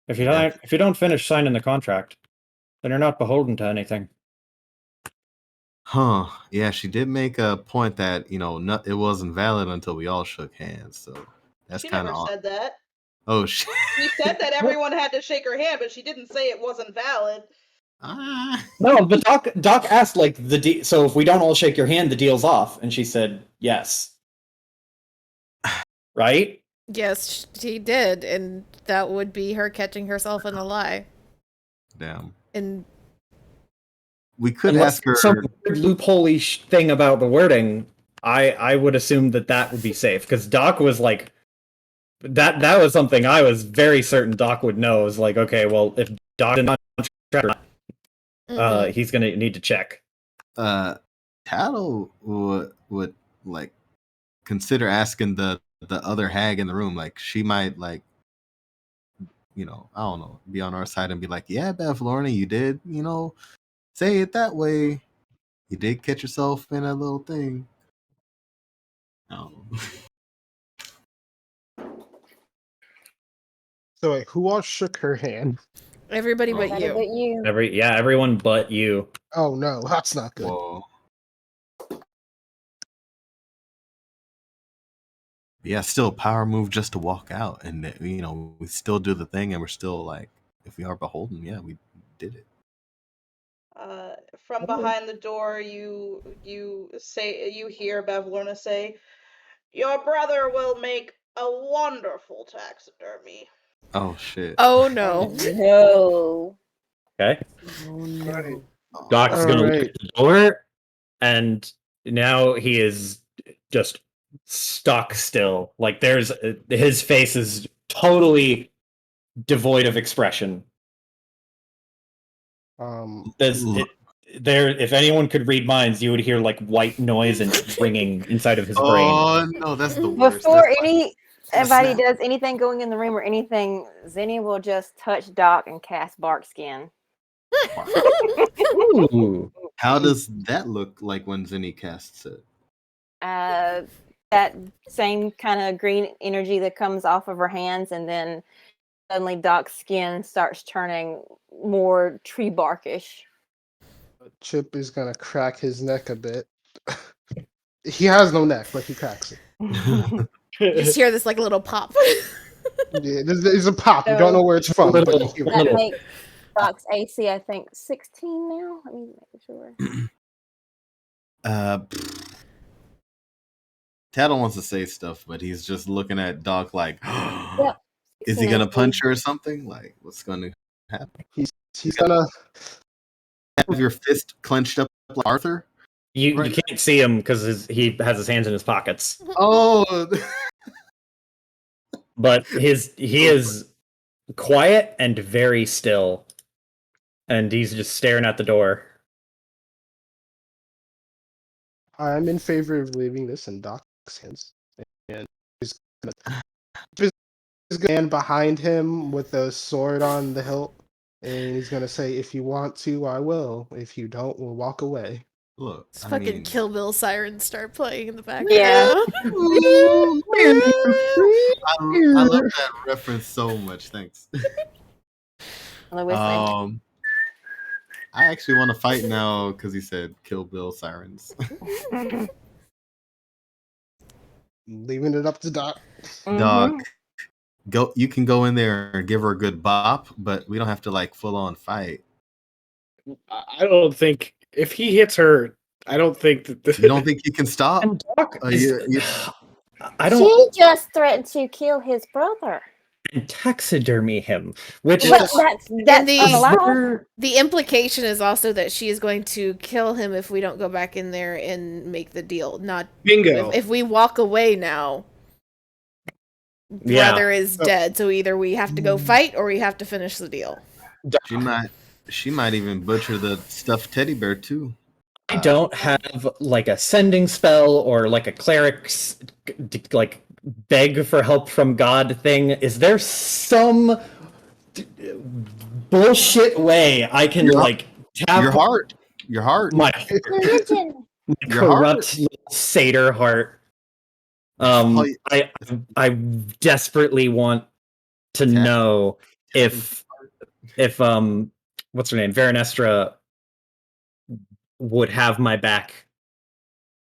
If you Yeah. don't finish signing the contract, then you're not beholden to anything. Huh? Yeah, she did make a point that it wasn't valid until we all shook hands. So that's She kind never of odd. said that. Oh shit. She said that everyone had to shake her hand, but she didn't say it wasn't valid. No, but Doc asked like so if we don't all shake your hand, the deal's off, and she said yes. Right? Yes, she did, and that would be her catching herself in a lie. Damn. And We could Unless ask her. some weird loophole-y thing about the wording, I would assume that would be safe because Doc was like that was something I was very certain Doc would know. Is like, okay, well, if Doc did not he's gonna need to check. Tattle would like consider asking the the other hag in the room, like she might like, I don't know, be on our side and be like, yeah, Bev Lorna, you did, say it that way. You did catch yourself in a little thing. I don't know. So wait, who all shook her hand? Everybody but Everybody but you. you. Everyone but you. Oh no, that's not good. Whoa. Yeah, still power move just to walk out, and we still do the thing, and we're still like, if we are beholden, yeah, we did it. From behind the door, you hear Bavlorna say, "Your brother will make a wonderful taxidermy." Oh shit. Oh no. No. Okay. Oh, no. Doc's All gonna look right. at the door, and now he is just stock still. Like there's his face is totally devoid of expression. If anyone could read minds, you would hear like white noise and ringing inside of his brain. Oh no, that's the worst. Before That's like- anybody snap. does anything going in the room or anything, Zinni will just touch Doc and cast bark skin. Ooh. How does that look like when Zinni casts it? That same kind of green energy that comes off of her hands, and then suddenly Doc's skin starts turning more tree barkish. Chip is gonna crack his neck a bit. He has no neck, but he cracks it. You just hear this like little pop. Yeah, there's a pop. You don't know where it's from, but you hear That it. makes Doc's AC, I think, 16 now. Let me make sure. Tattle wants to say stuff, but he's just looking at Doc like, Yep. is he gonna punch her or something? Like, what's gonna happen? He's gonna. Have your fist clenched up like Arthur? You Right. can't see him because he has his hands in his pockets. Oh, But he is quiet and very still, and he's just staring at the door. I'm in favor of leaving this in Doc's hands, and he's gonna stand behind him with a sword on the hilt, and he's gonna say, "If you want to, I will. If you don't, we'll walk away." look, It's I fucking mean, Kill Bill sirens start playing in the background. Yeah. I love that reference so much. Thanks. On the whistling. I actually want to fight now because he said Kill Bill sirens. Leaving it up to Doc. Doc, go. You can go in there and give her a good bop, but we don't have to like full on fight. I don't think if he hits her, I don't think that You don't think you can stop? And Doc I She don't just threatened to kill his brother. taxidermy him, which Well, that's the- unallowed. The implication is also that she is going to kill him if we don't go back in there and make the deal. Not bingo. if we walk away now. Yeah. Brother is dead, so either we have to go fight or we have to finish the deal. She might even butcher the stuffed teddy bear too. I don't have like a sending spell or like a cleric's like beg for help from God thing. Is there some bullshit way I can like tap Your heart, my Religion. Your corrupt little satyr heart? I desperately want to know if what's her name, Veronestra, would have my back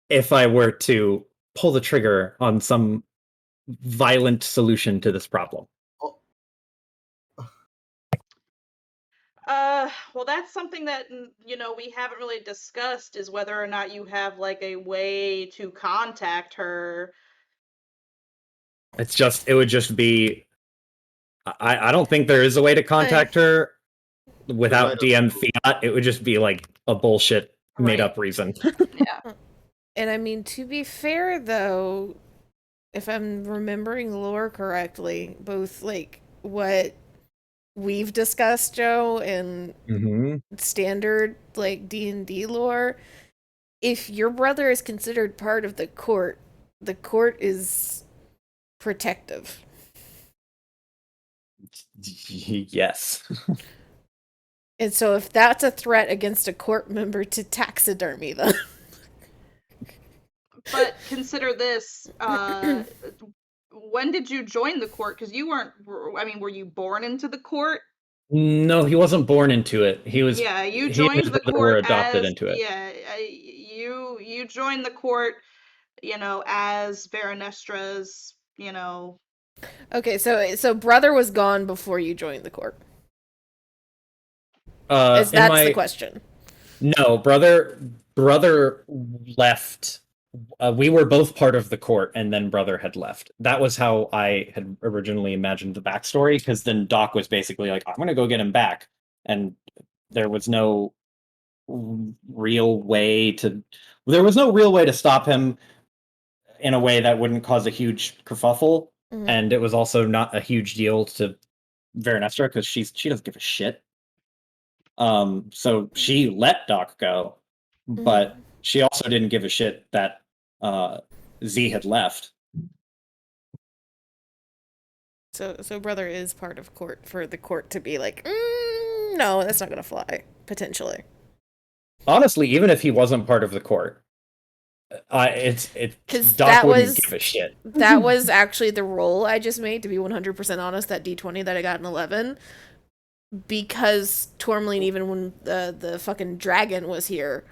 if I were to pull the trigger on some violent solution to this problem. Well, that's something that we haven't really discussed, is whether or not you have like a way to contact her. It would just be. I don't think there is a way to contact her without DM fiat. It would just be like a bullshit made up reason. Yeah. And I mean, to be fair though, if I'm remembering lore correctly, both like what we've discussed, Joe, and standard like D&D lore, if your brother is considered part of the court is protective. Yes. And so if that's a threat against a court member to taxidermy them. But consider this: when did you join the court? Because you weren't. I mean, were you born into the court? No, he wasn't born into it. He was. Yeah, you He and joined his the brother were court adopted as into it. you joined the court, as Veranestra's, Okay, so brother was gone before you joined the court. Is In that's my the question? no brother left. We were both part of the court, and then brother had left. That was how I had originally imagined the backstory. Because then Doc was basically like, "I'm gonna go get him back," and there was no real way to. There was no real way to stop him in a way that wouldn't cause a huge kerfuffle, and it was also not a huge deal to Veranestra because she doesn't give a shit. So she let Doc go, but she also didn't give a shit that Z had left. So brother is part of court for the court to be like, no, that's not gonna fly, potentially. Honestly, even if he wasn't part of the court, Because Doc that wouldn't was give a shit. that was actually the roll I just made, to be 100% honest, that D20 that I got in 11. Because Tourmaline, even when the fucking dragon was here,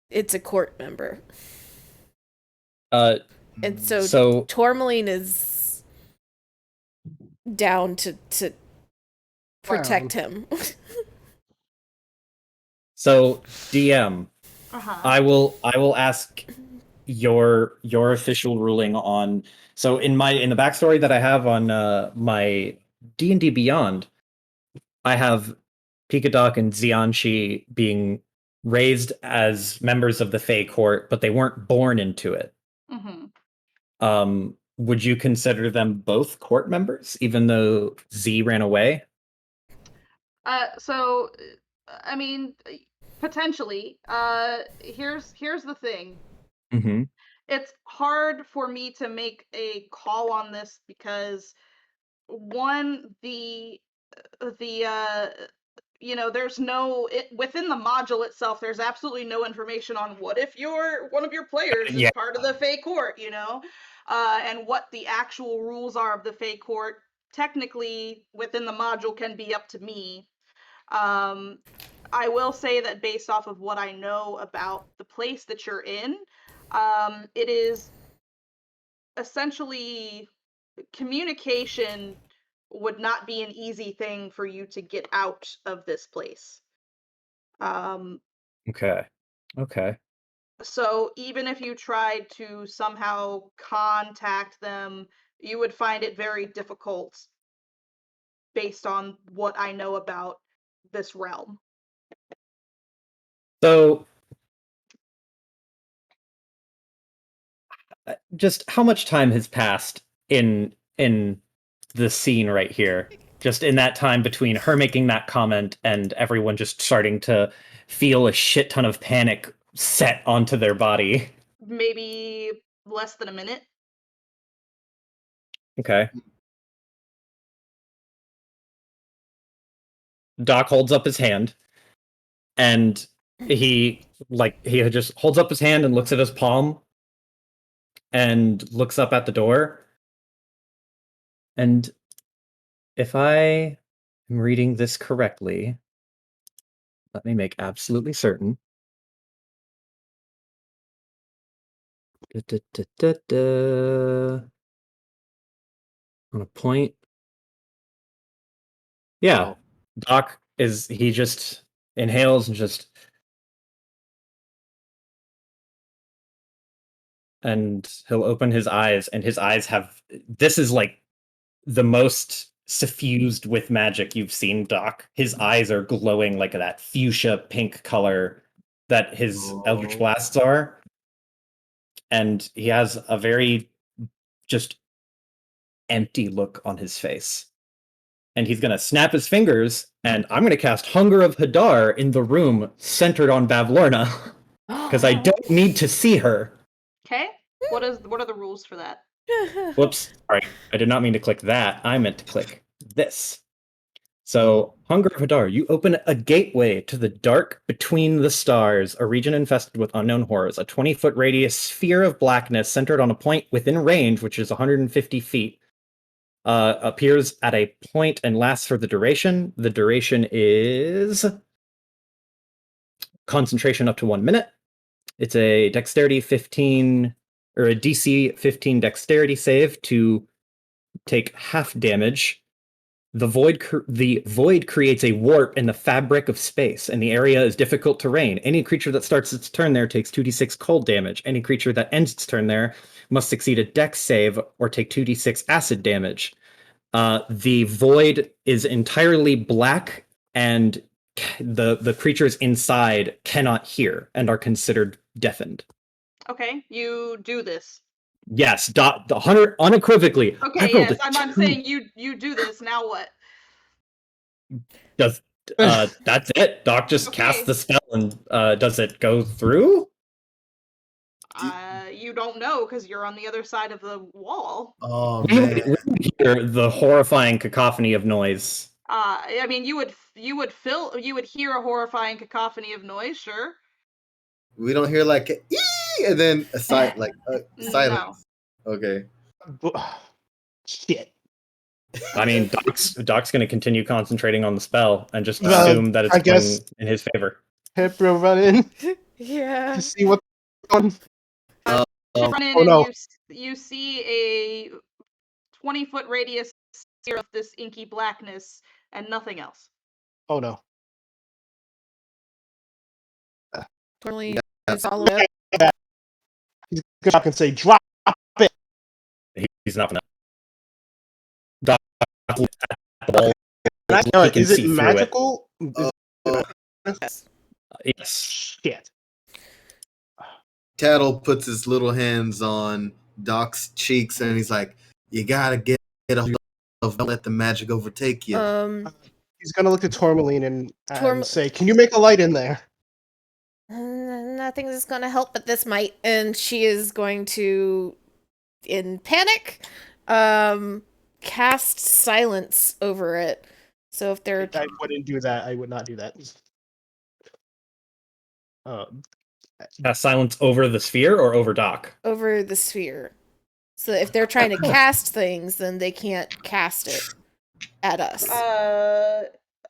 it's a court member. And so Tourmaline is down to protect him. So DM, Uh-huh. I will ask your official ruling on. So in the backstory that I have on my D&D Beyond, I have Pikadoc and Xianxi being raised as members of the Fey Court, but they weren't born into it. Would you consider them both court members, even though Z ran away? So, I mean, potentially. Here's the thing. Mm-hmm. It's hard for me to make a call on this because one, there's within the module itself, there's absolutely no information on what if one of your players is part of the Fey Court, and what the actual rules are of the Fey Court. Technically, within the module can be up to me. I will say that based off of what I know about the place that you're in, it is essentially communication would not be an easy thing for you to get out of this place. Okay. So even if you tried to somehow contact them, you would find it very difficult based on what I know about this realm. So, just how much time has passed in the scene right here? Just in that time between her making that comment and everyone just starting to feel a shit ton of panic set onto their body. Maybe less than a minute. Okay. Doc holds up his hand, and he just holds up his hand and looks at his palm, and looks up at the door. And if I am reading this correctly, let me make absolutely certain. On a point. Yeah. Doc he just inhales and he'll open his eyes, and his eyes this is like the most suffused with magic you've seen, Doc. His eyes are glowing like that fuchsia pink color that his Eldritch Blasts are. And he has a very just empty look on his face. And he's going to snap his fingers, and I'm going to cast Hunger of Hadar in the room centered on Bavlorna, because I don't need to see her. Okay. What are the rules for that? Whoops. Sorry. I did not mean to click that. I meant to click this. So, Hunger of Hadar, you open a gateway to the dark between the stars, a region infested with unknown horrors. A 20-foot radius sphere of blackness centered on a point within range, which is 150 feet, appears at a point and lasts for the duration. The duration is concentration up to 1 minute. It's a dexterity 15 or a DC 15 dexterity save to take half damage. The void creates a warp in the fabric of space, and the area is difficult terrain. Any creature that starts its turn there takes 2d6 cold damage. Any creature that ends its turn there must succeed a dex save or take 2d6 acid damage. The void is entirely black, and the creatures inside cannot hear and are considered deafened. Okay, you do this. Yes, the hunter unequivocally. I Okay, rolled yes, a I'm 2. saying you do this. Now what? Does that's it? Doc just casts Okay. the spell, and does it go through? You don't know because you're on the other side of the wall. Oh We man. would hear the horrifying cacophony of noise. I mean, you would hear a horrifying cacophony of noise, sure. We don't hear like ee, and then a silence. No. Okay. Shit. I mean, Doc's going to continue concentrating on the spell and just Well, assume that it's I guess- going in his favor. Hipro run in Yeah. to see what's going on. You run in Oh and no. you see a 20-foot radius sphere of this inky blackness and nothing else. Oh no. Totally. It's all up. He's gonna and say, drop it. He's not going to. Doc at the wall. No, He can is it see through magical? Yes. Shit. Tattle puts his little hands on Doc's cheeks and he's like, "You gotta get a hold of. Don't let the magic overtake you." He's gonna look at Tourmaline and Tourm- say, "Can you make a light in there?" Nothing is going to help but this might. And she is going to, in panic, cast silence over it. So if they're I wouldn't do that. I would not do that. Cast silence over the sphere or over Doc? over the sphere. So if they're trying to cast things, then they can't cast it at us.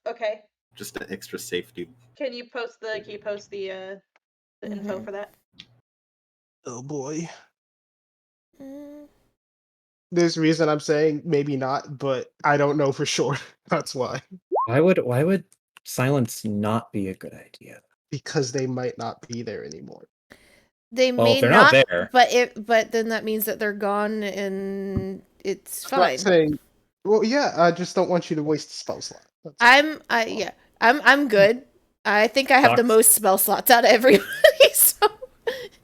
Okay. Just an extra safety. Can you post the info Mhm. for that? Oh boy. Mm, There's a reason I'm saying maybe not, but I don't know for sure. That's why. Why would silence not be a good idea? Because they might not be there anymore. They Well, may if they're not not, there- but then that means that they're gone and it's I'm not fine. saying. Well, yeah. I just don't want you to waste a spell slot. That's all. I'm good. I think I have the Doc- most spell slots out of everybody. So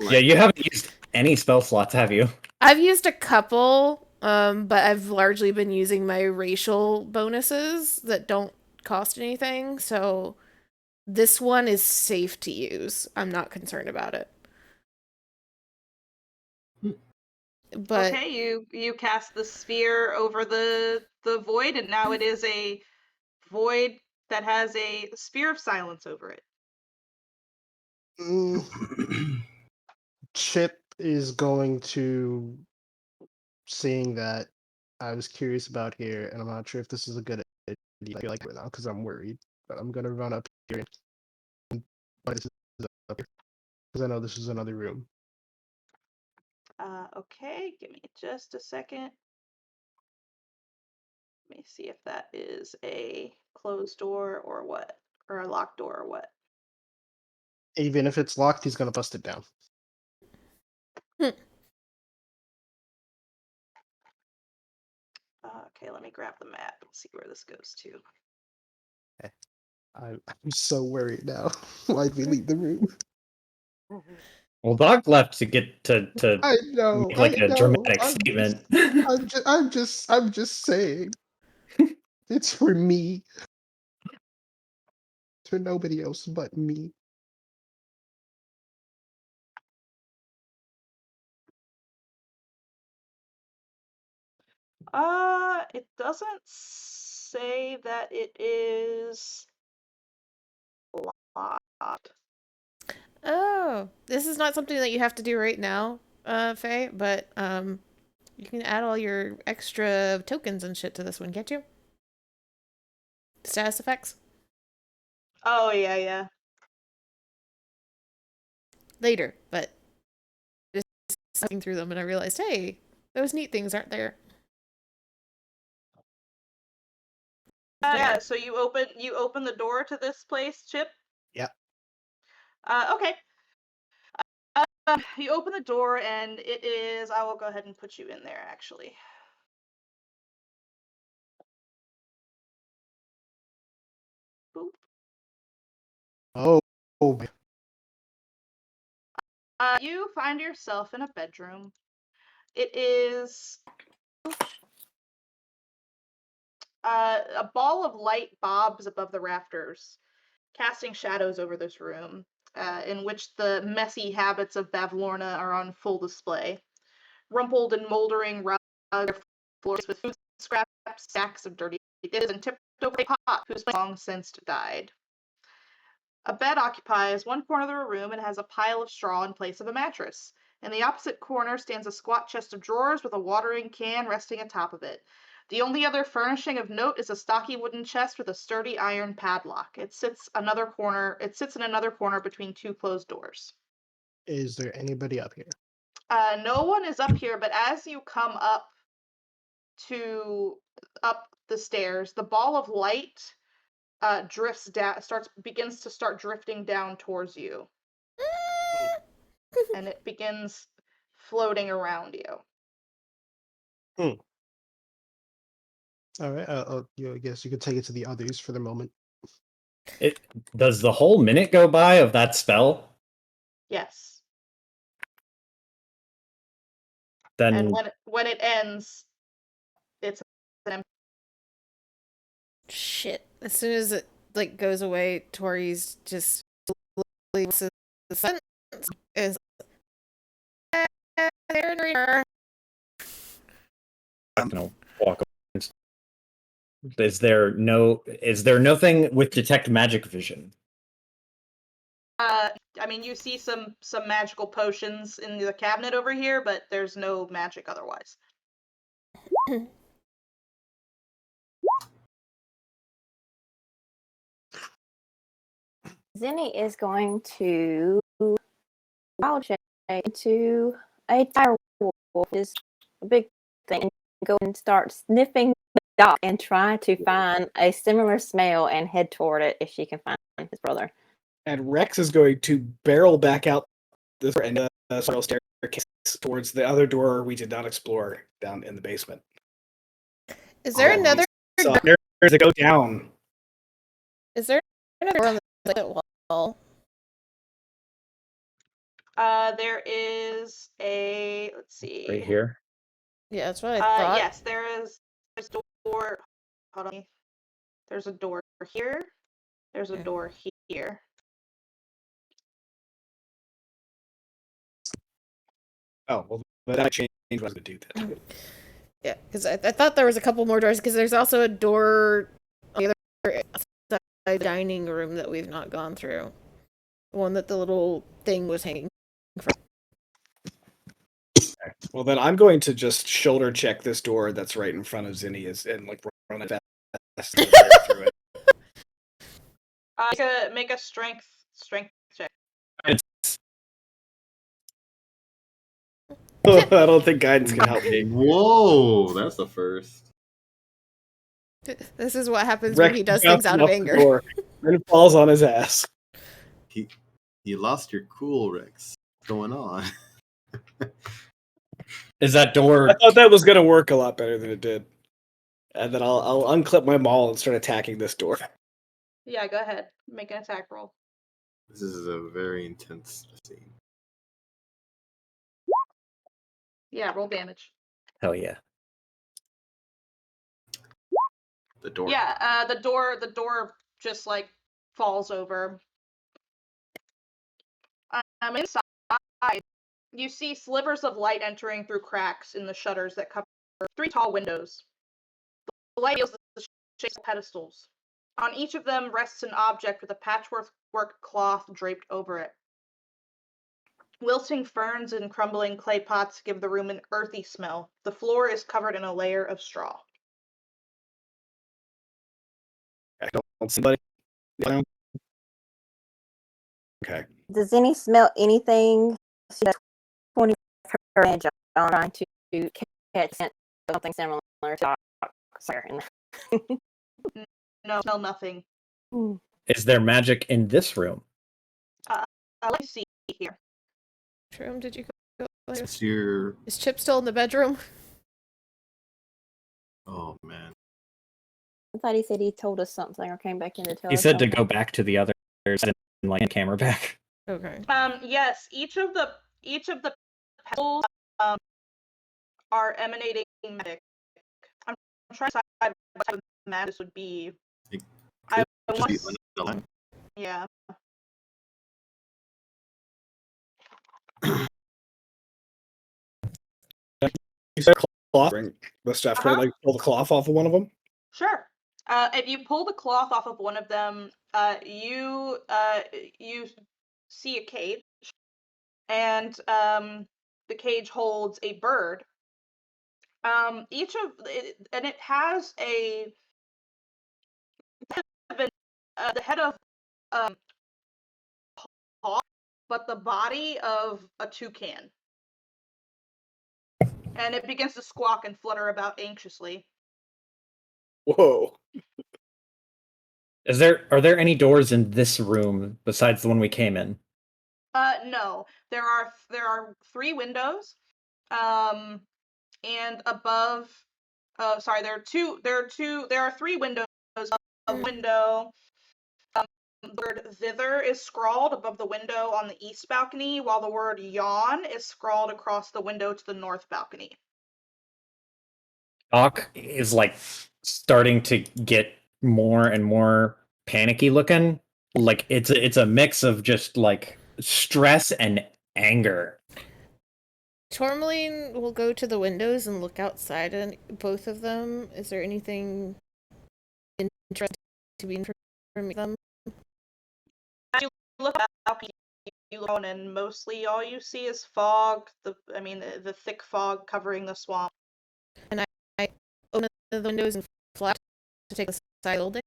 Yeah, you haven't used any spell slots, have you? I've used a couple, but I've largely been using my racial bonuses that don't cost anything. So this one is safe to use. I'm not concerned about it. But Okay, you cast the sphere over the void, and now it is a void that has a sphere of silence over it. Chip is going to, seeing that I was curious about here, and I'm not sure if this is a good idea. I feel like right now because I'm worried, but I'm gonna run up here and why this is up here because I know this is another room. Okay, give me just a second. Let me see if that is a closed door or what, or a locked door or what. Even if it's locked, he's gonna bust it down. Okay, let me grab the map and see where this goes to. I'm so worried now. Why'd we leave the room? Well, Doc left to get to I know. make like I a know. dramatic I'm statement. I'm just saying. It's for me. For nobody else but me. It doesn't say that it is locked. Oh, this is not something that you have to do right now, Faye, but you can add all your extra tokens and shit to this one, can't you? Status effects? Oh, yeah. Later, but just looking through them and I realized, hey, those neat things aren't there. Yeah, so you open the door to this place, Chip? Yeah. Okay. You open the door and it is, I will go ahead and put you in there, actually. Boop. Oh, boy. You find yourself in a bedroom. It is a ball of light bobs above the rafters, casting shadows over this room, in which the messy habits of Bavlorna are on full display. Rumpled and moldering rugs, floors with food scraps, stacks of dirty dishes, and tipped over a pot whose long since died. A bed occupies one corner of the room and has a pile of straw in place of a mattress. In the opposite corner stands a squat chest of drawers with a watering can resting atop of it. The only other furnishing of note is a stocky wooden chest with a sturdy iron padlock. It sits in another corner between two closed doors. Is there anybody up here? No one is up here, but as you come up the stairs, the ball of light drifts down, begins to start drifting down towards you, and it begins floating around you. All right. I guess you could take it to the others for the moment. Does the whole minute go by of that spell? Yes. Then And when it ends, it's an Shit. As soon as it like goes away, Tori's just leaves the sentence is I'm gonna walk over. Is there nothing with detect magic vision? I mean, you see some magical potions in the cabinet over here, but there's no magic otherwise. Zenny is going to wild shape into a dire wolf, is a big thing, and go and start sniffing the dock and try to find a similar smell and head toward it if she can find his brother. And Rex is going to barrel back out this door and spiral staircase towards the other door we did not explore down in the basement. Is there And another so there's a go down. is there another door on the second wall? There is a, let's see. Right here. Yeah, that's what I thought. Yes, there's a door. Hold on. There's a door here. There's a Yeah. door here. Oh, well, that I changed what I was going to do that. Yeah, because I thought there was a couple more doors, because there's also a door on the other side of the dining room that we've not gone through. The one that the little thing was hanging from. Well, then I'm going to just shoulder check this door that's right in front of Zinni and like run it fast through it. Make a strength check. I don't think guidance can help me. Whoa, that's the first. This is what happens Rex when he does bounces things out off of the anger. door and falls on his ass. You lost your cool, Rex. What's going on? Is that door? I thought that was going to work a lot better than it did. And then I'll unclip my maul and start attacking this door. Yeah, go ahead. Make an attack roll. This is a very intense scene. Yeah, roll damage. Hell yeah. The door. Yeah, the door just like falls over. Inside, you see slivers of light entering through cracks in the shutters that cover three tall windows. The light reveals the shapes of pedestals. On each of them rests an object with a patchwork cloth draped over it. Wilting ferns and crumbling clay pots give the room an earthy smell. The floor is covered in a layer of straw. I don't see anybody. Okay. Does any smell anything? She has 20 her range on trying to catch something similar to Sorry. No, smell nothing. Is there magic in this room? Let me see here. Which room did you go? It's your. Is Chip still in the bedroom? Oh man. I thought he said he told us something or came back in to tell He us said to something. go back to the other side and like camera back. Okay. Yes, each of the petals are emanating magic. I'm trying to decide what type of magic this would be. It I could just be want, unaligned. yeah. You said cloth. Bring the stuff. Can I Uh-huh. like pull the cloth off of one of them? Sure. If you pull the cloth off of one of them, you see a cage, and the cage holds a bird. Each of it, and it has the head of hawk, but the body of a toucan, and it begins to squawk and flutter about anxiously. Whoa. Are there any doors in this room besides the one we came in? No, there are three windows, and above. Sorry, there are three windows. A window. The word thither is scrawled above the window on the east balcony, while the word yawn is scrawled across the window to the north balcony. Doc is like starting to get more and more panicky looking. Like it's a mix of just like stress and anger. Tourmaline will go to the windows and look outside and both of them. Is there anything interesting to be from them? As you look out, you look, and mostly all you see is fog. The thick fog covering the swamp. And I open the windows and flash to take the side building.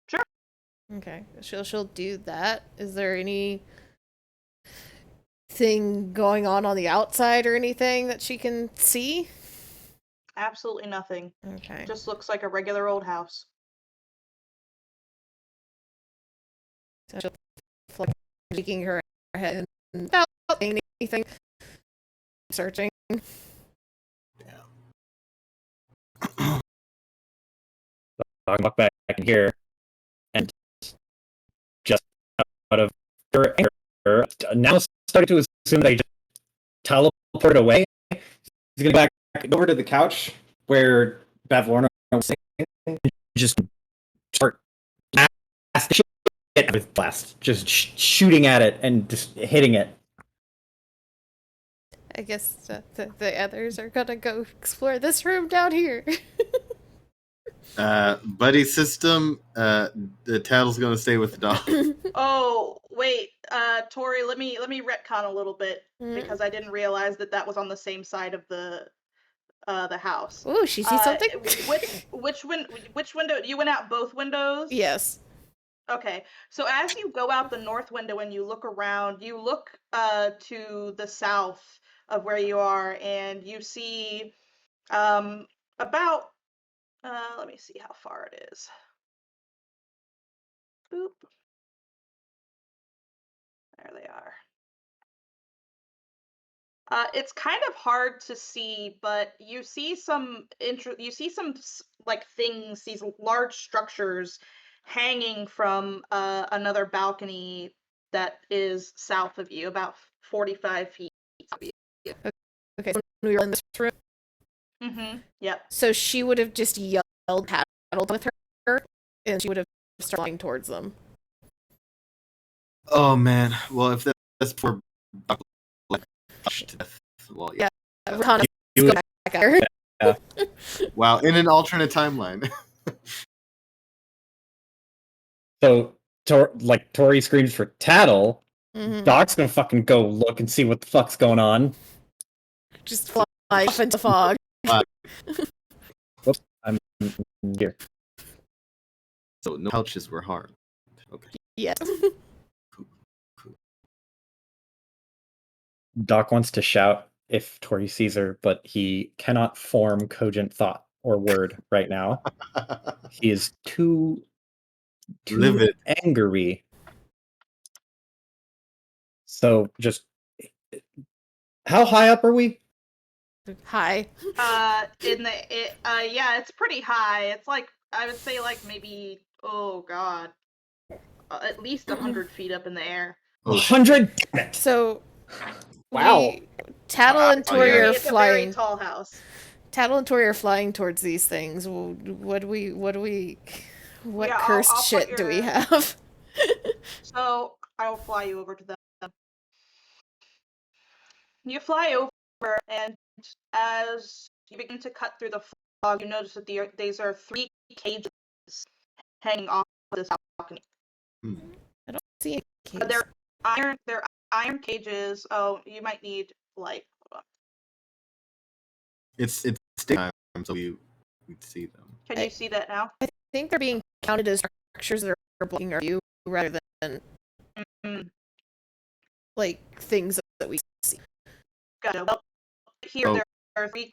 Sure. Okay, she'll do that. Is there any thing going on the outside or anything that she can see? Absolutely nothing. Okay. Just looks like a regular old house. So she'll like shaking her head and without saying anything, searching. I walk back in here and just out of her anger, now starting to assume that I just teleported away. He's gonna go back over to the couch where Bavlorna was sitting and just start blasting shit with blast, just shooting at it and just hitting it. I guess the others are gonna go explore this room down here. Buddy system. The tattle's gonna stay with the dog. Oh, wait, Tori, let me retcon a little bit because I didn't realize that was on the same side of the house. Ooh, she sees something? Which window? You went out both windows? Yes. Okay, so as you go out the north window and you look around, you look to the south of where you are, and you see about let me see how far it is. Boop. There they are. It's kind of hard to see, but you see some like things, these large structures hanging from another balcony that is south of you, about 45 feet. Okay, so when we were in this room, Yep. so she would have just yelled paddled with her, and she would have started walking towards them. Oh man. Well, if that's for like to death, well, yeah. Rihanna, You go would- back fire. Wow, in an alternate timeline. So, Tori screams for Tattle. Mhm. Doc's gonna fucking go look and see what the fuck's going on. Just fly off into fog. Whoops, I'm here. So no pouches were harmed. Okay. Yes. Doc wants to shout if Tori sees her, but he cannot form cogent thought or word right now. He is too Livid. angry. So just how high up are we? Hi. Yeah, it's pretty high. It's like I would say like maybe at least 100 feet up in the air. 100. So, Wow. Tattle and Tori are It's a very flying. tall house. Tattle and Tori are flying towards these things. What Yeah, cursed I'll put shit do we your- have? So I will fly you over to them. You fly over, and as you begin to cut through the fog, you notice that these are 3 cages hanging off this balcony. I don't see any caves. They're iron cages. Oh, you might need light. Hold on. It's daytime, so we'd see them. Can you see that now? I think they're being counted as structures that are blocking our view rather than Mm, like things that we see. gotcha. Well, here Oh. there are three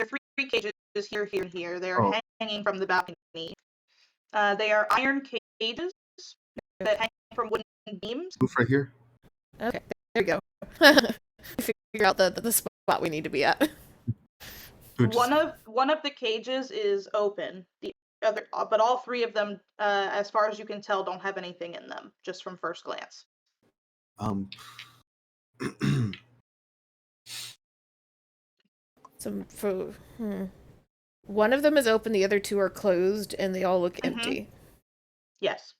cages here, here, and here. They're Oh. hanging from the balcony. They are iron cages that hang from wooden beams. Move right here. Okay, there we go. Figure out the spot we need to be at. One of the cages is open. The other, but all 3 of them, as far as you can tell, don't have anything in them. Just from first glance. One of them is open, the other 2 are closed, and they all look empty. Yes.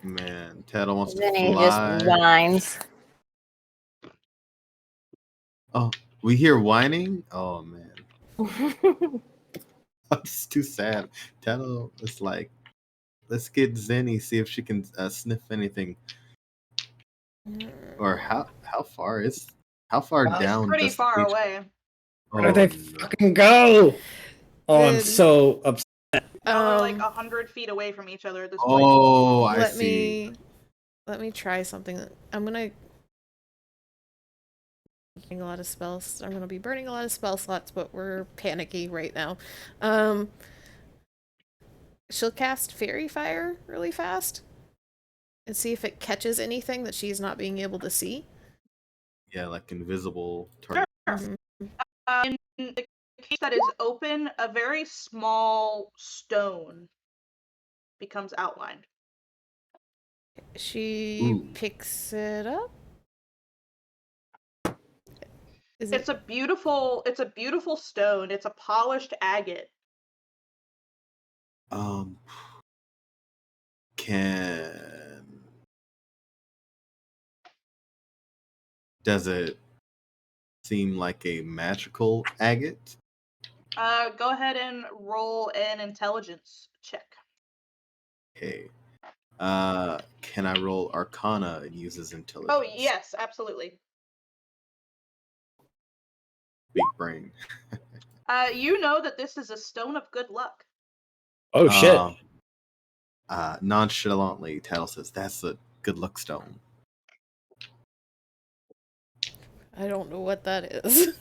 Man, Tattle wants to Then he fly. just whines. Oh, we hear whining? Oh man. It's too sad. Tattle is like, let's get Zenny, see if she can sniff anything. Or how far down? Pretty does the far creature- away. Where do they no. fucking go? Oh, I'm Good. so upset. Y'all are like 100 feet away from each other at this point. Oh, I let see. me try something. I'm gonna burning a lot of spells. I'm gonna be burning a lot of spell slots, but we're panicky right now. She'll cast Fairy Fire really fast and see if it catches anything that she's not being able to see. Yeah, like invisible target. In the case that is open, a very small stone becomes outlined. She Ooh. picks it up. It's a beautiful stone. It's a polished agate. Does it seem like a magical agate? Go ahead and roll an intelligence check. Okay. Can I roll Arcana and use his intelligence? Oh yes, absolutely. Big brain. You know that this is a stone of good luck. Oh shit. Nonchalantly, Tattle says, "That's a good luck stone." I don't know what that is.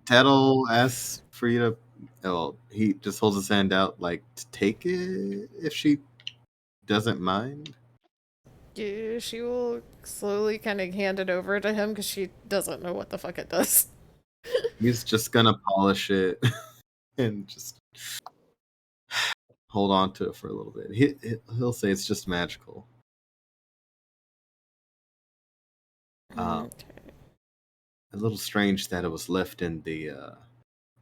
Tattle asks for you to. Well, he just holds his hand out, like to take it if she doesn't mind. Yeah, she will slowly kind of hand it over to him because she doesn't know what the fuck it does. He's just gonna polish it and just hold on to it for a little bit. He'll say it's just magical. A little strange that it was left in the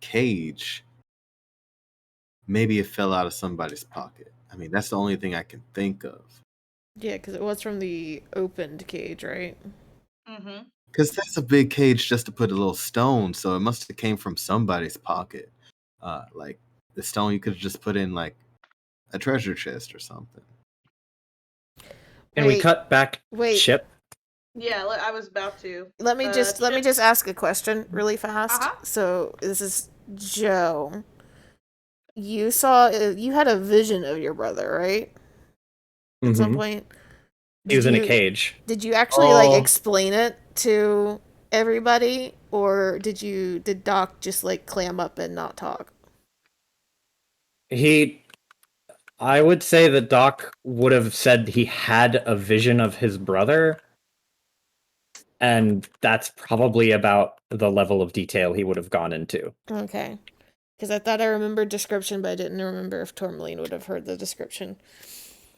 cage. Maybe it fell out of somebody's pocket. I mean, that's the only thing I can think of. Yeah, because it was from the opened cage, right? Mm-hmm. Because that's a big cage just to put a little stone, so it must have came from somebody's pocket. Like the stone you could have just put in like a treasure chest or something. Can we Wait, cut back wait. Chip? Yeah, I was about to. Let me just Chip. ask a question really fast. Uh-huh. So this is Joe. You saw you had a vision of your brother, right? At some Mhm. point. He was in a you cage. Did you actually like Oh. explain it to everybody, or did Doc just like clam up and not talk? I would say that Doc would have said he had a vision of his brother, and that's probably about the level of detail he would have gone into. Okay. Because I thought I remembered description, but I didn't remember if Tourmaline would have heard the description.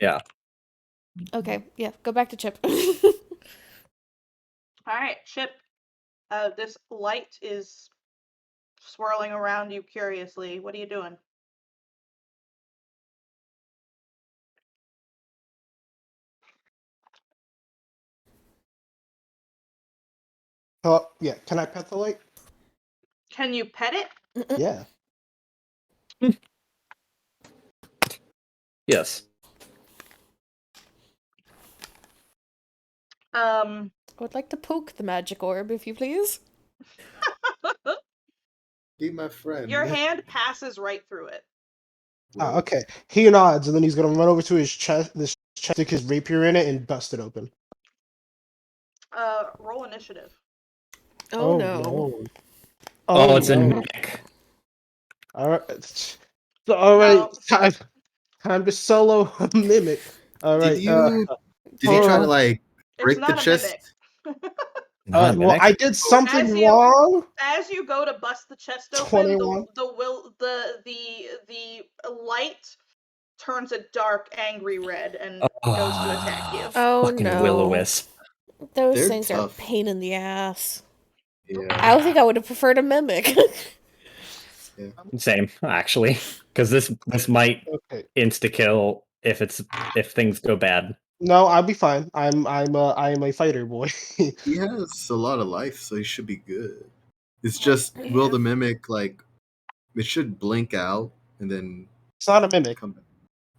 Yeah. Okay, yeah, go back to Chip. All right, Chip. This light is swirling around you curiously. What are you doing? Yeah. Can I pet the light? Can you pet it? Yeah. Yes. Um, I would like to poke the magic orb, if you please. Be my friend. your hand passes right through it. Ah, okay. He nods, and then he's gonna run over to his chest, stick his rapier in it, and bust it open. Roll initiative. Oh, no. Oh, it's no. a mimic. All right. All right. No. Time to solo a mimic. All right. Did you try to like It's break the not a chest? mimic. Not a Well, mimic? I did something As you- wrong. As you go to bust the chest open, 21. the light turns a dark, angry red and goes to attack you. Oh, Fucking no. will-o-wisp. Those They're things are a tough. pain in the ass. Yeah. I think I would have preferred a mimic. Same, actually. Because this might Okay. insta-kill if things go bad. No, I'll be fine. I am a fighter boy. He has a lot of life, so he should be good. It's just will the mimic like it should blink out and then It's not a mimic. come back.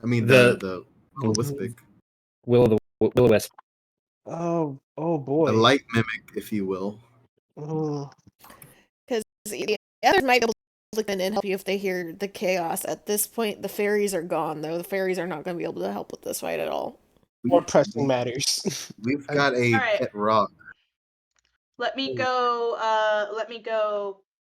I mean The- the will-o-wisp, Will-o-wisp. Oh a boy. light mimic, if you will. Because the others might be able to look in and help you if they hear the chaos. At this point, the fairies are gone, though. The fairies are not going to be able to help with this fight at all. More pressing matters. We've got a Alright. pet rock. Let me go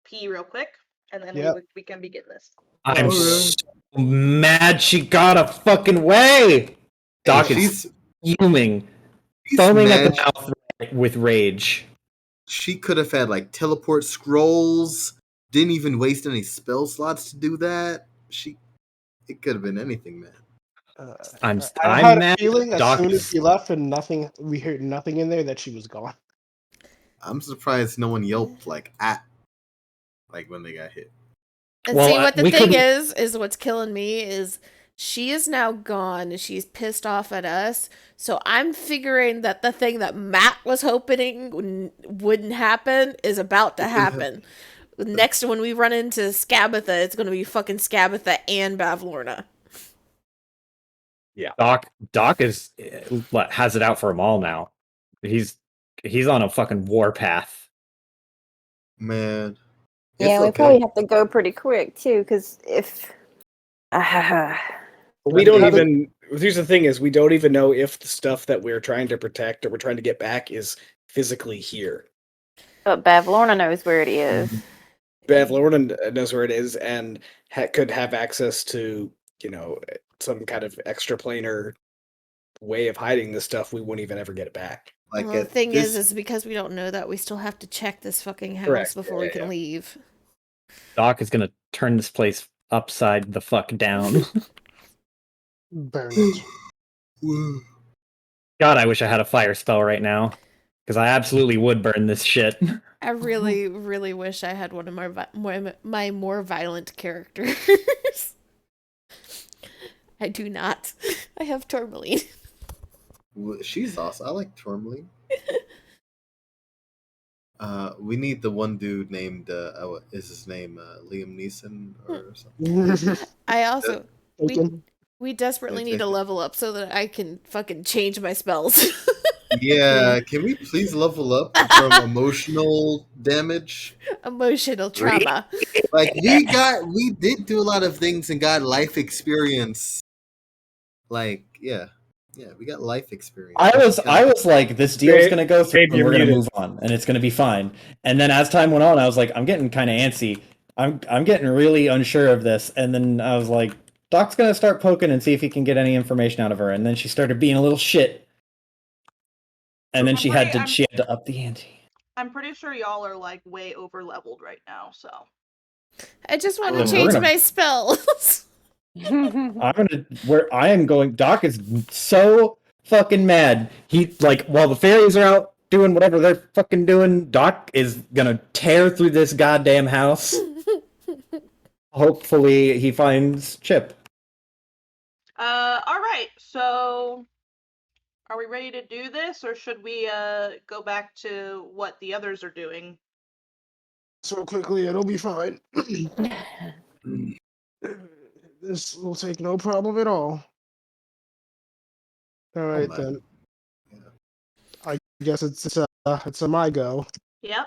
pee real quick, and then Yep. we can begin this. I'm Okay. so mad she got a fucking way! Doc is fuming. She's Foaming at the mad. mouth with rage. She could have had like teleport scrolls. Didn't even waste any spell slots to do that. It could have been anything, man. I'm I had mad a feeling as Doc soon is- as we left and we heard nothing in there that she was gone. I'm surprised no one yelped like when they got hit. And Well, see, what the we thing couldn't- is what's killing me is she is now gone and she's pissed off at us. So I'm figuring that the thing that Matt was hoping wouldn't happen is about to happen. Next, when we run into Scabatha, it's going to be fucking Scabatha and Bavlorna. Yeah. Doc has it out for them all now. He's on a fucking war path. Man. Yeah, It's we okay. probably have to go pretty quick too, because if We don't Have it- even. Here's the thing: is we don't even know if the stuff that we're trying to protect or we're trying to get back is physically here. but Bavlorna knows where it is. Bavlorna knows where it is and could have access to, some kind of extraplanar way of hiding this stuff. We wouldn't even ever get it back. Like Well, the at thing this, is because we don't know that, we still have to check this fucking house Correct. before we can leave. Doc is gonna turn this place upside the fuck down. Burn it. God, I wish I had a fire spell right now. Because I absolutely would burn this shit. I really, really wish I had one of my more violent characters. I do not. I have Tourmaline. She's awesome. I like Tourmaline. We need the one dude named is his name Liam Neeson or something? I also Taken. we desperately need to level up so that I can fucking change my spells. Yeah, can we please level up from emotional damage? Emotional trauma. Like we did do a lot of things and got life experience. Like, yeah, we got life experience. I was like, this deal's gonna go through Babe, and you're we're gonna muted. move on and it's gonna be fine. And then as time went on, I was like, I'm getting kind of antsy. I'm getting really unsure of this. And then I was like, Doc's gonna start poking and see if he can get any information out of her. And then she started being a little shit. And then she had to up the ante. I'm pretty sure y'all are like way over leveled right now, so. I just want Well, to then we're change gonna- my spells. I am going. Doc is so fucking mad. He like while the fairies are out doing whatever they're fucking doing, Doc is gonna tear through this goddamn house. Hopefully, he finds Chip. All right. So, are we ready to do this, or should we go back to what the others are doing? So quickly, it'll be fine. This will take no problem at all. All right man. then. Yeah. I guess it's a my go. Yep.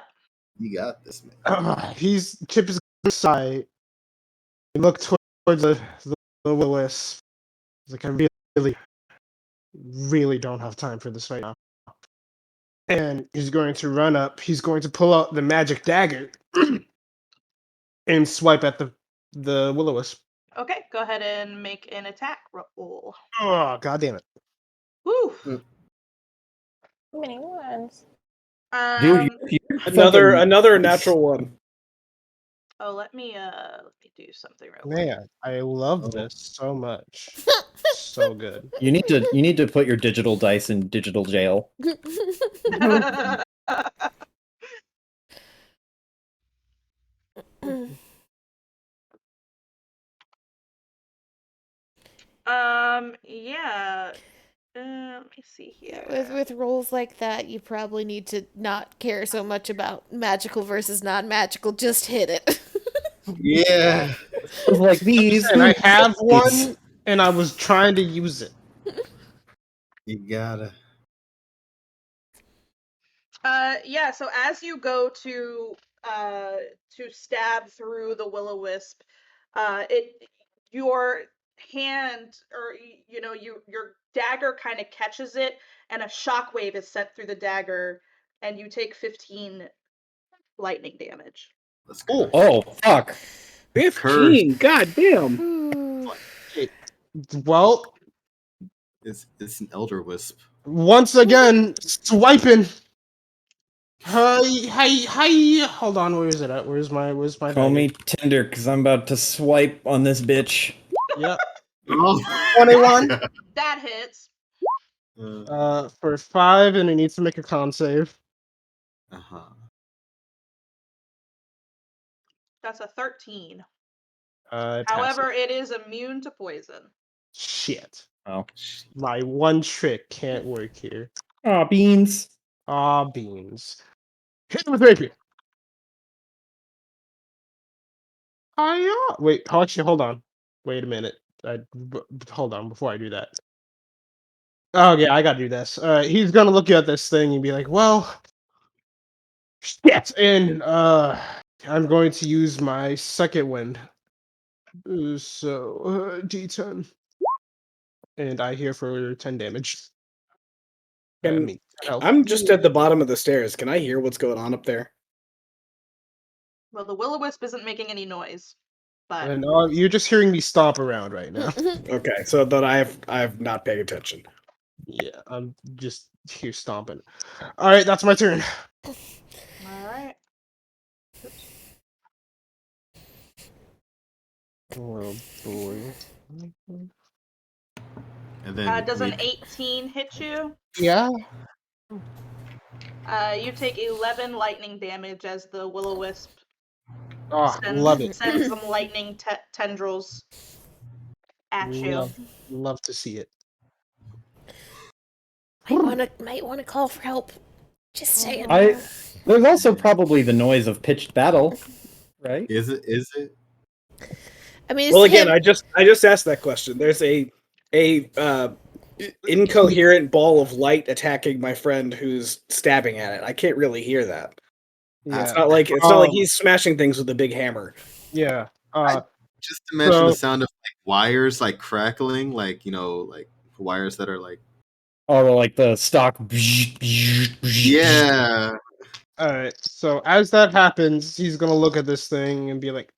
You got this, man. Chip is side. Look towards the Willis. He's like, I really don't have time for this right now. And he's going to run up. He's going to pull out the magic dagger and swipe at the will-o-wisp. Okay. Go ahead and make an attack roll. Oh, god damn it. Woo. Too many ones. Dude, Another natural one. Oh, let me do something real quick. Man, I love this so much. So good. you need to put your digital dice in digital jail. Yeah. Let me see here. With rolls like that, you probably need to not care so much about magical versus non-magical. Just hit it. Yeah. Like these. And I have one, and I was trying to use it. You gotta. Yeah, so as you go to stab through the will-o-wisp, your hand, or your dagger kind of catches it, and a shockwave is sent through the dagger, and you take 15 lightning damage. Let's go. Oh fuck. 15. God damn. Well, It's an elder wisp. once again, swiping. Hi. Hold on, where is it at? Where's my Call dagger? me Tinder, because I'm about to swipe on this bitch. Yep. Oh. 21. That hits. For 5, and it needs to make a con save. Uh-huh. That's a 13. It However, passes. it is immune to poison. Shit. Oh. My one trick can't work here. Aw, beans. Ah, beans. Hit him with rapier. Wait, actually, hold on. Wait a minute. Hold on before I do that. Oh, yeah, I gotta do this. He's gonna look at this thing and be like, well, shit! And, I'm going to use my second wind. So, D10. And I hear for 10 damage. I And mean, 10 health. I'm just at the bottom of the stairs. Can I hear what's going on up there? Well, the will-o-wisp isn't making any noise, but And you're just hearing me stomp around right now. Okay, so then I have not paying attention. Yeah, I'm just here stomping. All right, that's my turn. all right. Oh boy. And then Does an 18 hit you? Yeah. You take 11 lightning damage as the will-o-wisp Oh, love it. sends some lightning tendrils at you. Love to see it. Might want to call for help. Just saying. There's also probably the noise of pitched battle, right? Is it? I mean, it's Well, again, him. I just asked that question. There's a incoherent ball of light attacking my friend who's stabbing at it. I can't really hear that. Yeah. It's not like he's smashing things with a big hammer. Yeah. Just imagine the So- sound of like wires like crackling, like like wires that are like Or like the stock. yeah. All right. So as that happens, he's gonna look at this thing and be like,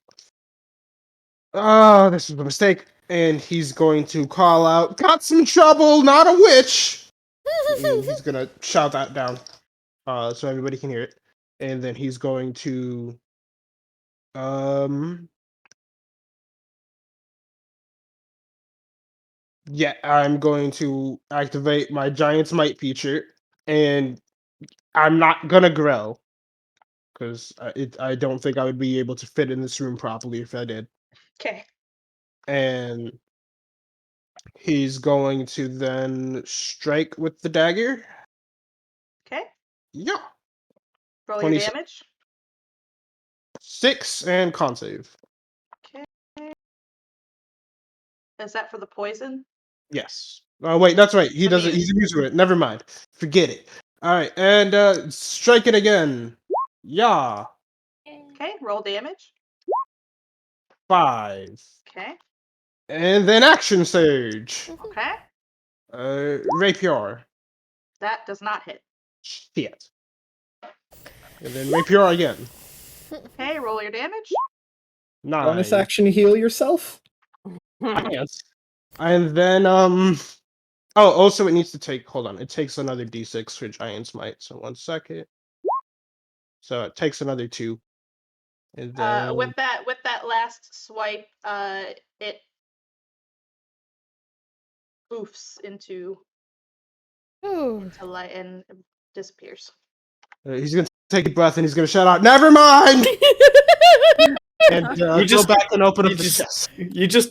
"Oh, this was a mistake," and he's going to call out, "Got some trouble, not a witch." And he's gonna shout that down, so everybody can hear it, and then he's going to, yeah, I'm going to activate my Giant's Might feature, and I'm not gonna grow because I don't think I would be able to fit in this room properly if I did. Okay. And he's going to then strike with the dagger. Okay. Yeah, Roll your 26 damage. and con save. Okay. Is that for the poison? Yes. Oh wait, that's right. He I doesn't. mean- He's immune to it. Never mind. Forget it. All right, and strike it again. Yeah, Okay. Roll damage. 5. Okay. And then action surge. Okay. Rapier. That does not hit. Shit. And then rapier again. Okay. Roll your damage. 9. Bonus action heal yourself. Yes. And then oh, also it needs to take. Hold on. It takes another d6 for Giant's Might. So 1 second. So it takes another 2. And then With that last swipe, it poofs into Ooh. light and disappears. he's gonna take a breath and he's gonna shout out, "Never mind!" and You go just- back and open up you the just- chest.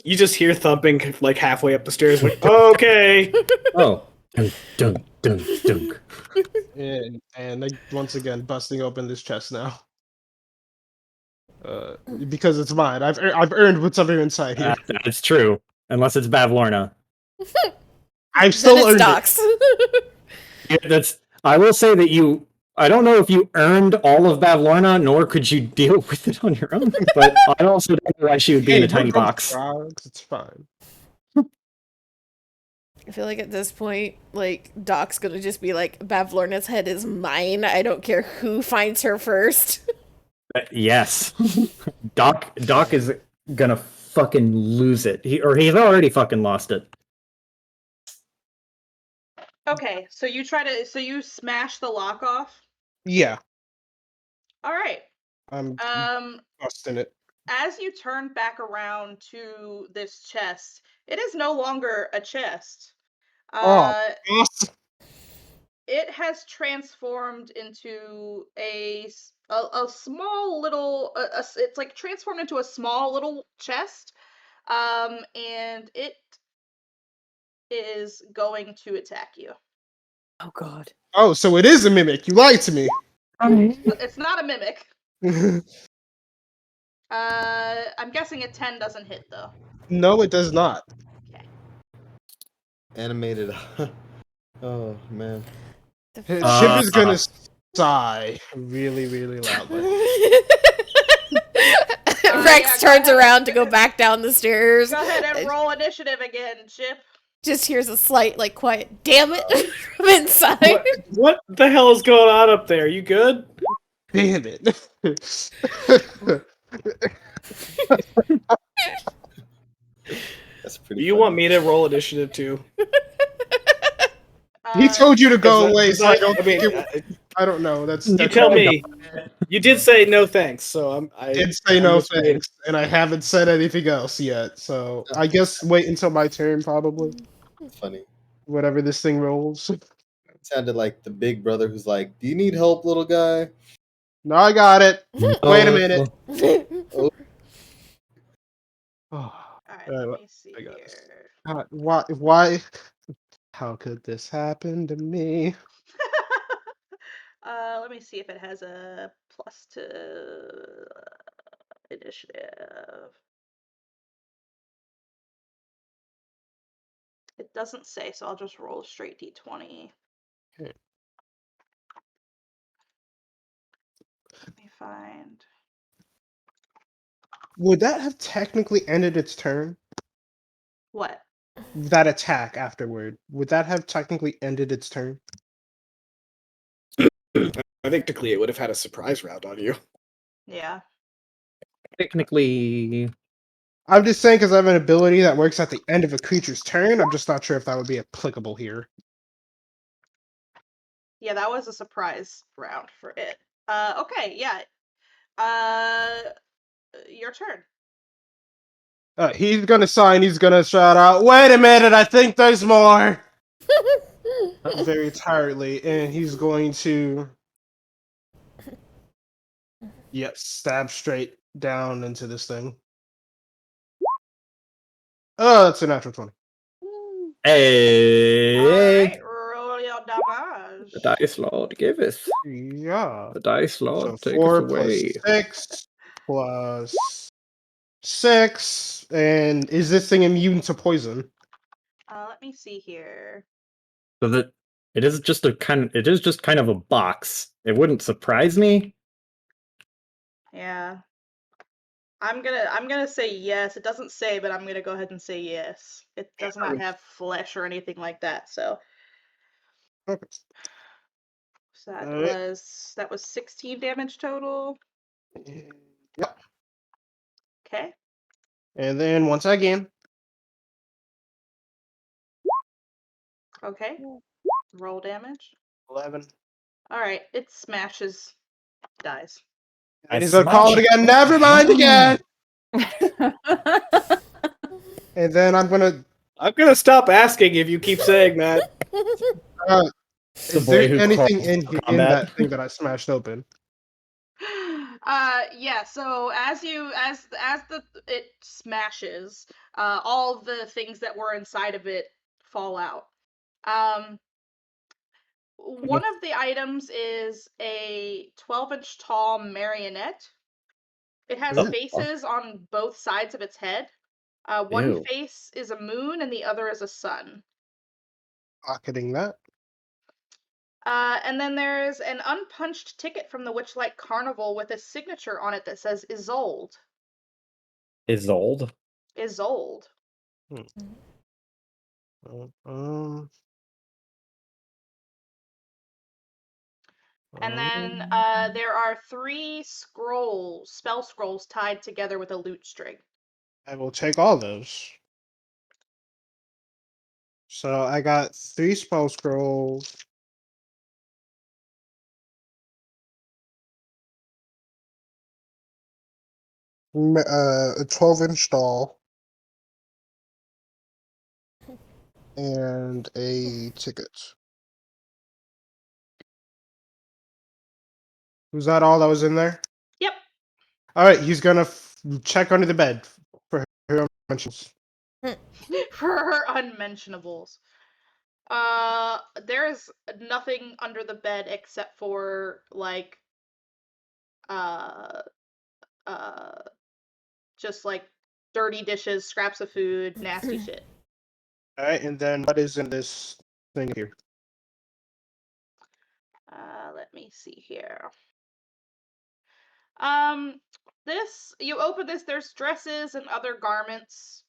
You just hear thumping like halfway up the stairs. Like, okay. Oh. Dunk, dunk, dunk, dunk. And like, once again busting open this chest now. Because it's mine. I've earned what's ever inside here. That's true. Unless it's Bavlorna. I've still Then it's earned Doc's. Yeah, I will say that I don't know if you earned all of Bavlorna, nor could you deal with it on your own. But I also don't know why she would it. be in a Hey, tiny we're both box. frogs, it's fine. I feel like at this point, like, Doc's gonna just be like, Bavlorna's head is mine. I don't care who finds her first. Yes. Doc is gonna fucking lose it. He's already fucking lost it. Okay. So you smash the lock off. Yeah, All right. I'm busting it. As you turn back around to this chest, it is no longer a chest. Awesome. It has transformed into a small little. It's like transformed into a small little chest, and it is going to attack you. Oh God. Oh, so it is a mimic. You lied to me. It's not a mimic. I'm guessing a 10 doesn't hit though. No, it does not. Okay. Animated. Oh man. Chip is gonna sigh really, really loudly. Rex yeah, turns go ahead. around to go back down the stairs. Go ahead and roll initiative again, Chip. Just hears a slight, like, quiet, "Damn it," from inside. What the hell is going on up there? You good? Damn it. That's Do pretty. you want me to roll initiative too? He told you to go away, Because so I don't mean, I don't know. That's you tell me. You did say no thanks, so I did say I'm no just waiting. thanks, and I haven't said anything else yet. So I guess wait until my turn, probably. funny. Whatever this thing rolls. It sounded like the big brother who's like, "Do you need help, little guy?" No, I got it. Wait a minute. Oh, All right, Alright, let me see I got this. here. why? How could this happen to me? Let me see if it has a plus to initiative. It doesn't say, so I'll just roll a straight d20. Okay. Let me find. Would that have technically ended its turn? What? That attack afterward. Would that have technically ended its turn? I think technically it would have had a surprise round on you. Yeah. Technically, I'm just saying because I have an ability that works at the end of a creature's turn. I'm just not sure if that would be applicable here. Yeah, that was a surprise round for it. Okay, yeah. Your turn. He's gonna sign. He's gonna shout out, "Wait a minute! I think there's more." Very tiredly, and he's going to, yep, stab straight down into this thing. Oh, that's a natural 20. hey, Alright, roll your damage. the dice lord giveth, Yeah. the dice So lord taketh 4 plus away. 6 plus 6. And is this thing immune to poison? Let me see here. So that it is just kind of a box. It wouldn't surprise me. Yeah. I'm gonna say yes. It doesn't say, but I'm gonna go ahead and say yes. It does not have flesh or anything like that, so Okay. that Alright. was 16 damage total. Yep. Okay. And then once again, Okay. Roll damage. 11. Alright, it smashes, dies. And he's gonna call it again. Never mind again. And then I'm gonna. I'm gonna stop asking if you keep saying that. The Is boy there who anything crawls in for in combat. that thing that I smashed open? Yeah, so as it smashes, all the things that were inside of it fall out. One of the items is a 12-inch tall marionette. It has Ooh. faces on both sides of its head. One Ew. face is a moon and the other is a sun. Pocketing that. And then there's an unpunched ticket from the Witchlight Carnival with a signature on it that says Isolde. Isolde. Isolde. Um. And then there are 3 spell scrolls tied together with a lute string. I will take all those. So I got 3 spell scrolls. A 12-inch doll. And a ticket. Was that all that was in there? Yep. All right, he's gonna check under the bed for her mentions. For her unmentionables. There is nothing under the bed except for like uh just like dirty dishes, scraps of food, nasty shit. All right, and then what is in this thing here? Let me see here. This you open this. There's dresses and other garments.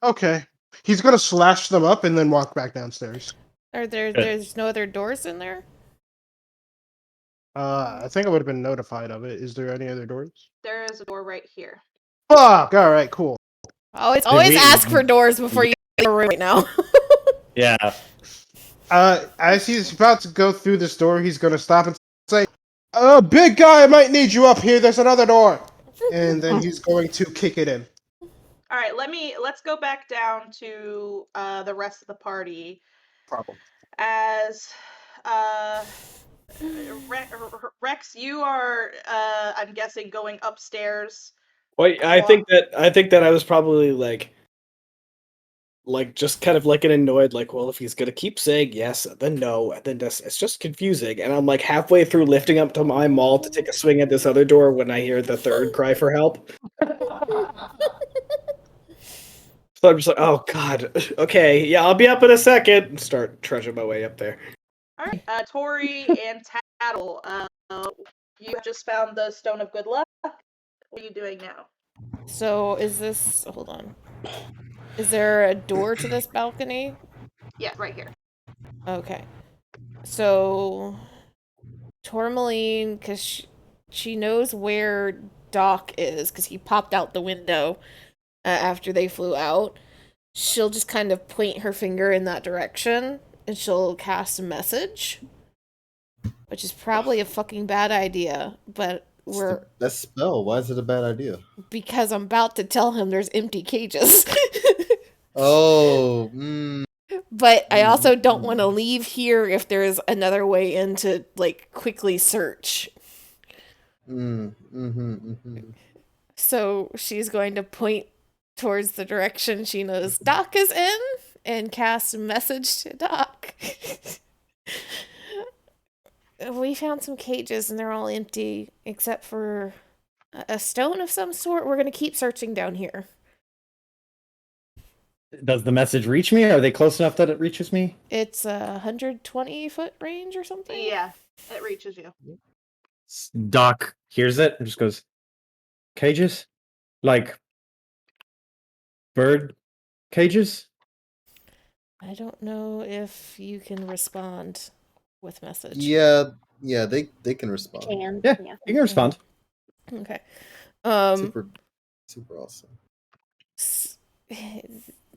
Okay, he's gonna slash them up and then walk back downstairs. There's no other doors in there? I think I would have been notified of it. Is there any other doors? There is a door right here. Fuck! All right, cool. Always we- ask for doors before you get a room right now. Yeah. As he's about to go through this door, he's gonna stop and say, big guy, I might need you up here. There's another door." And then he's going to kick it in. All right, let's go back down to the rest of the party. Problem. As Rex, you are I'm guessing going upstairs. Wait, I think that I was probably like like just kind of like an annoyed, like, well, if he's gonna keep saying yes, and then no, and then this, it's just confusing. And I'm like halfway through lifting up to my maul to take a swing at this other door when I hear the third cry for help. So I'm just like, oh god, okay, yeah, I'll be up in a second. And start trudging my way up there. All right, Tori and Tattle, you have just found the Stone of Good Luck. What are you doing now? So is this? Hold on. Is there a door to this balcony? Yeah, right here. Okay. So Tourmaline, because she knows where Doc is, because he popped out the window after they flew out. She'll just kind of point her finger in that direction, and she'll cast a message, which is probably a fucking bad idea. But we're That spell. Why is it a bad idea? because I'm about to tell him there's empty cages. Oh, But I also don't want to leave here if there's another way in to like quickly search. So she's going to point towards the direction she knows Doc is in and cast a message to Doc. We found some cages and they're all empty except for a stone of some sort. We're going to keep searching down here. Does the message reach me? Are they close enough that it reaches me? It's a 120-foot range or something. Yeah, it reaches you. Doc hears it and just goes, cages? Like bird cages? I don't know if you can respond with message. yeah, they can respond. Yeah, you can respond. Okay. Super awesome.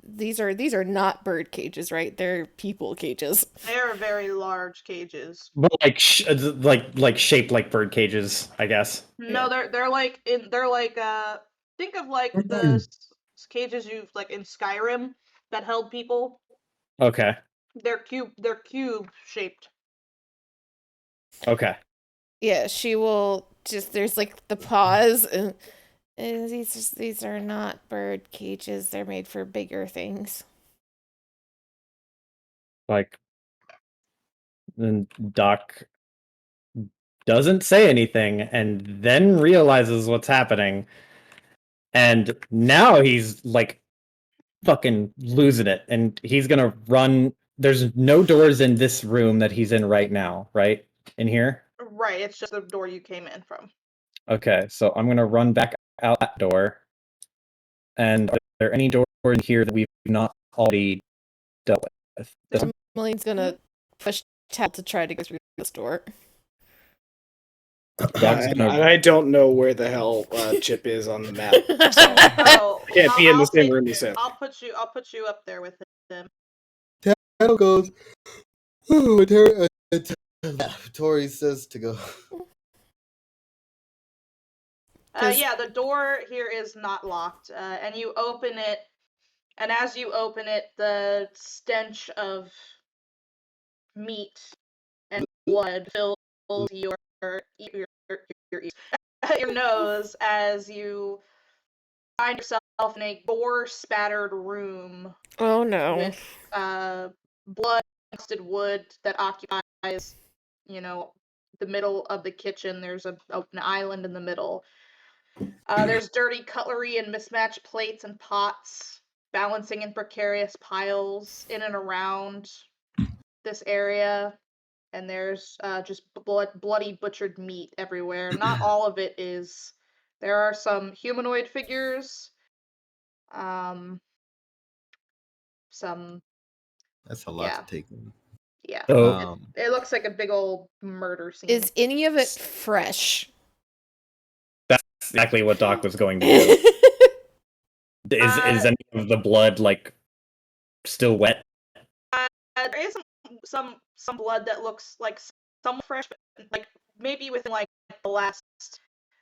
These are not bird cages, right? They're people cages. They're very large cages. But like shaped like bird cages, I guess. No, they're like think of like the cages you like in Skyrim that held people. Okay. They're cube shaped. Okay. Yeah, she will just there's like the pause and these are not bird cages. They're made for bigger things. Like then Doc doesn't say anything and then realizes what's happening. And now he's like fucking losing it and he's gonna run. There's no doors in this room that he's in right now, right? In here? Right, it's just the door you came in from. Okay, so I'm gonna run back out that door. And are there any doors in here that we've not already dealt with? Millie's gonna push Tab to try to go through this door. Dog's gonna... I don't know where the hell Chip is on the map. So Oh, can't be in the same room as him. I'll put you up there with him. Tattle goes. Tori says to go. Yeah, the door here is not locked, and you open it, and as you open it, the stench of meat and blood fills your nose as you find yourself in a gore-spattered room Oh no. with blood-encrusted wood that occupies, the middle of the kitchen. There's an island in the middle. There's dirty cutlery and mismatched plates and pots balancing in precarious piles in and around this area. And there's just bloody butchered meat everywhere. Not all of it is. There are some humanoid figures. Some. That's a lot Yeah. to take in. Yeah. So, It looks like a big old murder scene. Is any of it fresh? that's exactly what Doc was going to do. Is any of the blood like still wet? There is some blood that looks like somewhat fresh, but like maybe within like the last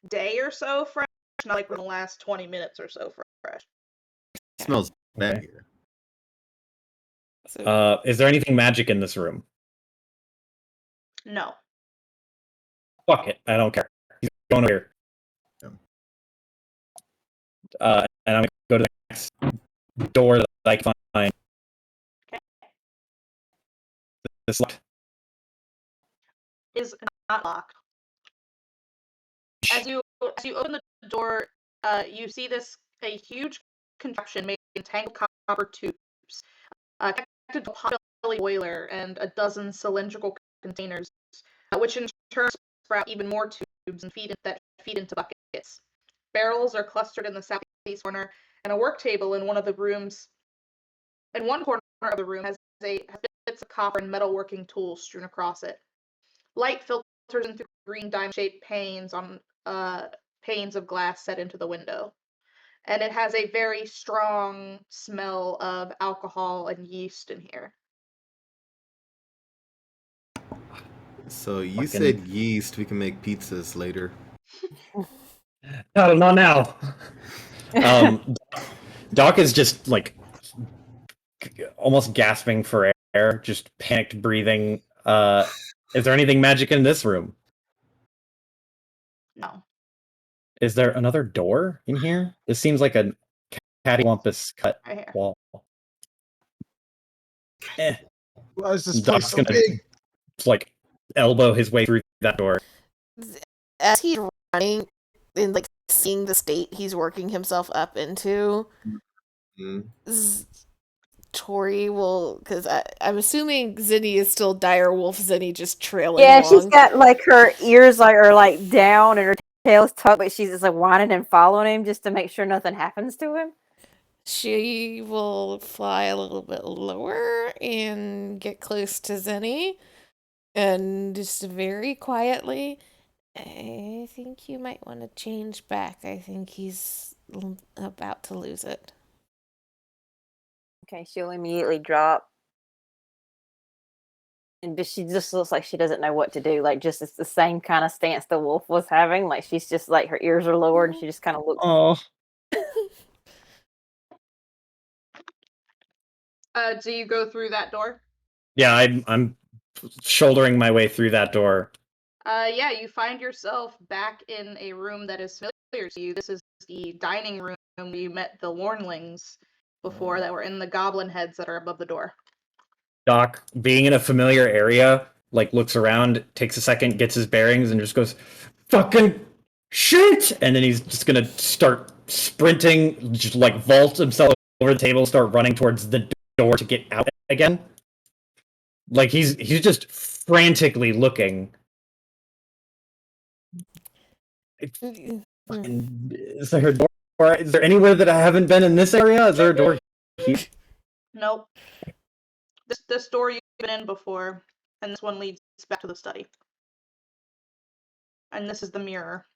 day or so fresh, not like within the last 20 minutes or so fresh. It smells bad Okay. here. So, Is there anything magic in this room? No. Fuck it, I don't care. He's going over here. And I'm gonna go to the next door that I can This locked. Is not locked. As you open the door, you see a huge contraption made in tangled copper tubes, connected to a pot-bellied boiler and a dozen cylindrical containers, which in turn sprout even more tubes and feed into buckets. Barrels are clustered in the southeast corner, and a work table in one corner of the room has bits of copper and metalworking tools strewn across it. Light filters in through green diamond-shaped panes of glass set into the window. And it has a very strong smell of alcohol and yeast in here. So you Fucking- said yeast. We can make pizzas later. No, not now. Doc is just like almost gasping for air, just panicked breathing. Is there anything magic in this room? No. Is there another door in here? This seems like a cattywampus cut Right here. wall. Why is this place Doc's so gonna big? like elbow his way through that door. As he's running and like seeing the state he's working himself up into, Mm. Tori will, because I'm assuming Zinni is still dire wolf Zinni, just trailing Yeah, along. she's got like her ears are like down and her tail's tucked, but she's just like whining and following him just to make sure nothing happens to him. She will fly a little bit lower and get close to Zinni, and just very quietly, I think you might want to change back. I think he's about to lose it. Okay, she'll immediately drop. But she just looks like she doesn't know what to do. Like, just it's the same kind of stance the wolf was having. Like, she's just like her ears are lowered and she just kind of looks. Oh, Do you go through that door? yeah, I'm shouldering my way through that door. Yeah, you find yourself back in a room that is familiar to you. This is the dining room where you met the Warnlings before that were in the goblin heads that are above the door. Doc, being in a familiar area, like looks around, takes a second, gets his bearings, and just goes, "Fucking shit!" And then he's just gonna start sprinting, just like vault himself over the table, start running towards the door to get out again. Like he's just frantically looking. Is there a door? Is there anywhere that I haven't been in this area? Is there a door here? Nope. This door you've been in before, and this one leads back to the study. And this is the mirror.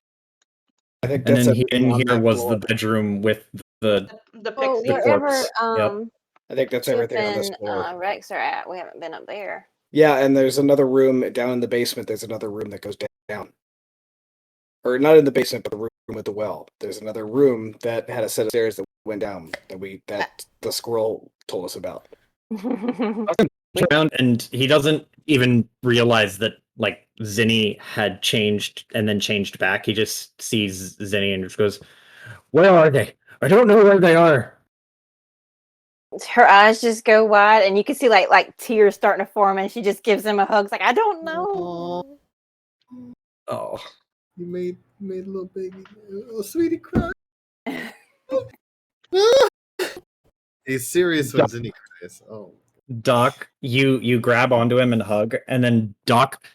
I think And that's then everything in on here that was floor. the bedroom with the The Well, pixie. wherever corpse. Yep. I think that's Chip everything on this and floor. Rex are at, we haven't been up there. Yeah, and there's another room down in the basement. There's another room that goes down. Or not in the basement, but the room with the well. There's another room that had a set of stairs that went down that the squirrel told us about. around, and he doesn't even realize that like Zinni had changed and then changed back. He just sees Zinni and just goes, "Where are they? I don't know where they are." Her eyes just go wide, and you can see like tears starting to form, and she just gives him a hug. It's like, I don't know. Oh, You made a little baby. Oh, sweetie, cry. He's serious when Zinni cries. Oh. Doc, you grab onto him and hug, and then Doc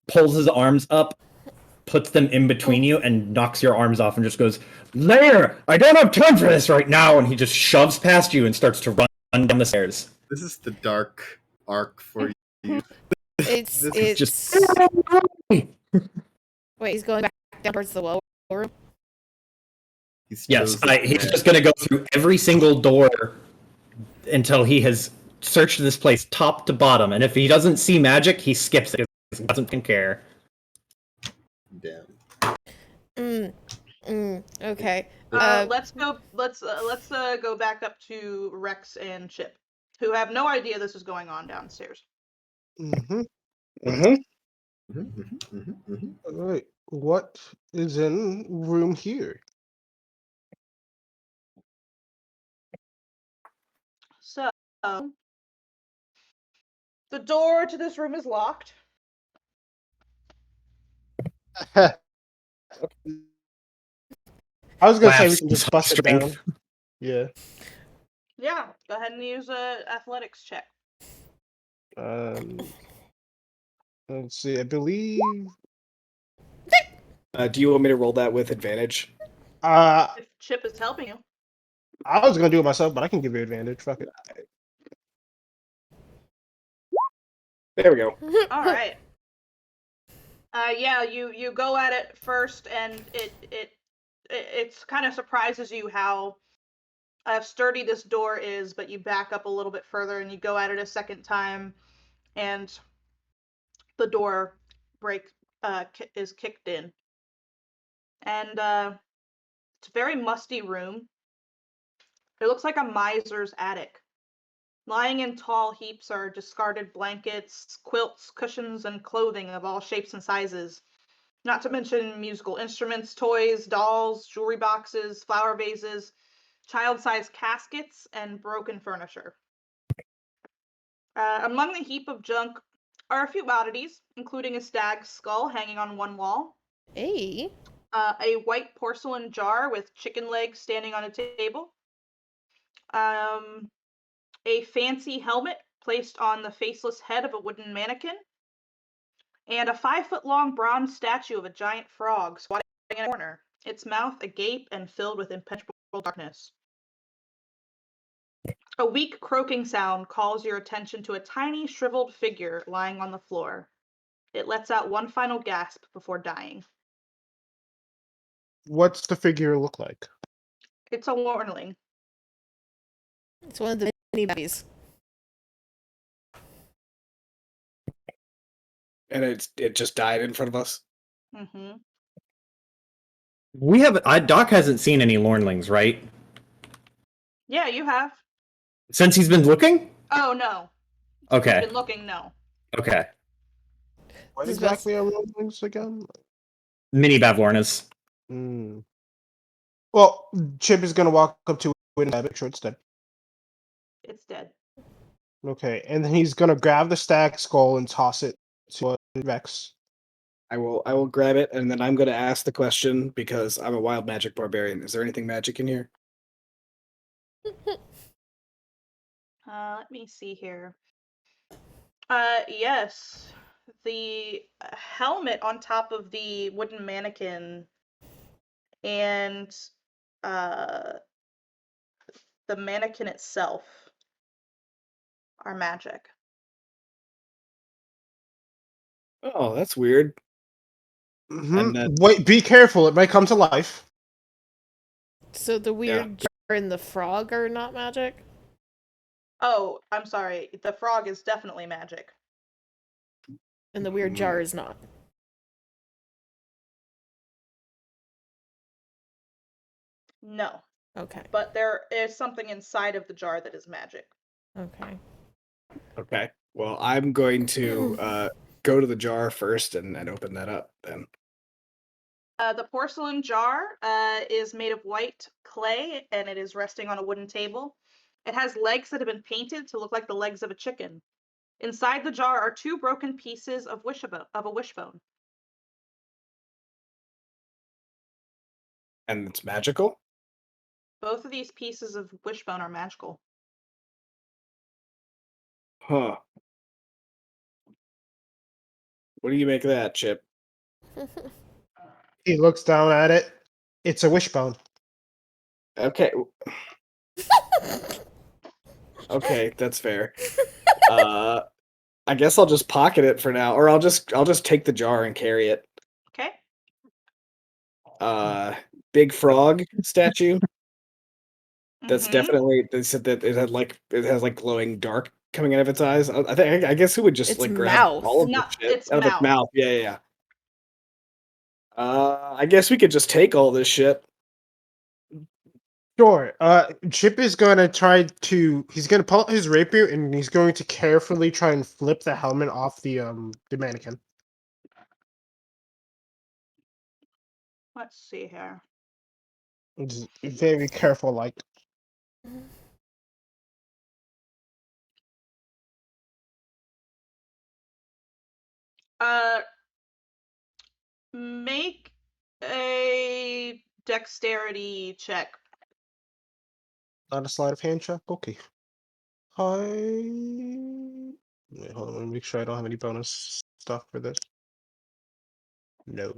pulls his arms up, puts them in between you, and knocks your arms off, and just goes, "Later! I don't have time for this right now!" And he just shoves past you and starts to run down the stairs. This is the dark arc for you. It's This it's Just wait, he's going back down towards the well room. He's yes, chosen he's man. just gonna go through every single door until he has searched this place top to bottom, and if he doesn't see magic, he skips it because he doesn't care. Damn. Okay. Let's go back up to Rex and Chip, who have no idea this is going on downstairs. Mm-hmm. Mm-hmm. All right. What is in room here? So, the door to this room is locked. I was gonna say Wow, we can just some bust it strength. down. Yeah. Yeah, go ahead and use a athletics check. Let's see. I believe. Do you want me to roll that with advantage? If Chip is helping you. I was gonna do it myself, but I can give you advantage. Fuck it. There we go. All right. Yeah, you go at it first, and it's kind of surprises you how sturdy this door is, but you back up a little bit further and you go at it a second time, and the door is kicked in, and it's a very musty room. It looks like a miser's attic. Lying in tall heaps are discarded blankets, quilts, cushions, and clothing of all shapes and sizes. Not to mention musical instruments, toys, dolls, jewelry boxes, flower vases, child-sized caskets, and broken furniture. Among the heap of junk are a few oddities, including a stag's skull hanging on one wall, Hey. a white porcelain jar with chicken legs standing on a table, a fancy helmet placed on the faceless head of a wooden mannequin, and a 5-foot-long bronze statue of a giant frog squatting in a corner, its mouth agape and filled with impenetrable darkness. A weak croaking sound calls your attention to a tiny shriveled figure lying on the floor. It lets out one final gasp before dying. What's the figure look like? It's a Lornling. It's one of the mini Bavvies. And it just died in front of us. Mm-hmm. We haven't. Doc hasn't seen any Lornlings, right? Yeah, you have. Since he's been looking. Oh, no. Okay. You've been looking, no. Okay. What This is exactly are Lornlings again? Mini Bavlornas. Hmm. Well, Chip is gonna walk up to it and make sure it's dead. It's dead. Okay, and then he's gonna grab the stag skull and toss it to Rex. I will grab it, and then I'm going to ask the question because I'm a wild magic barbarian. Is there anything magic in here? Let me see here. Yes. The helmet on top of the wooden mannequin and uh, the mannequin itself are magic. Oh, that's weird. Mm-hmm. And then Wait, be careful. It might come to life. So the weird jar and the frog are not magic? Oh, I'm sorry. The frog is definitely magic. And the weird jar is not. No. Okay. But there is something inside of the jar that is magic. Okay. okay. Well, I'm going to go to the jar first and open that up then. The porcelain jar is made of white clay, and it is resting on a wooden table. It has legs that have been painted to look like the legs of a chicken. Inside the jar are 2 broken pieces of a wishbone. And it's magical? Both of these pieces of wishbone are magical. Huh. What do you make of that, Chip? He looks down at it. It's a wishbone. Okay. Okay, that's fair. I guess I'll just pocket it for now, or I'll just take the jar and carry it. Okay? Big frog statue. That's Mhm. definitely. They said that it has like glowing dark coming out of its eyes. I guess who would just Its like grab mouth. all of No, this shit its out of its mouth. mouth? Yeah. I guess we could just take all this shit. Sure. Chip is gonna try to. He's gonna pull out his rapier and he's going to carefully try and flip the helmet off the mannequin. Let's see here. Just very careful, like. Make a dexterity check. Not a sleight of hand check. Okay. Wait, hold on. Let me make sure I don't have any bonus stuff for this. No.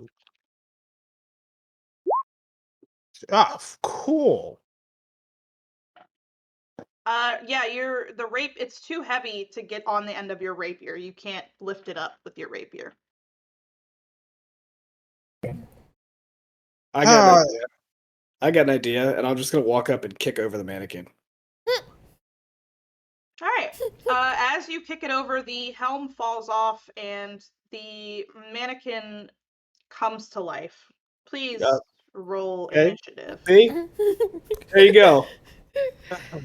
Cool. Yeah, the it's too heavy to get on the end of your rapier. You can't lift it up with your rapier. I got an idea. I got an idea, and I'm just gonna walk up and kick over the mannequin. All right. As you kick it over, the helm falls off and the mannequin comes to life. Please roll Okay. initiative. See? There you go.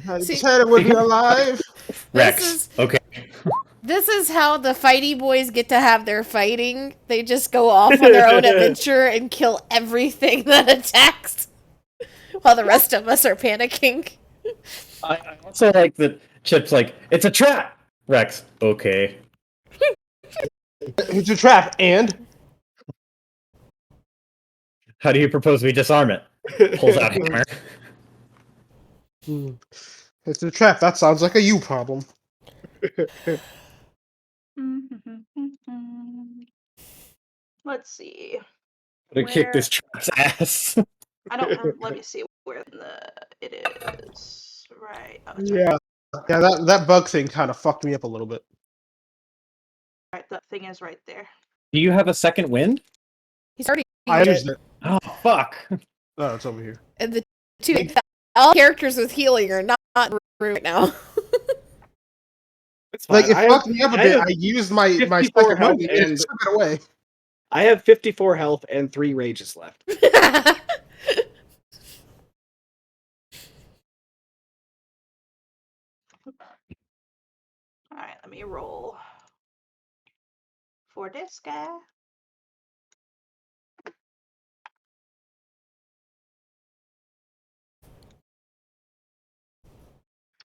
I See- said it would be alive. Rex. Okay. This is how the fighty boys get to have their fighting. They just go off on their own adventure and kill everything that attacks, while the rest of us are panicking. I also like that Chip's like, it's a trap! Rex, okay. It's a trap, and How do you propose we disarm it? Pulls out hammer. It's a trap. That sounds like a you problem. Let's see. I'm gonna kick this trap's ass. I don't. Let me see where it is. Right. Oh, it's right. Yeah, that bug thing kind of fucked me up a little bit. Right. That thing is right there. Do you have a second wind? He's already I used it. understand. Oh, fuck. Oh, it's over here. And the two all characters with healing are not right now. It's fine. Like, it I fucked have- me up a I bit. have I used my 54 second health wind and it and- took it away. I have 54 health and 3 rages left. All right. Let me roll for this guy.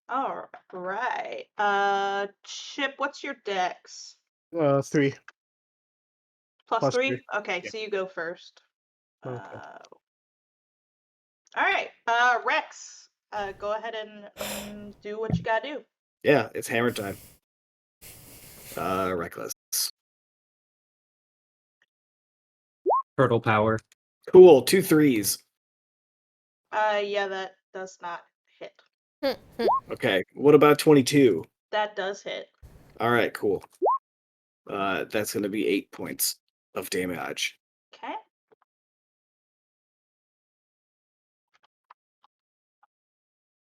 All right. Chip, what's your dex? 3. Plus Plus 3? three. Okay, Yeah. so you go first. Okay. All right. Rex, go ahead and do what you gotta do. Yeah, it's hammer time. Reckless. Turtle power. Cool, 2 3s. Yeah, that does not hit. Okay, what about 22? That does hit. All right, cool. That's going to be 8 points of damage. Okay.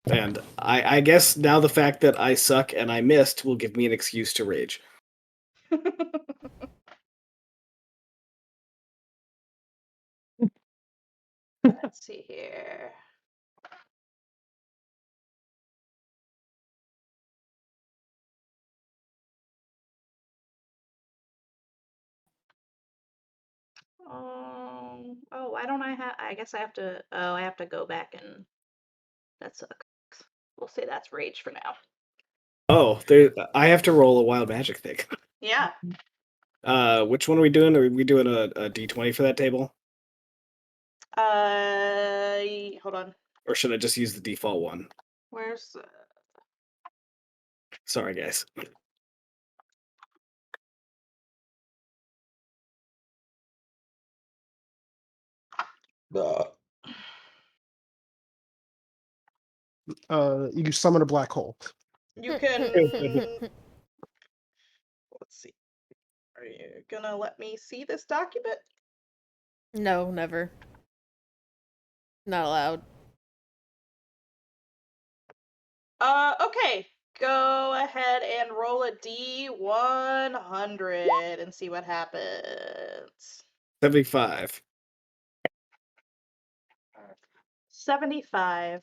And I guess now the fact that I suck and I missed will give me an excuse to rage. Let's see here. Oh, why don't I have? I guess I have to. Oh, I have to go back and. That sucks. We'll say that's rage for now. Oh, I have to roll a wild magic thing. Yeah. Which one are we doing? Are we doing a d20 for that table? Hold on. Or should I just use the default one? Where's? Sorry, guys. You summon a black hole. You can. Let's see. Are you gonna let me see this document? No, never. Not allowed. Okay. Go ahead and roll a D100 and see what happens. 75. 75.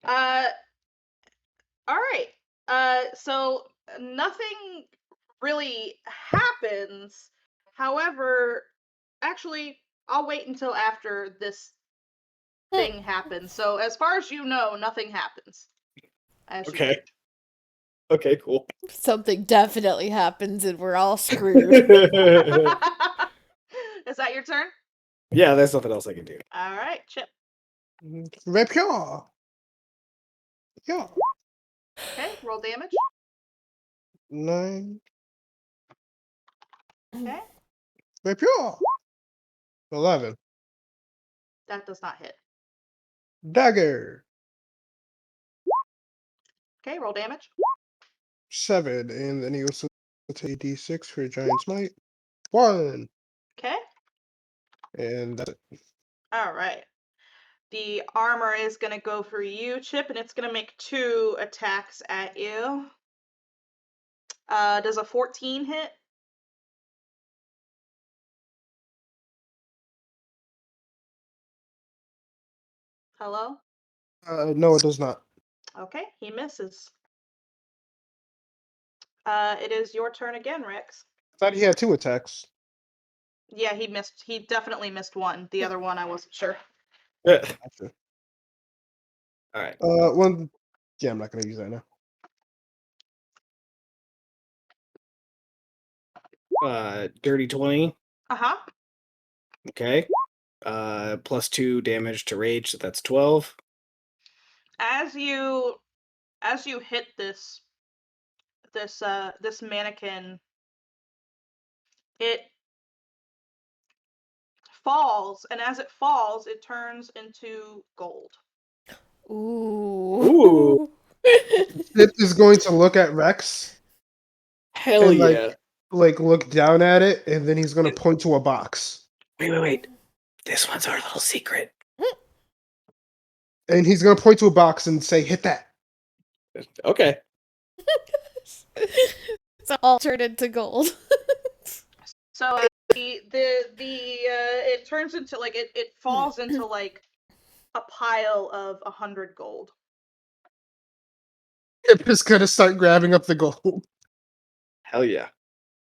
All right. So nothing really happens. However, actually, I'll wait until after this thing happens. So as far as you know, nothing happens. As you Okay. wait. Okay, cool. Something definitely happens and we're all screwed. Is that your turn? Yeah, there's nothing else I can do. All right, Chip. Rapier. Yeah. Okay, roll damage. 9. Okay, Rapier. 11. that does not hit. Dagger. Okay, roll damage. 7. And then he also take D6 for Giant's Might. 1. Okay, And that's it. all right. The armor is going to go for you, Chip, and it's going to make 2 attacks at you. Does a 14 hit? Hello? No, it does not. Okay, he misses. It is your turn again, Rex. I thought he had 2 attacks. Yeah, he missed. He definitely missed one. The other one, I wasn't sure. Gotcha. All right. One. Yeah, I'm not gonna use that now. Dirty 20. Uh-huh. Okay. +2 damage to rage, so that's 12. As you hit this mannequin, it falls, and as it falls, it turns into gold. Ooh. It is going to look at Rex Hell and yeah. like look down at it, and then he's gonna point to a box, Wait. This one's our little secret. and he's gonna point to a box and say, "Hit that." Okay. It's all turned into gold. So it turns into like it falls into like a pile of 100 gold. Pip is gonna start grabbing up the gold. Hell yeah.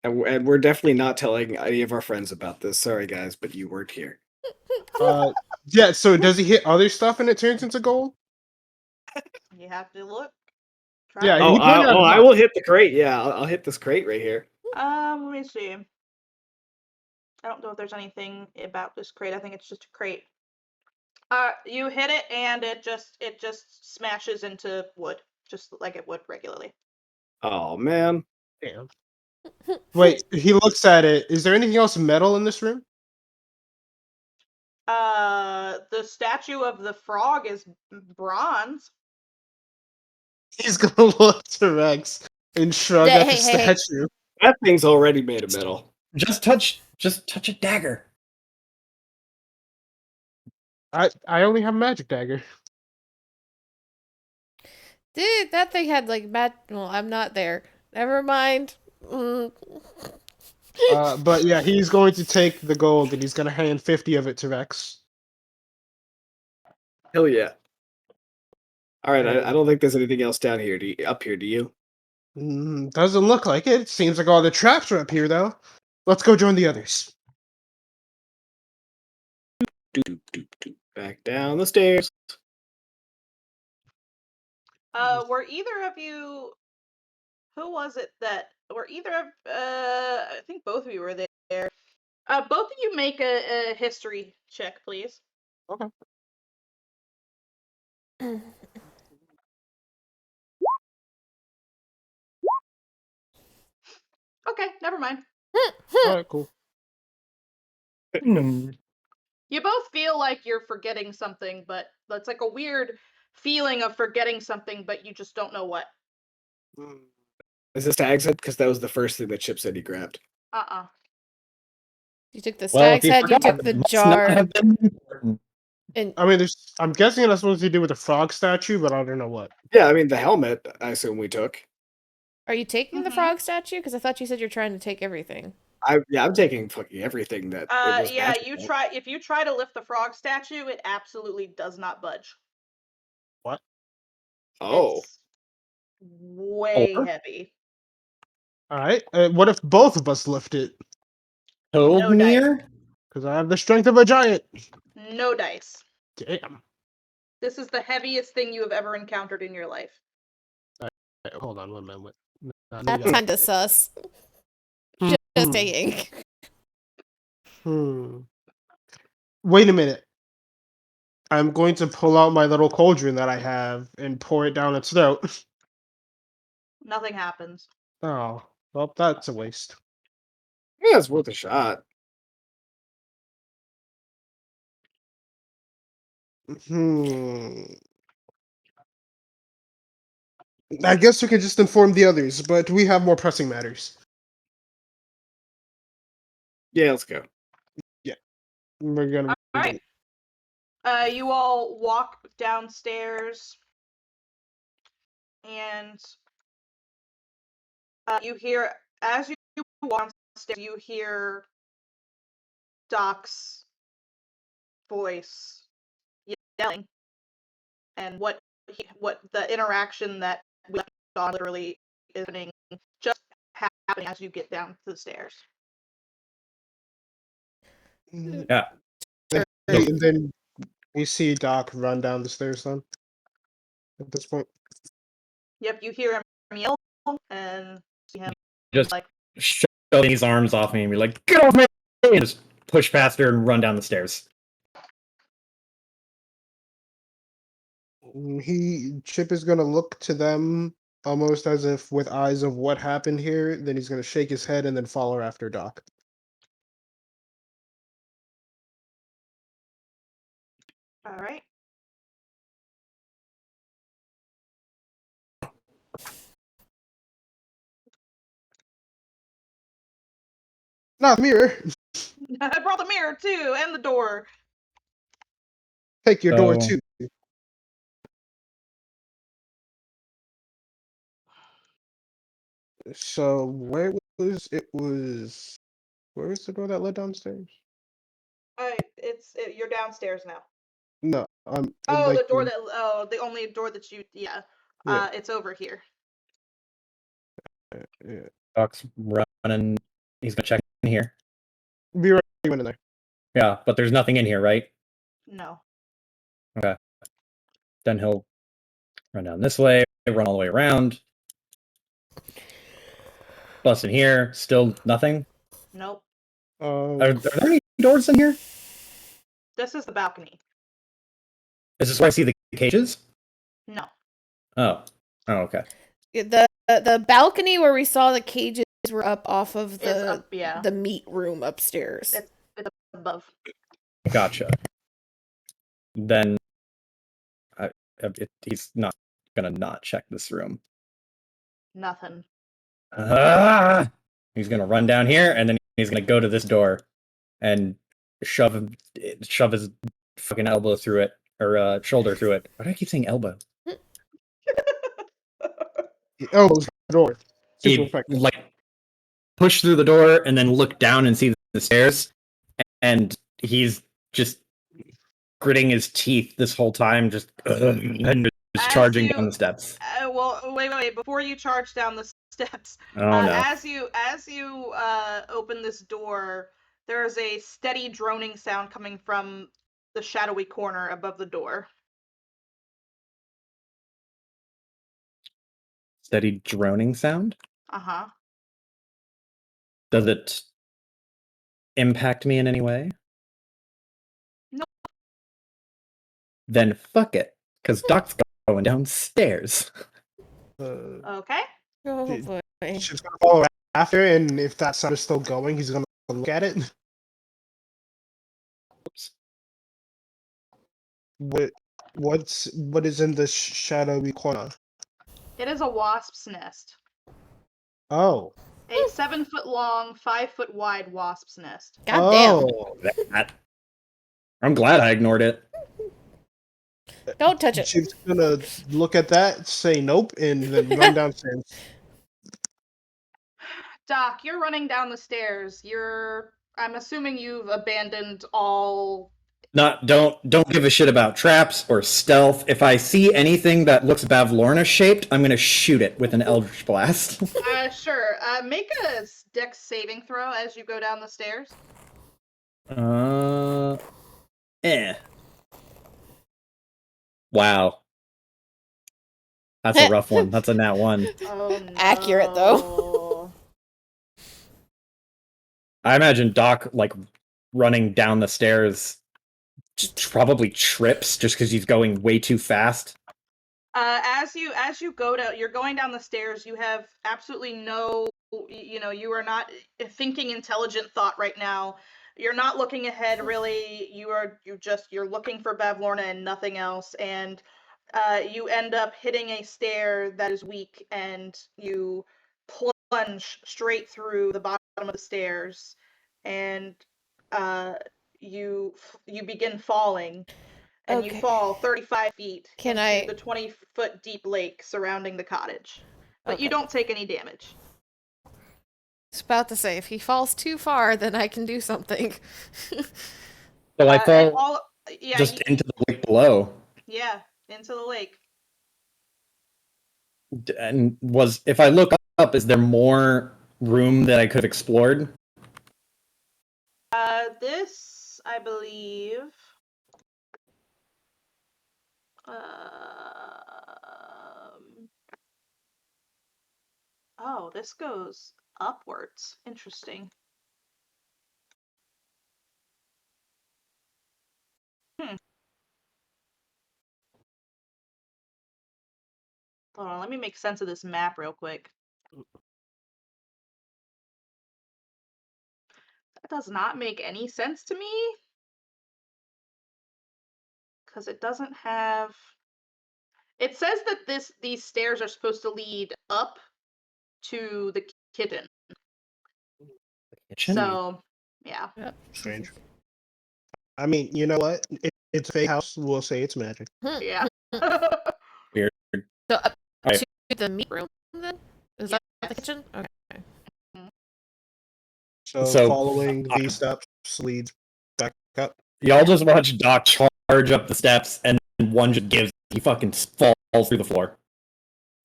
And we're definitely not telling any of our friends about this. Sorry, guys, but you weren't here. Yeah. So does he hit other stuff and it turns into gold? You have to look. Try. Yeah. it. He pointed at a I box. will hit the crate. Yeah, I'll hit this crate right here. Let me see. I don't know if there's anything about this crate. I think it's just a crate. You hit it and it just smashes into wood, just like it would regularly. Oh man. Damn. Wait. He looks at it. Is there anything else metal in this room? The statue of the frog is bronze. He's gonna look to Rex and shrug at the Hey. statue. That thing's already made of metal. Just touch a dagger. I only have a magic dagger. Dude, that thing had like well, I'm not there. Never mind. But yeah, he's going to take the gold and he's gonna hand 50 of it to Rex. Hell yeah. All right, I don't think there's anything else down here. Up here, do you? Doesn't look like it. Seems like all the traps are up here, though. Let's go join the others. Doop, doop, doop. Back down the stairs. Were either of you? Who was it that? Were either of? I think both of you were there. Both of you make a history check, please. Okay. Okay, never mind. All right, cool. You both feel like you're forgetting something, but it's like a weird feeling of forgetting something, but you just don't know what. Is this Stag's head? Because that was the first thing that Chip said he grabbed. You took the Well, if stag's you head, you forgot, took it the must jar. not have been important. And I mean, I'm guessing that's supposed to do with the frog statue, but I don't know what. Yeah, I mean the helmet. I assume we took. are you taking the Mhm. frog statue? Because I thought you said you're trying to take everything. I'm taking fucking everything that. it was Yeah, magical. if you try to lift the frog statue, it absolutely does not budge. What? Oh, It's way Or- heavy. All right. What if both of us lift it? Told No dice. near? Because I have the strength of a giant. No dice. Damn. This is the heaviest thing you have ever encountered in your life. hold on 1 moment. That's kind of sus. Just saying. Wait a minute. I'm going to pull out my little cauldron that I have and pour it down its throat. Nothing happens. Oh, well, that's a waste. Yeah, it's worth a shot. I guess we could just inform the others, but we have more pressing matters. Yeah, let's go. We're gonna. All right. You all walk downstairs, and you hear, as you walk downstairs, you hear Doc's voice yelling, and what the interaction that we left on literally is happening, just happening as you get down the stairs. Yeah. And then we see Doc run down the stairs. Then, at this point, Yep, you hear him yell and see him Just like, shove his arms off me and be like, "Get off me!" And just push past her and run down the stairs. Chip is gonna look to them almost as if with eyes of what happened here. Then he's gonna shake his head and then follow after Doc. all right. Not mirror. I brought the mirror too, and the door. Take your door So- too. So where was it? Was where was the door that led downstairs? You're downstairs now. No, Oh, like the door that. Oh, the only door that you. Yeah. Yeah. It's over here. Yeah. Doc's running. He's gonna check in here. Be right when in there. Yeah, but there's nothing in here, right? No. Then he'll run down this way, run all the way around. Bust in here. Still nothing. Nope. Are there any doors in here? This is the balcony. Is this where I see the cages? No. Oh. Oh, okay. The balcony where we saw the cages were up off of It's up, yeah. the meat room upstairs. It's above. Gotcha. Then he's not gonna not check this room. Nothing. He's gonna run down here, and then he's gonna go to this door and shove his fucking elbow through it, or shoulder through it. Why do I keep saying elbow? Elbows the door. Super He effective. like push through the door and then look down and see the stairs, and he's just gritting his teeth this whole time, just and just As charging you- down the steps. Well, wait. Before you charge down the steps, Oh no! as you open this door, there is a steady droning sound coming from the shadowy corner above the door. Steady droning sound. Uh-huh. Does it impact me in any way? Nope. Then fuck it, because Doc's going downstairs. Okay. Oh Dude. boy. Chip's gonna follow after, and if that sound is still going, he's gonna look at it. Oops. What is in the shadowy corner? It is a wasp's nest. Oh. A 7-foot long, 5-foot wide wasp's nest. God damn. Oh. That. I'm glad I ignored it. Don't touch it. Chip's gonna look at that, say nope, and then run downstairs. Doc, you're running down the stairs. I'm assuming you've abandoned all. Don't give a shit about traps or stealth. If I see anything that looks Bavlorna shaped, I'm gonna shoot it with an Eldritch Blast. Sure. Make a dex saving throw as you go down the stairs. Wow. That's a rough one. That's a nat 1. Oh no. Accurate, though. I imagine Doc, like, running down the stairs probably trips just because he's going way too fast. As you go down, you're going down the stairs. You have absolutely no, you are not thinking intelligent thought right now. You're not looking ahead really. You're looking for Bavlorna and nothing else. And you end up hitting a stair that is weak, and you plunge straight through the bottom of the stairs, and uh, you begin falling, and you Okay. fall 35 feet Can into I- the 20-foot deep lake surrounding the cottage. But you Okay. don't take any damage. I was about to say, if he falls too far, then I can do something. So I And fall yeah, just into the lake below. yeah, into the lake. And if I look up, is there more room that I could have explored? This, I believe. Um, oh, this goes upwards. Interesting. Hmm. Hold on, let me make sense of this map real quick. That does not make any sense to me. Because it doesn't have. It says that these stairs are supposed to lead up to the kitchen. Kitchen? So, yeah. Yep. Strange. I mean, you know what? It's a fake house. We'll say it's magic. Yeah. Weird. So up Alright. to the meat room, then? Is that the Yes. kitchen? Okay. So, So- following these steps leads back up. Y'all just watch Doc charge up the steps, and one just gives. He fucking falls through the floor.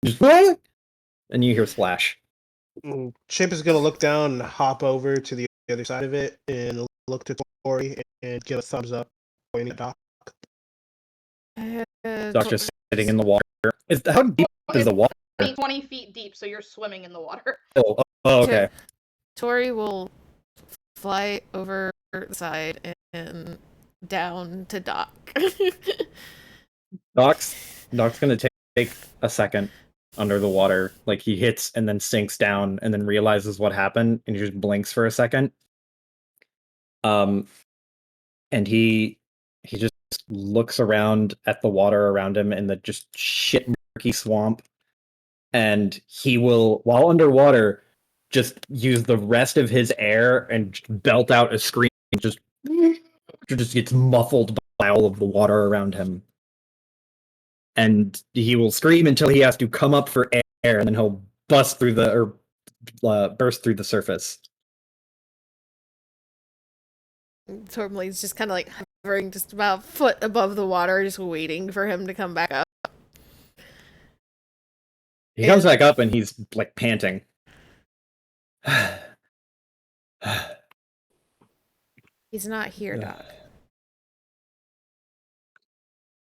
Just what? And you hear splash. Chimp is gonna look down and hop over to the other side of it and look to Tori and give a thumbs up, pointing at Doc. Doc just sitting in the water. How deep is the water? 20 feet deep, so you're swimming in the water. Oh, okay. Tori will fly over the side and down to Doc. Doc's gonna take a second under the water. Like, he hits and then sinks down and then realizes what happened, and he just blinks for a second. And he just looks around at the water around him in the just shit murky swamp, and he will, while underwater, just use the rest of his air and belt out a scream. Just gets muffled by all of the water around him, and he will scream until he has to come up for air, and then he'll burst through the surface. Tourmaline's just kind of like hovering just about a foot above the water, just waiting for him to come back up. He comes back up and he's like panting. He's not here, Ugh. Doc.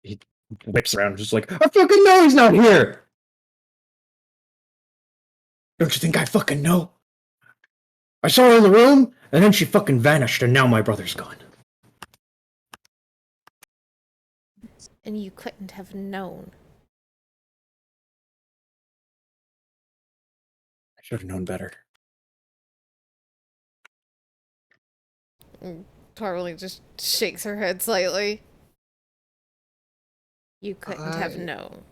He whips around, just like, I fucking know he's not here! Don't you think I fucking know? I saw her in the room, and then she fucking vanished, and now my brother's gone. And you couldn't have known. I should have known better. Tourmaline just shakes her head slightly. You couldn't have I- known.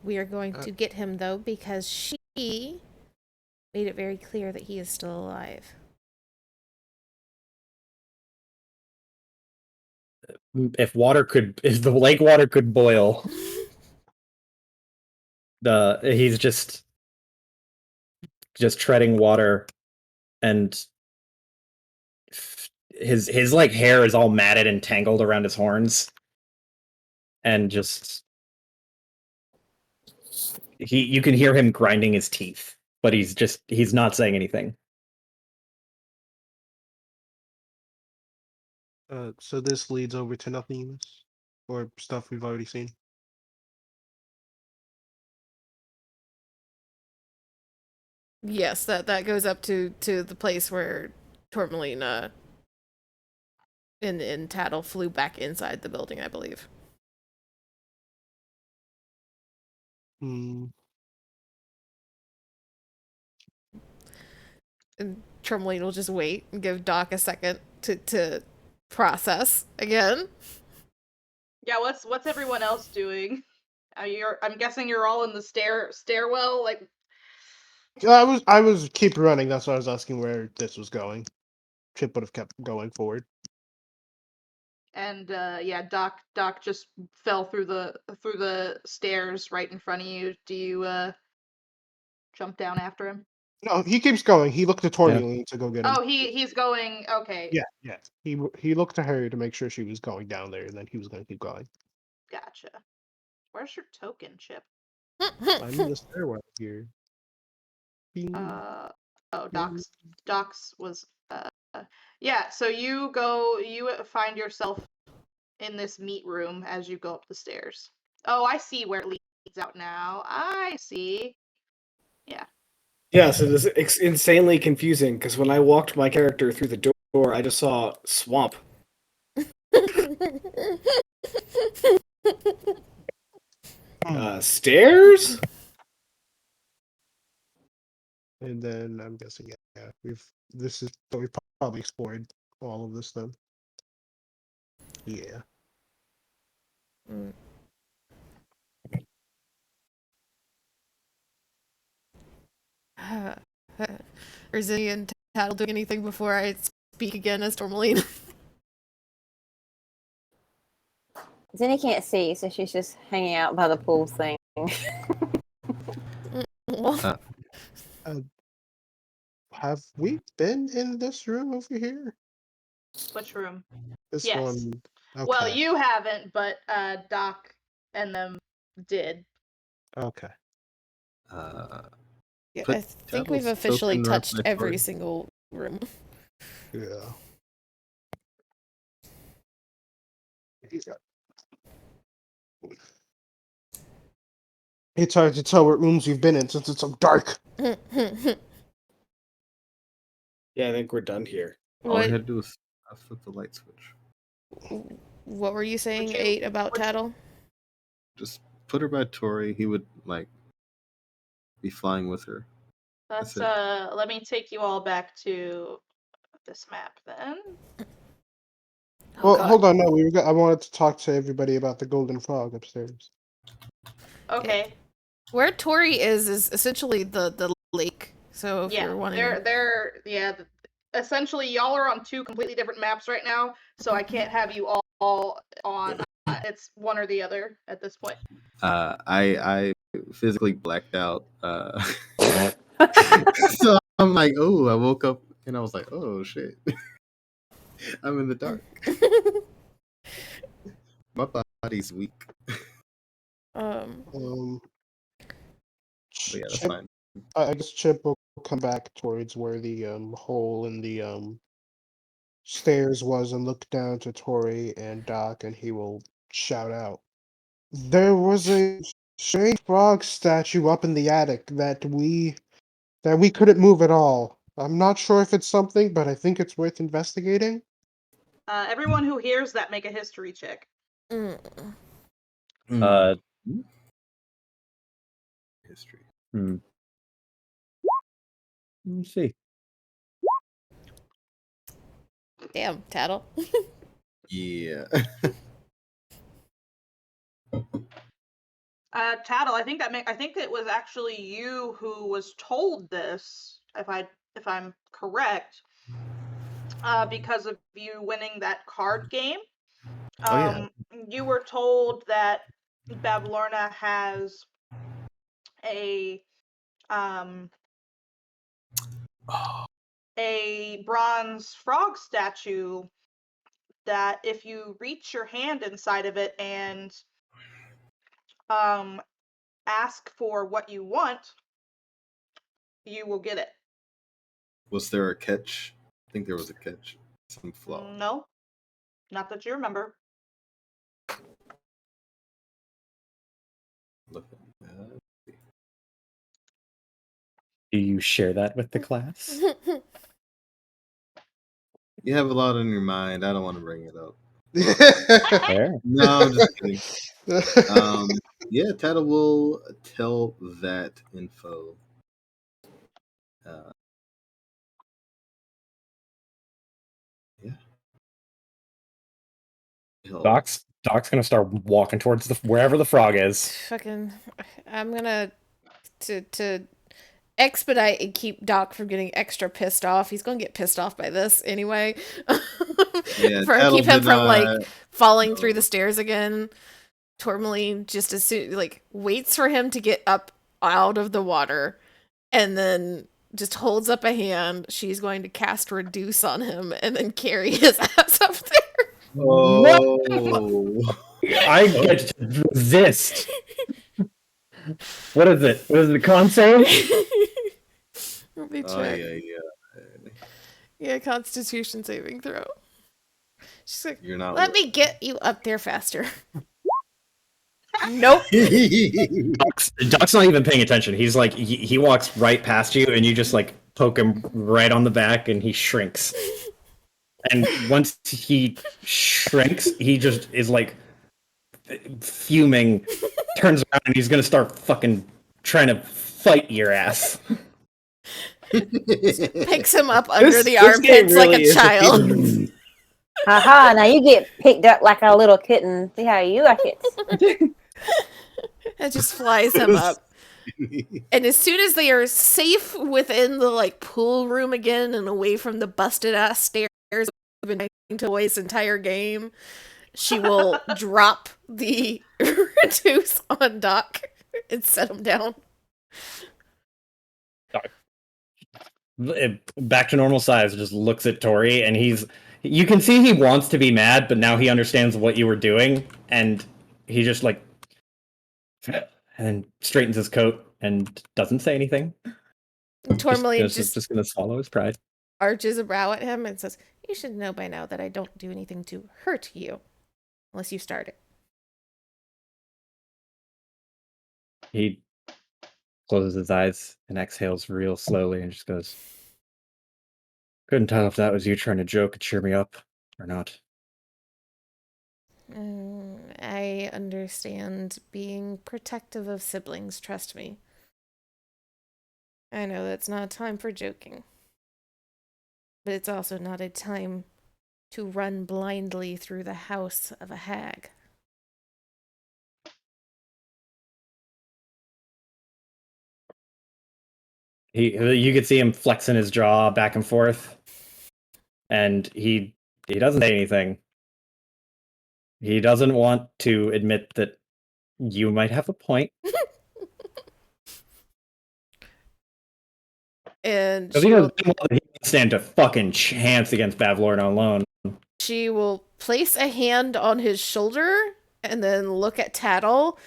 We are going to get him, though, because she made it very clear that he is still alive. If the lake water could boil, he's just treading water, and his like hair is all matted and tangled around his horns, and just you can hear him grinding his teeth, but he's not saying anything. So this leads over to nothingness, or stuff we've already seen. Yes, that goes up to the place where Tourmaline in Tattle flew back inside the building, I believe. Hmm. And Tourmaline will just wait and give Doc a second to process again. Yeah, what's everyone else doing? I'm guessing you're all in the stairwell, like. I was keep running. That's why I was asking where this was going. Chip would have kept going forward. And yeah, Doc just fell through the stairs right in front of you. Do you jump down after him? No, he keeps going. He looked to Tourmaline to go get him. Oh, he's going. Okay, Yeah, yeah. He looked to her to make sure she was going down there, and then he was going to keep going. gotcha. Where's your token, Chip? I'm in the stairwell here. Bing, Oh, bing. Doc's was yeah. So you find yourself in this meat room as you go up the stairs. Oh, I see where it leads out now. I see. Yeah. Yeah, so this is insanely confusing because when I walked my character through the door, I just saw swamp. Stairs? And then I'm guessing, yeah, we've probably explored all of this then. Yeah. Mm. Or is Zinni and Tattle doing anything before I speak again as Tourmaline? Zinni can't see, so she's just hanging out by the pool thing. Uh, have we been in this room over here? Which room? This Yes. one. Okay. Well, you haven't, but Doc and them did. Okay. Yeah, Put I think Tattle's we've officially token touched every repertory. single room. Yeah. It's hard to tell what rooms we've been in since it's so dark. Yeah, I think we're done here. All I What had to do was flip the light switch. what were you saying, you- 8, about would you- Tattle? Just put her by Tori. He would be flying with her. That's That's let me take you all back to this map then. Oh, Well, God. hold on. No, I wanted to talk to everybody about the golden frog upstairs. Okay. Where Tori is essentially the lake. So if Yeah. you're wanting Essentially, y'all are on two completely different maps right now, so I can't have you all on. It's one or the other at this point. I physically blacked out. So I'm like, oh, I woke up and I was like, oh shit, I'm in the dark. My body's weak. Um, But yeah, that's Chip, fine. I guess Chip will come back towards where the hole in the stairs was and look down to Tori and Doc, and he will shout out. There was a strange frog statue up in the attic that we couldn't move at all. I'm not sure if it's something, but I think it's worth investigating. Everyone who hears that, make a history check. History. Let me see. Damn, Tattle. Yeah. Tattle, I think it was actually you who was told this, if I'm correct, because of you winning that card game. Oh, yeah. You were told that Bavlorna has um a bronze frog statue that if you reach your hand inside of it and ask for what you want, you will get it. Was there a catch? I think there was a catch. Some flaw. No. Not that you remember. Look at that. Do you share that with the class? You have a lot on your mind. I don't want to bring it up. Fair. No, I'm just kidding. Yeah, Tata will tell that info. Yeah. Doc's gonna start walking towards wherever the frog is. Fucking, I'm gonna to expedite and keep Doc from getting extra pissed off. He's gonna get pissed off by this anyway. Yeah, For Tattle keep him did from like not. falling through the stairs again. Tourmaline just as soon like waits for him to get up out of the water, and then just holds up a hand. She's going to cast reduce on him and then carry his ass up there. Oh. I get to resist. What is it? What is the con save? Let me Oh, check. yeah. Yeah, Constitution saving throw. She's like, You're not. let me get you up there faster. Nope. Doc's not even paying attention. He's like, he walks right past you, and you just like poke him right on the back, and he shrinks. And once he shrinks, he just is like fuming, turns around, and he's gonna start fucking trying to fight your ass. Picks him up under This- the this game armpits like really a is a child. Haha, now you get picked up like a little kitten. See how you like it. And just flies him up. And as soon as they are safe within the like pool room again and away from the busted ass stairs we've been trying to waste entire game, she will drop the reduce on Doc and set him down. Back to normal size, just looks at Tori, and you can see he wants to be mad, but now he understands what you were doing, and he just like and straightens his coat and doesn't say anything. Tourmaline just gonna swallow his pride. arches a brow at him and says, "You should know by now that I don't do anything to hurt you, unless you start it." He closes his eyes and exhales real slowly and just goes, couldn't tell if that was you trying to joke and cheer me up or not. I understand being protective of siblings, trust me. I know that's not a time for joking. But it's also not a time to run blindly through the house of a hag. You could see him flexing his jaw back and forth, and he doesn't say anything. He doesn't want to admit that you might have a point. And Because he knows damn well that he can stand a fucking chance against Bavlorn alone. she will place a hand on his shoulder and then look at Tattle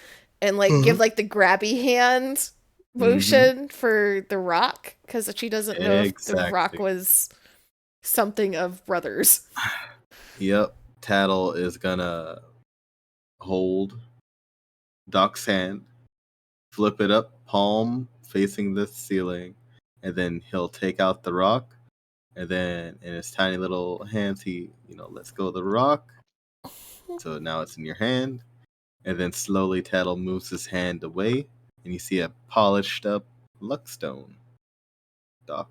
and like give like the grabby hand motion for the rock, because she doesn't know if the rock Exactly. was something of brothers. Yep. Tattle is gonna hold Doc's hand, flip it up, palm facing the ceiling, and then he'll take out the rock. And then in his tiny little hands, he, lets go of the rock. So now it's in your hand. And then slowly Tattle moves his hand away, and you see a polished up luckstone. Doc.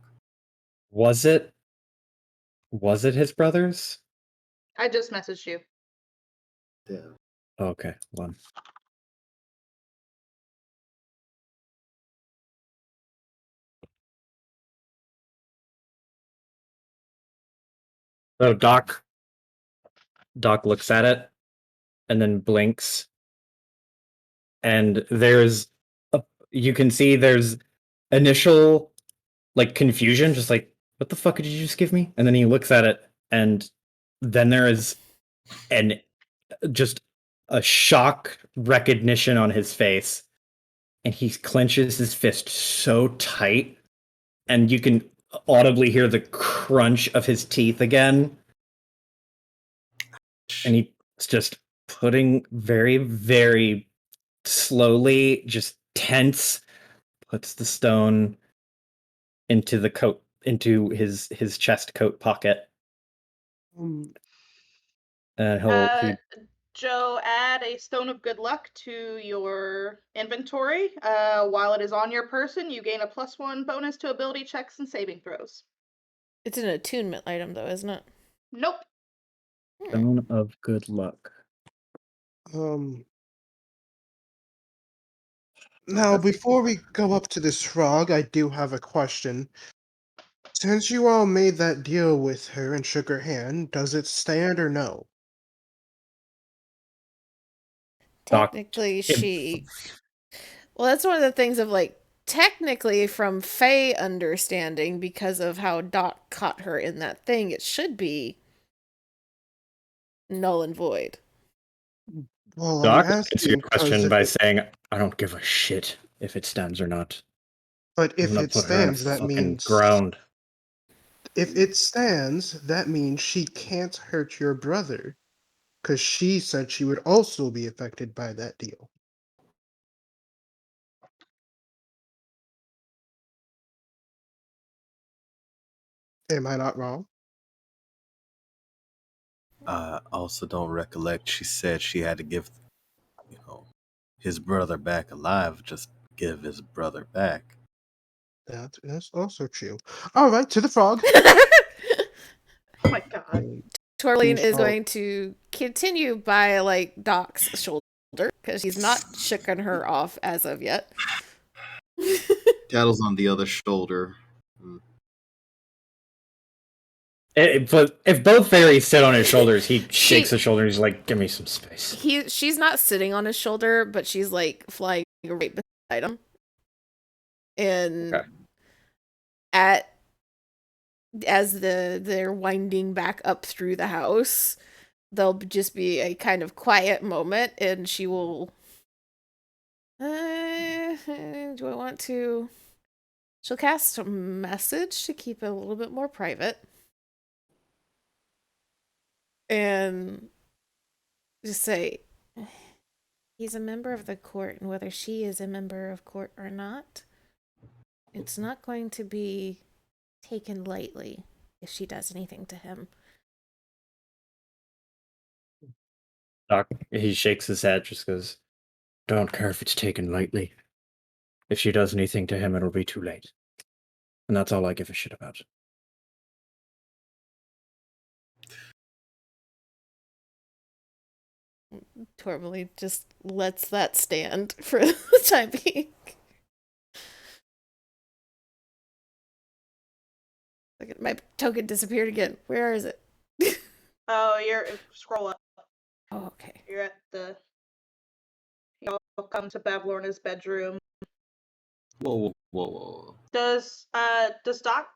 Was it his brothers? I just messaged you. Yeah. Okay, one. So Doc looks at it and then blinks, and you can see there's initial like confusion, just like, what the fuck did you just give me? And then he looks at it, and then there is just a shock recognition on his face, and he clenches his fist so tight, and you can audibly hear the crunch of his teeth again. and he's just putting very, very slowly, just tense, puts the stone into the coat, into his chest coat pocket. Um, He Joe, add a stone of good luck to your inventory. While it is on your person, you gain a +1 bonus to ability checks and saving throws. It's an attunement item, though, isn't it? Nope. stone of good luck. Now, before we go up to this frog, I do have a question. Since you all made that deal with her and shook her hand, does it stand or no? Doc, Technically, if- well, that's one of the things of like, technically, from Faye understanding, because of how Doc caught her in that thing, it should be null and void. Well, I'm Doc answer your asking because question by saying, "I don't give a shit if it stands or not. but I'm if gonna it put her on the stands, that fucking means ground." if it stands, that means she can't hurt your brother, because she said she would also be affected by that deal. Am I not wrong? I also don't recollect she said she had to give, his brother back alive. Just give his brother back. That's also true. All right, to the frog. Oh my god. Torleen is Oh. going to continue by like Doc's shoulder because he's not shooken her off as of yet. Cattle's on the other shoulder. But if both fairies sit on his shoulders, he shakes his shoulder. He's like, "Give me some space." She's not sitting on his shoulder, but she's like flying right beside him. And Okay. as they're winding back up through the house, there'll just be a kind of quiet moment, and she will. Do I want to? She'll cast a message to keep it a little bit more private, and just say, "He's a member of the court, and whether she is a member of court or not, it's not going to be taken lightly if she does anything to him." Doc, he shakes his head, just goes, "Don't care if it's taken lightly. If she does anything to him, it'll be too late. And that's all I give a shit about." Tourmaline just lets that stand for the time being. Look at my token disappeared again. Where is it? Oh, scroll up. Oh, okay. You're at y'all come to Bavlorna's bedroom. Whoa. Does Doc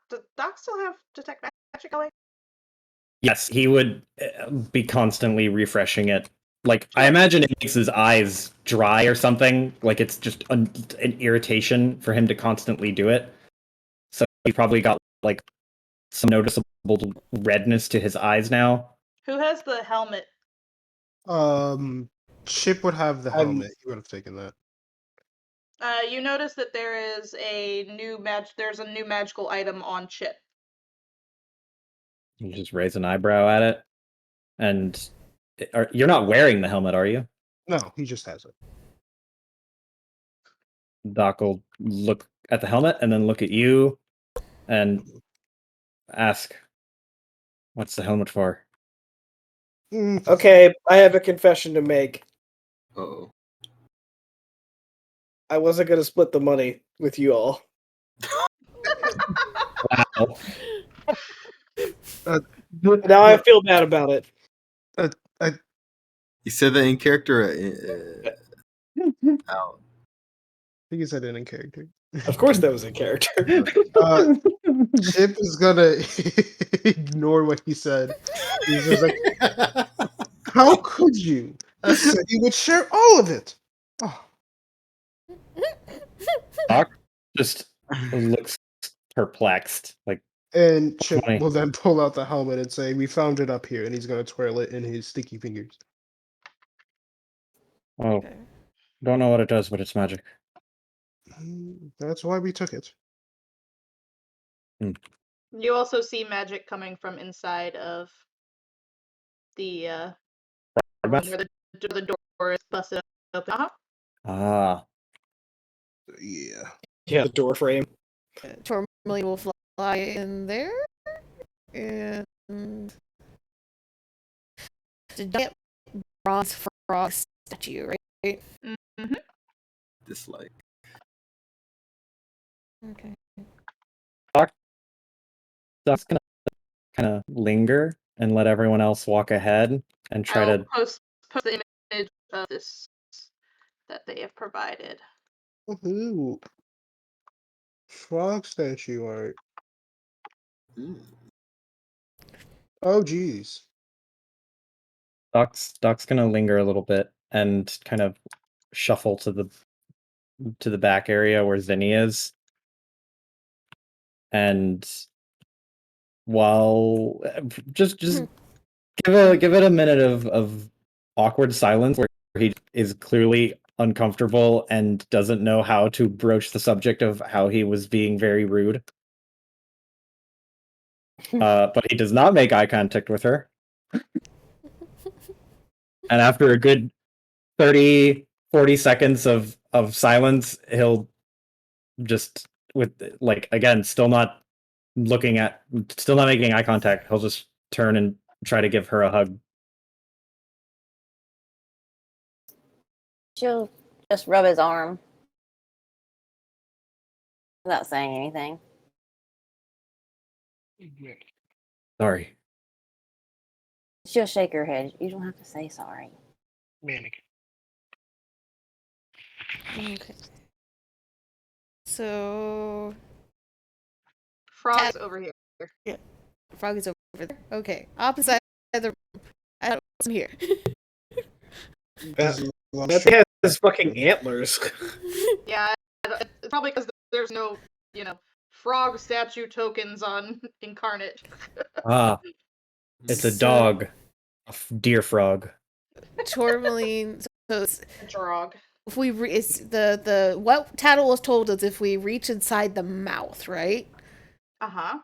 still have detect magic going? Yes, he would be constantly refreshing it. Like, I imagine it makes his eyes dry or something. Like, it's just an irritation for him to constantly do it. So he probably got, like, some noticeable redness to his eyes now. Who has the helmet? Chip would have the helmet. He would have taken that. You notice that there's a new magical item on Chip. You just raise an eyebrow at it. And you're not wearing the helmet, are you? No, he just has it. Doc will look at the helmet and then look at you and ask, "What's the helmet for?" Okay, I have a confession to make. Uh-oh. I wasn't going to split the money with you all. Wow. Now I feel bad about it. You said that in character. Out. I think he said it in character. Of course, that was in character. Chip is gonna ignore what he said. He's just like, "How could you? You said you would share all of it." Oh. Doc just looks perplexed. Like, And Chip 20. will then pull out the helmet and say, "We found it up here," and he's gonna twirl it in his sticky fingers. Oh, Okay. don't know what it does, but it's magic. That's why we took it. You also see magic coming from inside of the room where the door is busted open. Ah, Yeah. Yeah, the door frame. Tourmaline will fly in there, and the giant bronze frog statue, right? Mm-hmm. Dislike. Okay. Doc's gonna kind of linger and let everyone else walk ahead and try I'll to. post the image of this that they have provided. Ooh. Frog statue art. Mm. Oh, geez. Doc's gonna linger a little bit and kind of shuffle to the back area where Zinni is, and while just give it a minute of awkward silence where he is clearly uncomfortable and doesn't know how to broach the subject of how he was being very rude. But he does not make eye contact with her. And after a good 30-40 seconds of silence, he'll just, with, like, again, still not making eye contact, he'll just turn and try to give her a hug. She'll just rub his arm without saying anything. Sorry. She'll shake her head. You don't have to say sorry. Manic. Okay. So Frog is over here. frog is over there. Okay, opposite side of the room. I wasn't here. That has fucking antlers. Yeah, it's probably because there's no, frog statue tokens on Incarnate. Ah, it's a So- dog. A deer frog. Tourmaline. So it's, Drog. if we it's the what Tattle was told is if we reach inside the mouth, right? Uh-huh.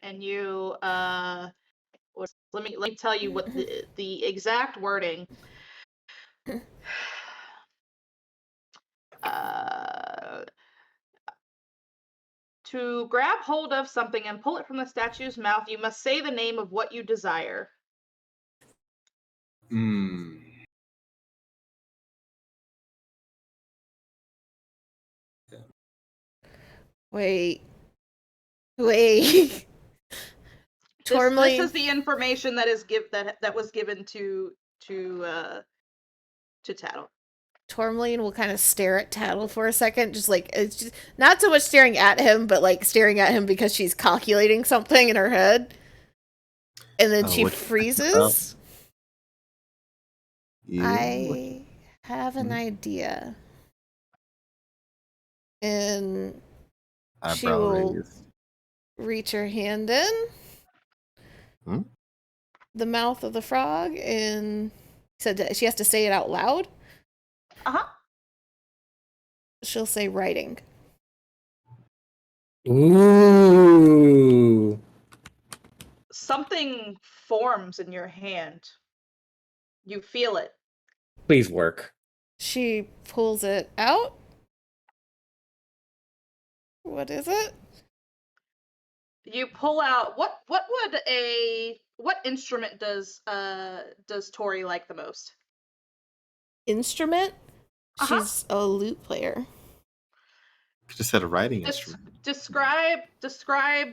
And you let me tell you what the exact wording. To grab hold of something and pull it from the statue's mouth, you must say the name of what you desire. Mm. Wait. This Tourmaline. is the information that is that was given to Tattle. Tourmaline will kind of stare at Tattle for a second, just like it's just not so much staring at him, but like staring at him because she's calculating something in her head, and then she What freezes. Yeah. I have an idea, and she Eyebrow will raised. reach her hand in Hmm? the mouth of the frog, and said that she has to say it out loud. Uh-huh. She'll say writing. Ooh. Something forms in your hand. You feel it. Please work. She pulls it out. What is it? You pull out what instrument does Tori like the most? Instrument? Uh-huh. She's a lute player. You just had a writing instrument. Describe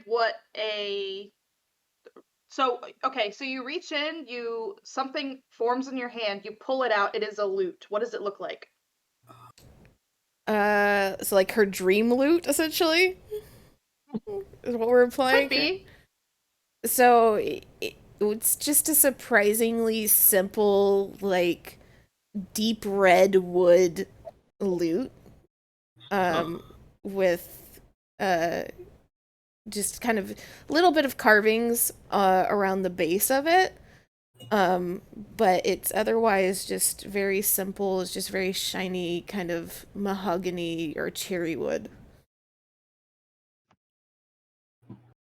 what a so you reach in, something forms in your hand, you pull it out, it is a lute. What does it look like? So like her dream lute, essentially, is what we're playing. Could be. So it's just a surprisingly simple, like deep red wood lute, with just kind of a little bit of carvings around the base of it. But it's otherwise just very simple. It's just very shiny, kind of mahogany or cherry wood.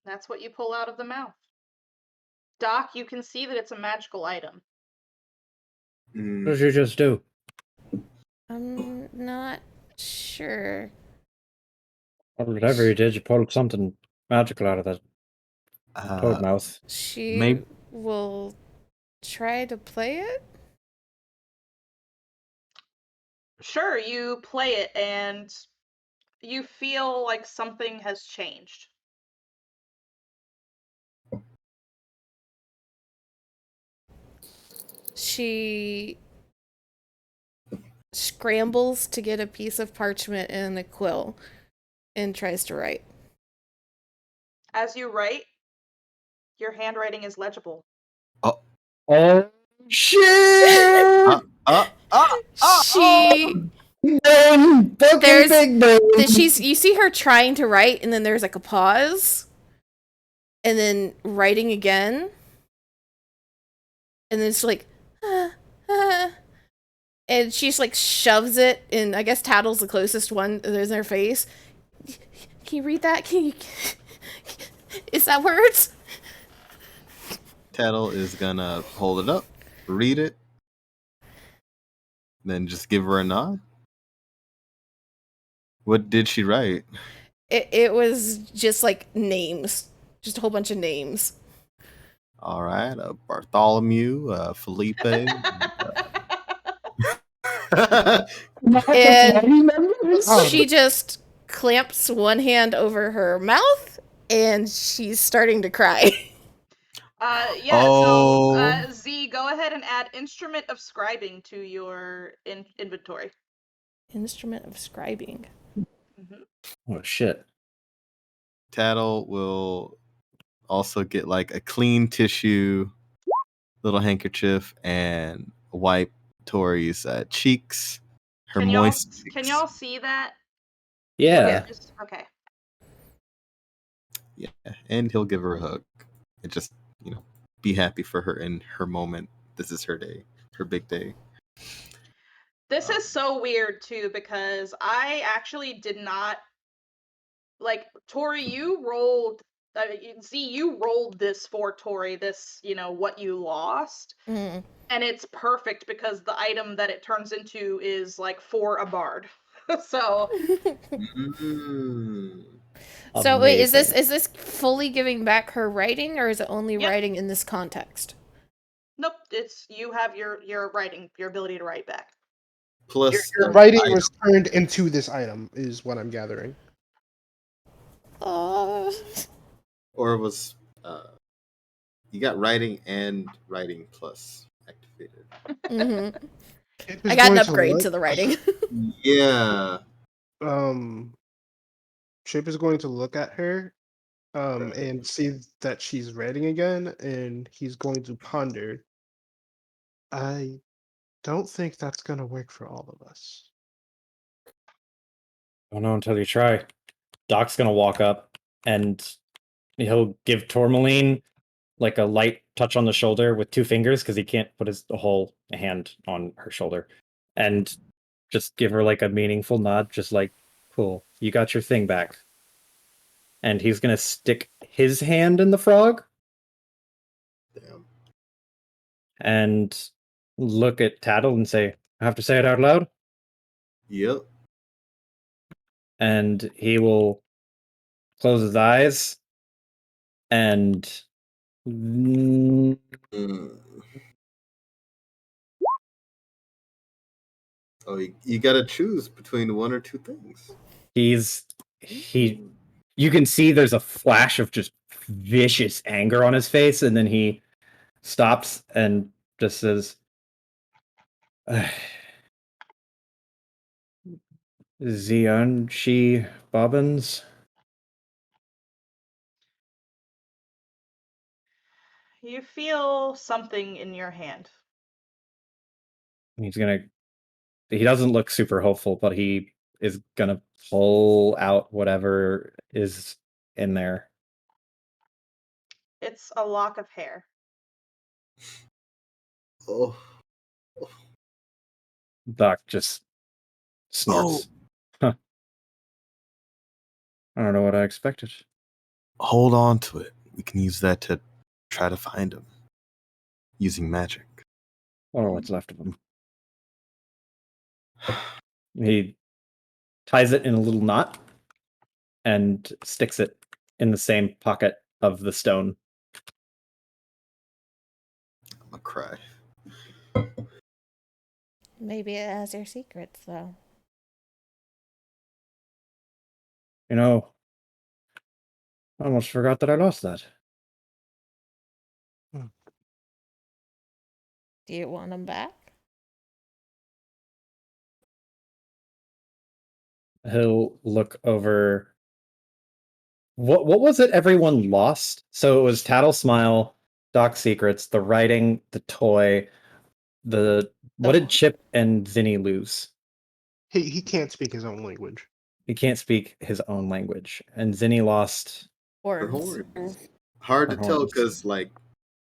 That's what you pull out of the mouth. Doc, you can see that it's a magical item. Mm, What did you just do? I'm not sure. Whatever you did, you pulled something magical out of that toad uh, mouth. She Maybe- will try to play it. Sure, you play it and you feel like something has changed. She scrambles to get a piece of parchment and a quill and tries to write. As you write, your handwriting is legible. Oh shit! She Brain! Fucking There's- big brain! you see her trying to write and then there's like a pause and then writing again and then it's like and she's like shoves it and I guess Tattle's the closest one there's in her face. Can you read that? Can you is that words? Tattle is gonna hold it up, read it, then just give her a nod. What did she write? It was just like names, just a whole bunch of names. All right, Bartholomew, Felipe. And Oh, she just clamps one hand over her mouth and she's starting to cry. Yeah, Oh. so Z, go ahead and add instrument of scribing to your inventory. Instrument of scribing. Mhm. Oh shit. Tattle will also get like a clean tissue, little handkerchief, and wipe Tori's cheeks. Her Can y'all moist. can y'all see that? Yeah. Just okay. Yeah, and he'll give her a hug and just be happy for her in her moment. This is her day, her big day. This is so weird too because I actually did not like Tori. You rolled Z. You rolled this for Tori. This what you lost, Mm. and it's perfect because the item that it turns into is like for a bard. So Mm. So wait, is Amazing. this fully giving back her writing or is it only Yep. writing in this context? nope, it's you have your writing, your ability to write back. Plus, your writing was turned into this item, is what I'm gathering. or was you got writing and writing plus activated. Mm-hmm. Shape I is got an going to upgrade look- to the writing. Yeah. Shape is going to look at her and see that she's writing again, and he's going to ponder. I don't think that's going to work for all of us. Don't know until you try. Doc's gonna walk up and he'll give Tourmaline like a light touch on the shoulder with two fingers because he can't put his whole hand on her shoulder, and just give her like a meaningful nod, just like, cool, you got your thing back. And he's gonna stick his hand in the frog Damn. and look at Tattle and say, I have to say it out loud. Yep. And he will close his eyes and Mm. Oh, you got to choose between one or two things. he you can see there's a flash of just vicious anger on his face, and then he stops and just says, Zion she Bobbins. You feel something in your hand. He doesn't look super hopeful, but he is gonna pull out whatever is in there It's a lock of hair. Oh. Doc just snorts. Huh. I don't know what I expected. Hold on to it. We can use that to try to find him using magic. I don't know what's left of him. He ties it in a little knot and sticks it in the same pocket of the stone. I'm gonna cry. Maybe it has your secrets, though. You know, I almost forgot that I lost that. Do you want them back? He'll look over. What was it everyone lost? So it was Tattle Smile, Doc Secrets, the writing, the toy, what did Chip and Zinni lose? He can't speak his own language. He can't speak his own language. And Zinni lost Her Horns. horns. Hard her to tell horns. because like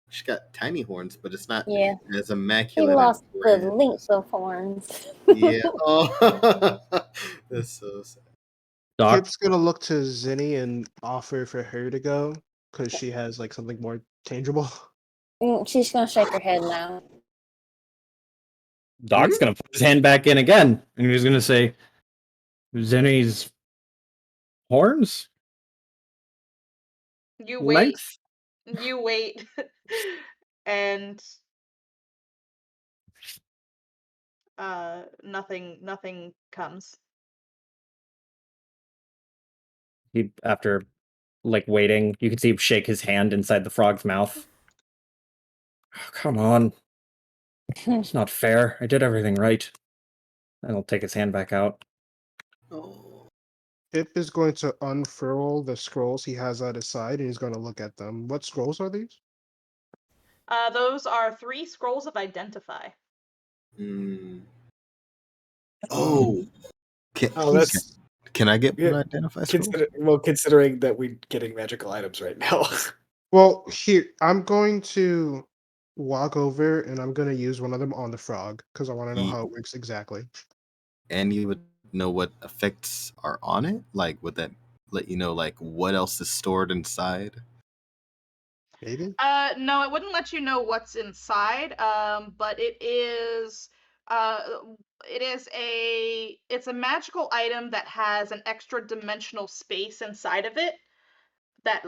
she got tiny horns, but it's not Yeah. as He immaculate. lost as the Gwen. length of horns. Yeah. Oh, that's so sad. Doc, Chip's gonna look to Zinni and offer for her to go because she has like something more tangible. She's gonna shake her head now. Doc's gonna put his hand back in again, and he's gonna say, Zinni's horns? You wait. Length? You wait. And nothing comes. He, after like waiting, you can see him shake his hand inside the frog's mouth. Oh, come on. It's not fair. I did everything right. And he'll take his hand back out. Oh. Chip is going to unfurl the scrolls he has at his side and he's going to look at them. What scrolls are these? Those are 3 scrolls of identify. Mm. Oh. Oh, that's Can I get Yeah, an identify scroll? considering that we're getting magical items right now. Well, here, I'm going to walk over and I'm going to use one of them on the frog because I want to know Ye- how it works exactly. And you would know what effects are on it? Like, would that let you know like what else is stored inside? Maybe? No, it wouldn't let you know what's inside. But uh, it's a magical item that has an extra dimensional space inside of it that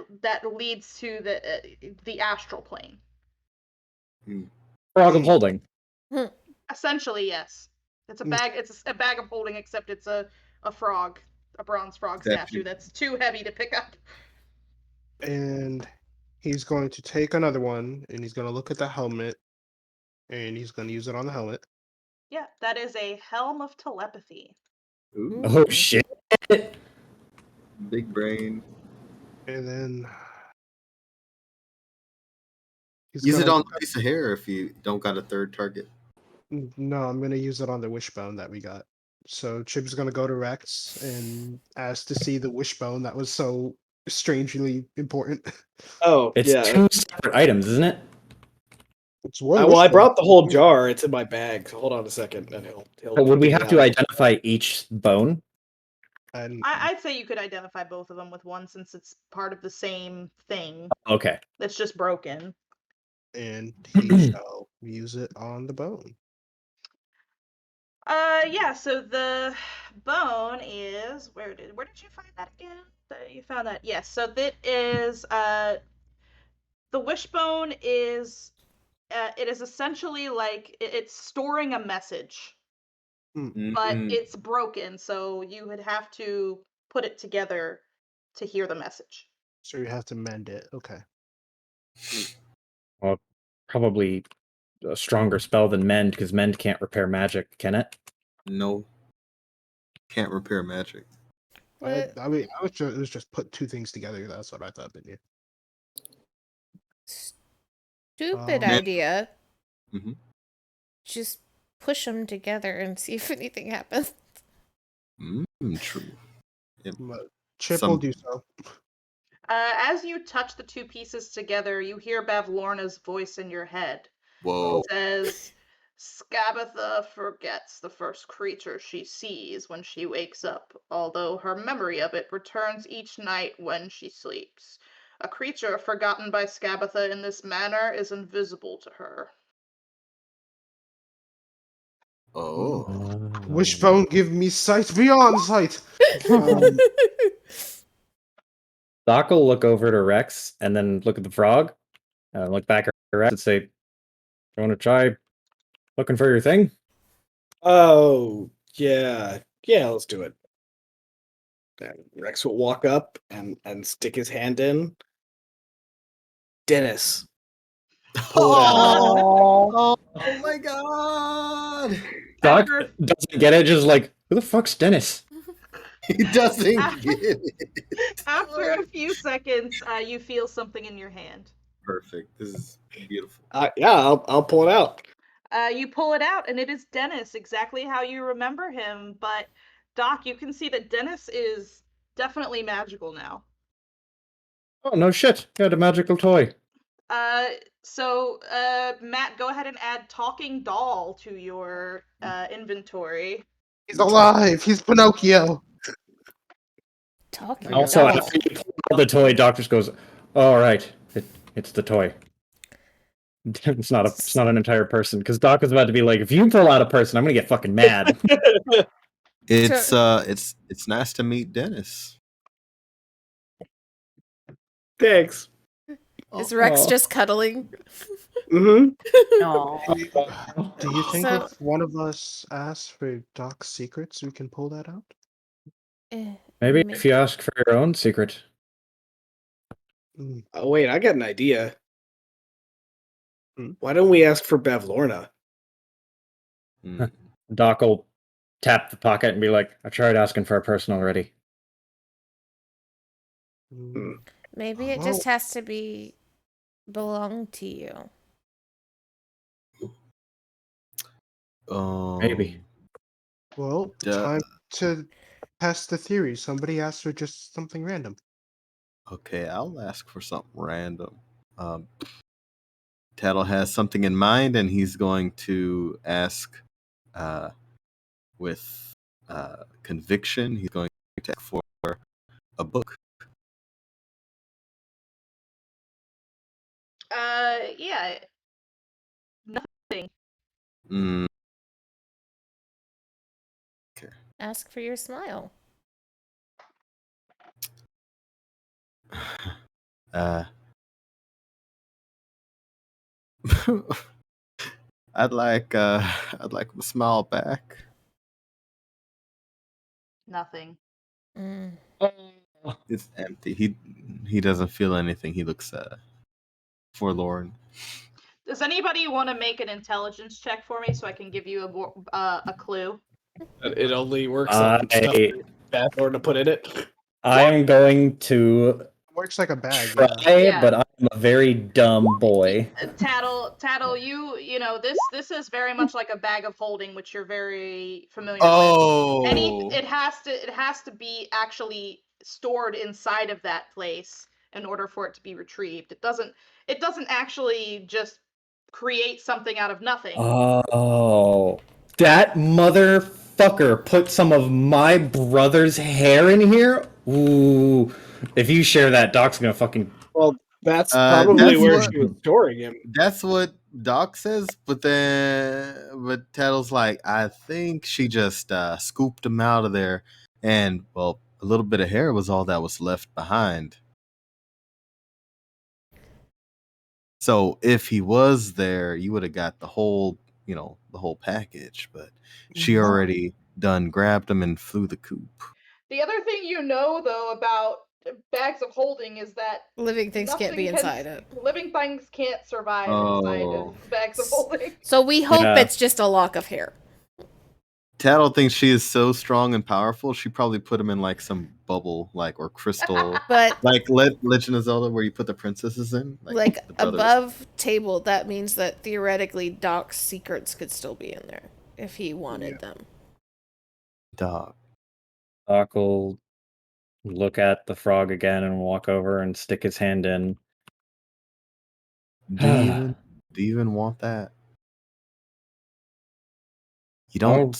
leads to the astral plane. Frog of holding. Essentially, yes. It's a bag. It's a bag of holding, except it's a frog, a bronze frog statue that's too heavy to pick up. And he's going to take another one and he's going to look at the helmet and he's going to use it on the helmet. Yeah, that is a helm of telepathy. Ooh, Oh shit. big brain. And then he's Use gonna it on a piece of hair if you don't got a third target. No, I'm gonna use it on the wishbone that we got. So Chip's gonna go to Rex and ask to see the wishbone that was so strangely important. Oh, It's yeah. 2 separate items, isn't it? It's one I wishbone. brought the whole jar. It's in my bag. So hold on a second, and he'll. But would we dig it have to out. identify each bone? And I'd say you could identify both of them with one since it's part of the same thing Okay. that's just broken. and he shall use it on the bone. Yeah, so the bone is where did you find that again? You found that. Yes, so that is the wishbone is it is essentially like it's storing a message, but Mm. it's broken, so you would have to put it together to hear the message. So you have to mend it. Okay. Well, probably a stronger spell than mend, because mend can't repair magic, can it? No. Can't repair magic. I mean, it was just put two things together. That's what I thought, didn't you? Stupid Um, idea. Mhm. Just push them together and see if anything happens. True. Yep. But Chip Some- will do so. As you touch the two pieces together, you hear Bavlorna's voice in your head. Whoa. It says, Skabatha forgets the first creature she sees when she wakes up, although her memory of it returns each night when she sleeps. A creature forgotten by Skabatha in this manner is invisible to her. Oh. Wishbone, give me sight beyond sight. Um, Doc will look over to Rex and then look at the frog, look back at Rex and say, "You want to try looking for your thing?" Oh, yeah. Yeah, let's do it. And Rex will walk up and stick his hand in. Dennis, pull it out. Oh. Oh my god! Doc After- doesn't get it, just like, who the fuck's Dennis? He doesn't get it. After a few seconds, you feel something in your hand. Perfect. This is beautiful. Yeah, I'll pull it out. You pull it out, and it is Dennis, exactly how you remember him. But, Doc, you can see that Dennis is definitely magical now. Oh, no shit. You had a magical toy. Matt, go ahead and add Talking Doll to your inventory. he's alive. He's Pinocchio. Talking Also, doll. after you pull out the toy, Doc just goes, "All right, it's the toy." It's not an entire person, because Doc was about to be like, "If you pull out a person, I'm gonna get fucking mad." It's nice to meet Dennis. Thanks. Is Rex Aw. just cuddling? Mm-hmm. No. Do you think So- if one of us asks for Doc's secrets, we can pull that out? Maybe if you ask for your own secret. Mm, Oh, wait, I got an idea. Hmm? Why don't we ask for Bavlorna? Mm. Doc will tap the pocket and be like, "I tried asking for a person already." mm. Maybe it just has to be belong to you. Maybe. Well, Duh. time to test the theory. Somebody asked for just something random. Okay, I'll ask for something random. Tattle has something in mind, and he's going to ask with conviction. He's going to ask for a book. Yeah, nothing. Mm, Ask for your smile. uh, I'd like a smile back. Nothing. Mm. It's empty. He doesn't feel anything. He looks forlorn. Does anybody want to make an intelligence check for me so I can give you a clue? It only works on stuff Bavlorna put in it. I am going to Works like a bag. try, Yeah. but I'm a very dumb boy. Tattle, you know this is very much like a bag of holding, which you're very familiar Oh, with. It has to be actually stored inside of that place in order for it to be retrieved. It doesn't actually just create something out of nothing. Oh, that motherfucker put some of my brother's hair in here? Ooh. If you share that, Doc's gonna fucking... Well, that's probably that's where what- she was storing him. that's what Doc says. But Tattle's like, I think she just scooped him out of there, and well, a little bit of hair was all that was left behind. So if he was there, you would have got the whole package. But she What? already done grabbed him and flew the coop. The other thing you know though about bags of holding is that Living things can't be inside it. living things can't survive inside Oh. of bags of holding. So we hope Yeah. it's just a lock of hair. Tattle thinks she is so strong and powerful. She probably put him in like some bubble, or crystal, But like Legend of Zelda, where you put the princesses in. like the brothers. above table, that means that theoretically Doc's secrets could still be in there if he wanted them. Dog. Doc will look at the frog again and walk over and stick his hand in. Do you even want that? You Oh.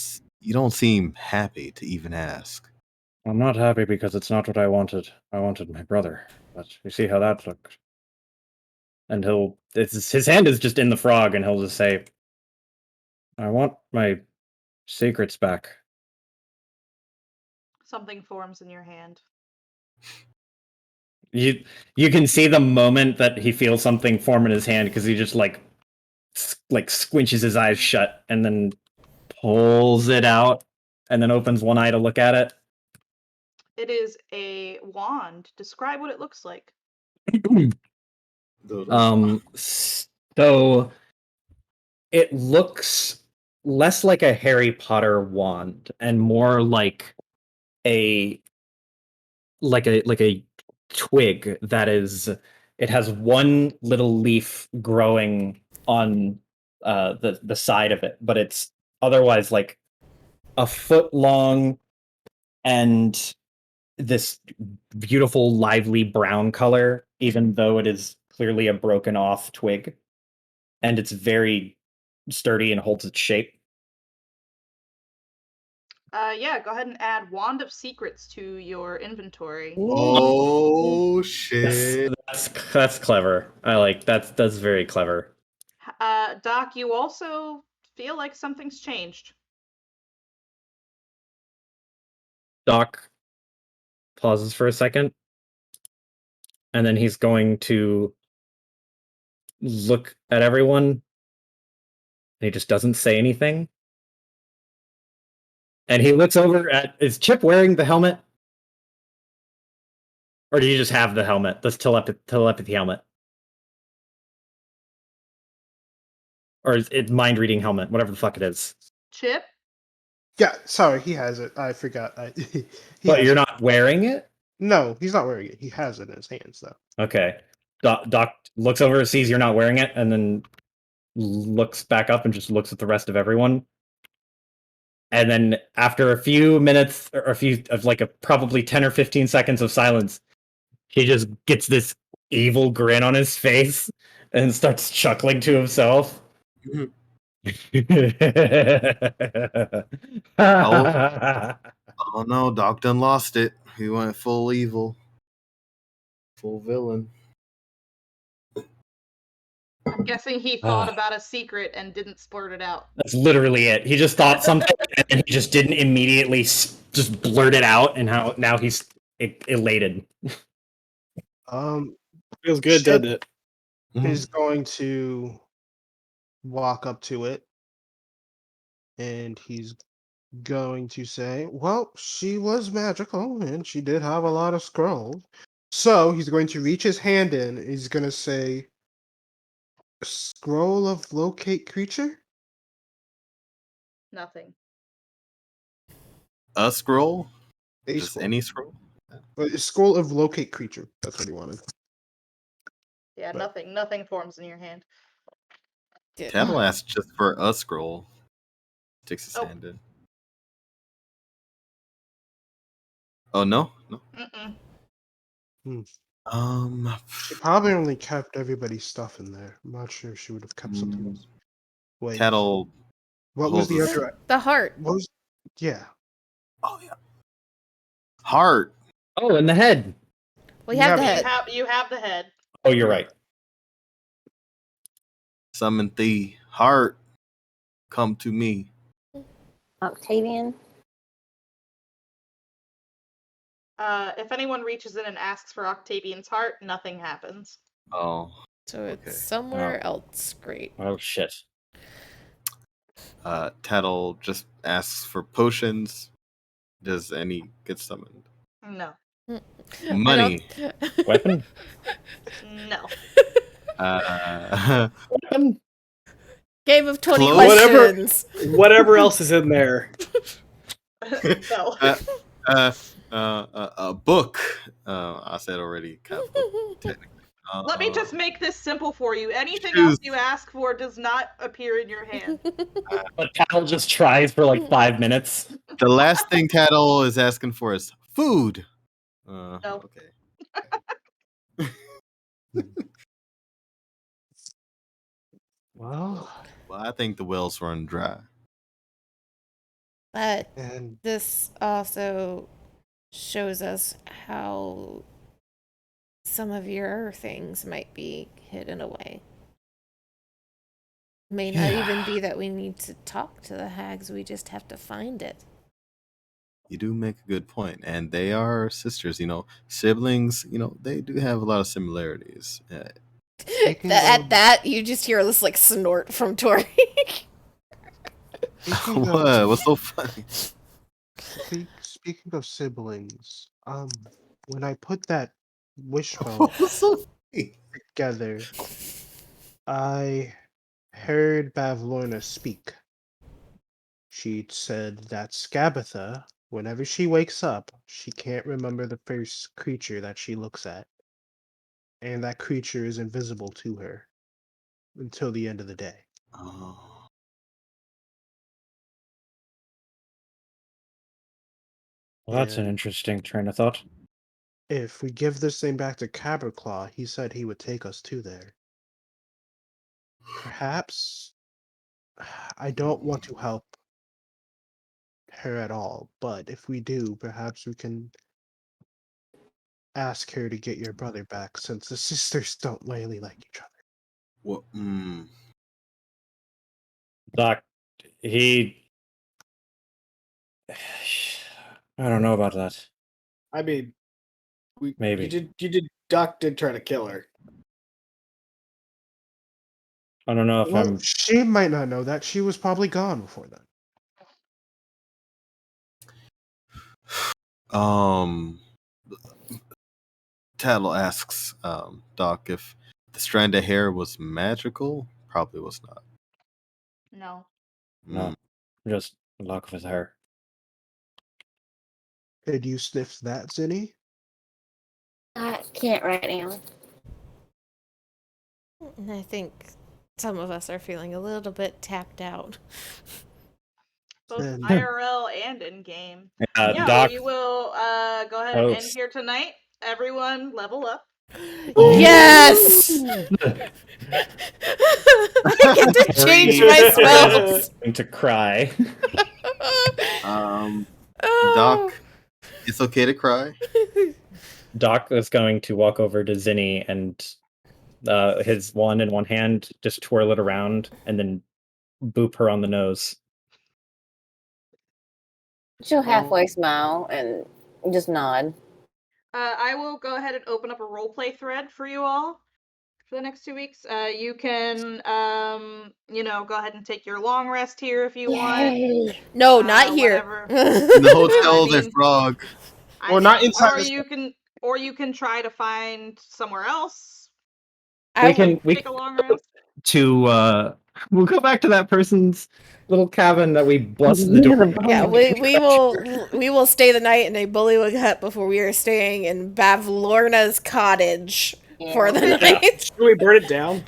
don't seem happy to even ask. I'm not happy because it's not what I wanted. I wanted my brother. But you see how that looked. And his hand is just in the frog, and he'll just say, I want my secrets back. Something forms in your hand. You can see the moment that he feels something form in his hand, because he just like squinches his eyes shut and then pulls it out and then opens one eye to look at it. It is a wand. Describe what it looks like. So it looks less like a Harry Potter wand and more like a twig that is, it has one little leaf growing on the side of it, but it's otherwise like a foot long and this beautiful lively brown color, even though it is clearly a broken off twig, and it's very sturdy and holds its shape. Yeah, go ahead and add Wand of Secrets to your inventory. Oh shit! That's clever. I like that's very clever. Doc, you also feel like something's changed. Doc pauses for a second, and then he's going to look at everyone, and he just doesn't say anything. And he looks over at, is Chip wearing the helmet? Or do you just have the helmet, this telepathy helmet? Or is it mind reading helmet, whatever the fuck it is? Chip? Yeah, sorry, he has it. I forgot. But you're not wearing it? No, he's not wearing it. He has it in his hands, though. Okay. Doc looks over, sees you're not wearing it, and then looks back up and just looks at the rest of everyone. And then after a few minutes, or probably 10 or 15 seconds of silence, he just gets this evil grin on his face and starts chuckling to himself. Oh no, Doc done lost it. He went full evil. Full villain. I'm guessing he thought about a secret and didn't splurt it out. That's literally it. He just thought something and he just didn't immediately just blurt it out, and now he's elated. Feels good, doesn't it? Is going to walk up to it, and he's going to say, well, she was magical, and she did have a lot of scrolls. So he's going to reach his hand in, and he's going to say, scroll of locate creature? Nothing. A scroll? A Just scroll. any scroll? A scroll of locate creature. That's what he wanted. Yeah, But- nothing forms in your hand. Tattle asked just for a scroll. Sticks his hand in. Oh no? No. Mm-mm. She probably only kept everybody's stuff in there. I'm not sure if she would have kept something else. Wait. Tattle. What was the holds other? The heart. What was? Yeah. Oh yeah. Heart. Oh, and the head. We have the Yeah, head. You have the head. Oh, you're right. Summon thee. Heart. Come to me. Octavian. If anyone reaches in and asks for Octavian's heart, nothing happens. Oh. So it's Okay. somewhere else. Great. Oh shit. Tattle just asks for potions. Does any get summoned? No. Money. Weapon? No. Weapon? Game of 20 Close. questions. Whatever else is in there. No. A book. I said already. Kind of book, technically. Let me just make this simple for you. Anything Shoes. else you ask for does not appear in your hand. But Cal just tries for like 5 minutes. The last thing Tattle is asking for is food. No. Okay. Well, Well, I think the wells run dry. But and this also shows us how some of your things might be hidden away. May not even yeah, be that we need to talk to the hags, we just have to find it. You do make a good point, and they are sisters. Siblings. They do have a lot of similarities. speaking At of that, you just hear this like snort from Tori. speaking of What? What's so funny? speaking of siblings, when I put that wishbone What's so funny? together, I heard Bavlorna speak. She said that Scabatha, whenever she wakes up, she can't remember the first creature that she looks at, and that creature is invisible to her until the end of the day. Oh, Well, that's an And interesting train of thought. if we give this thing back to Caberclaw, he said he would take us to there. Perhaps I don't want to help her at all, but if we do, perhaps we can ask her to get your brother back since the sisters don't really like each other. what? Doc, he. I don't know about that. I mean, you Maybe. did. Doc did try to kill her. I don't know if Well, I'm. she might not know that. She was probably gone before then. Um, Tattle asks Doc if the strand of hair was magical. Probably was not. No. No. Just luck with her. Did you sniff that, Zinni? I can't right now. And I think some of us are feeling a little bit tapped out. Both Then IRL and in game. Yeah, Yeah, Doc. we will go ahead and end Toast. here tonight. Everyone level up. Yes! I get to change my spells. Going to cry. Doc, it's okay to cry. Doc is going to walk over to Zinni and his wand in one hand, just twirl it around, and then boop her on the nose. She'll halfway smile and just nod. I will go ahead and open up a roleplay thread for you all for the next 2 weeks. You can, go ahead and take your long rest here if you want. Yay. No, not here. Whatever. In the hotel, I their mean- frog. Or not inside this- Or you can try to find somewhere else. We can Take a long rest. we'll go back to that person's little cabin that we busted the door. Yeah, we will stay the night in a bullywug hut before we are staying in Bavlorna's cottage for the night. Should we burn it down?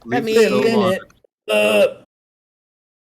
Leave mean- the stove on.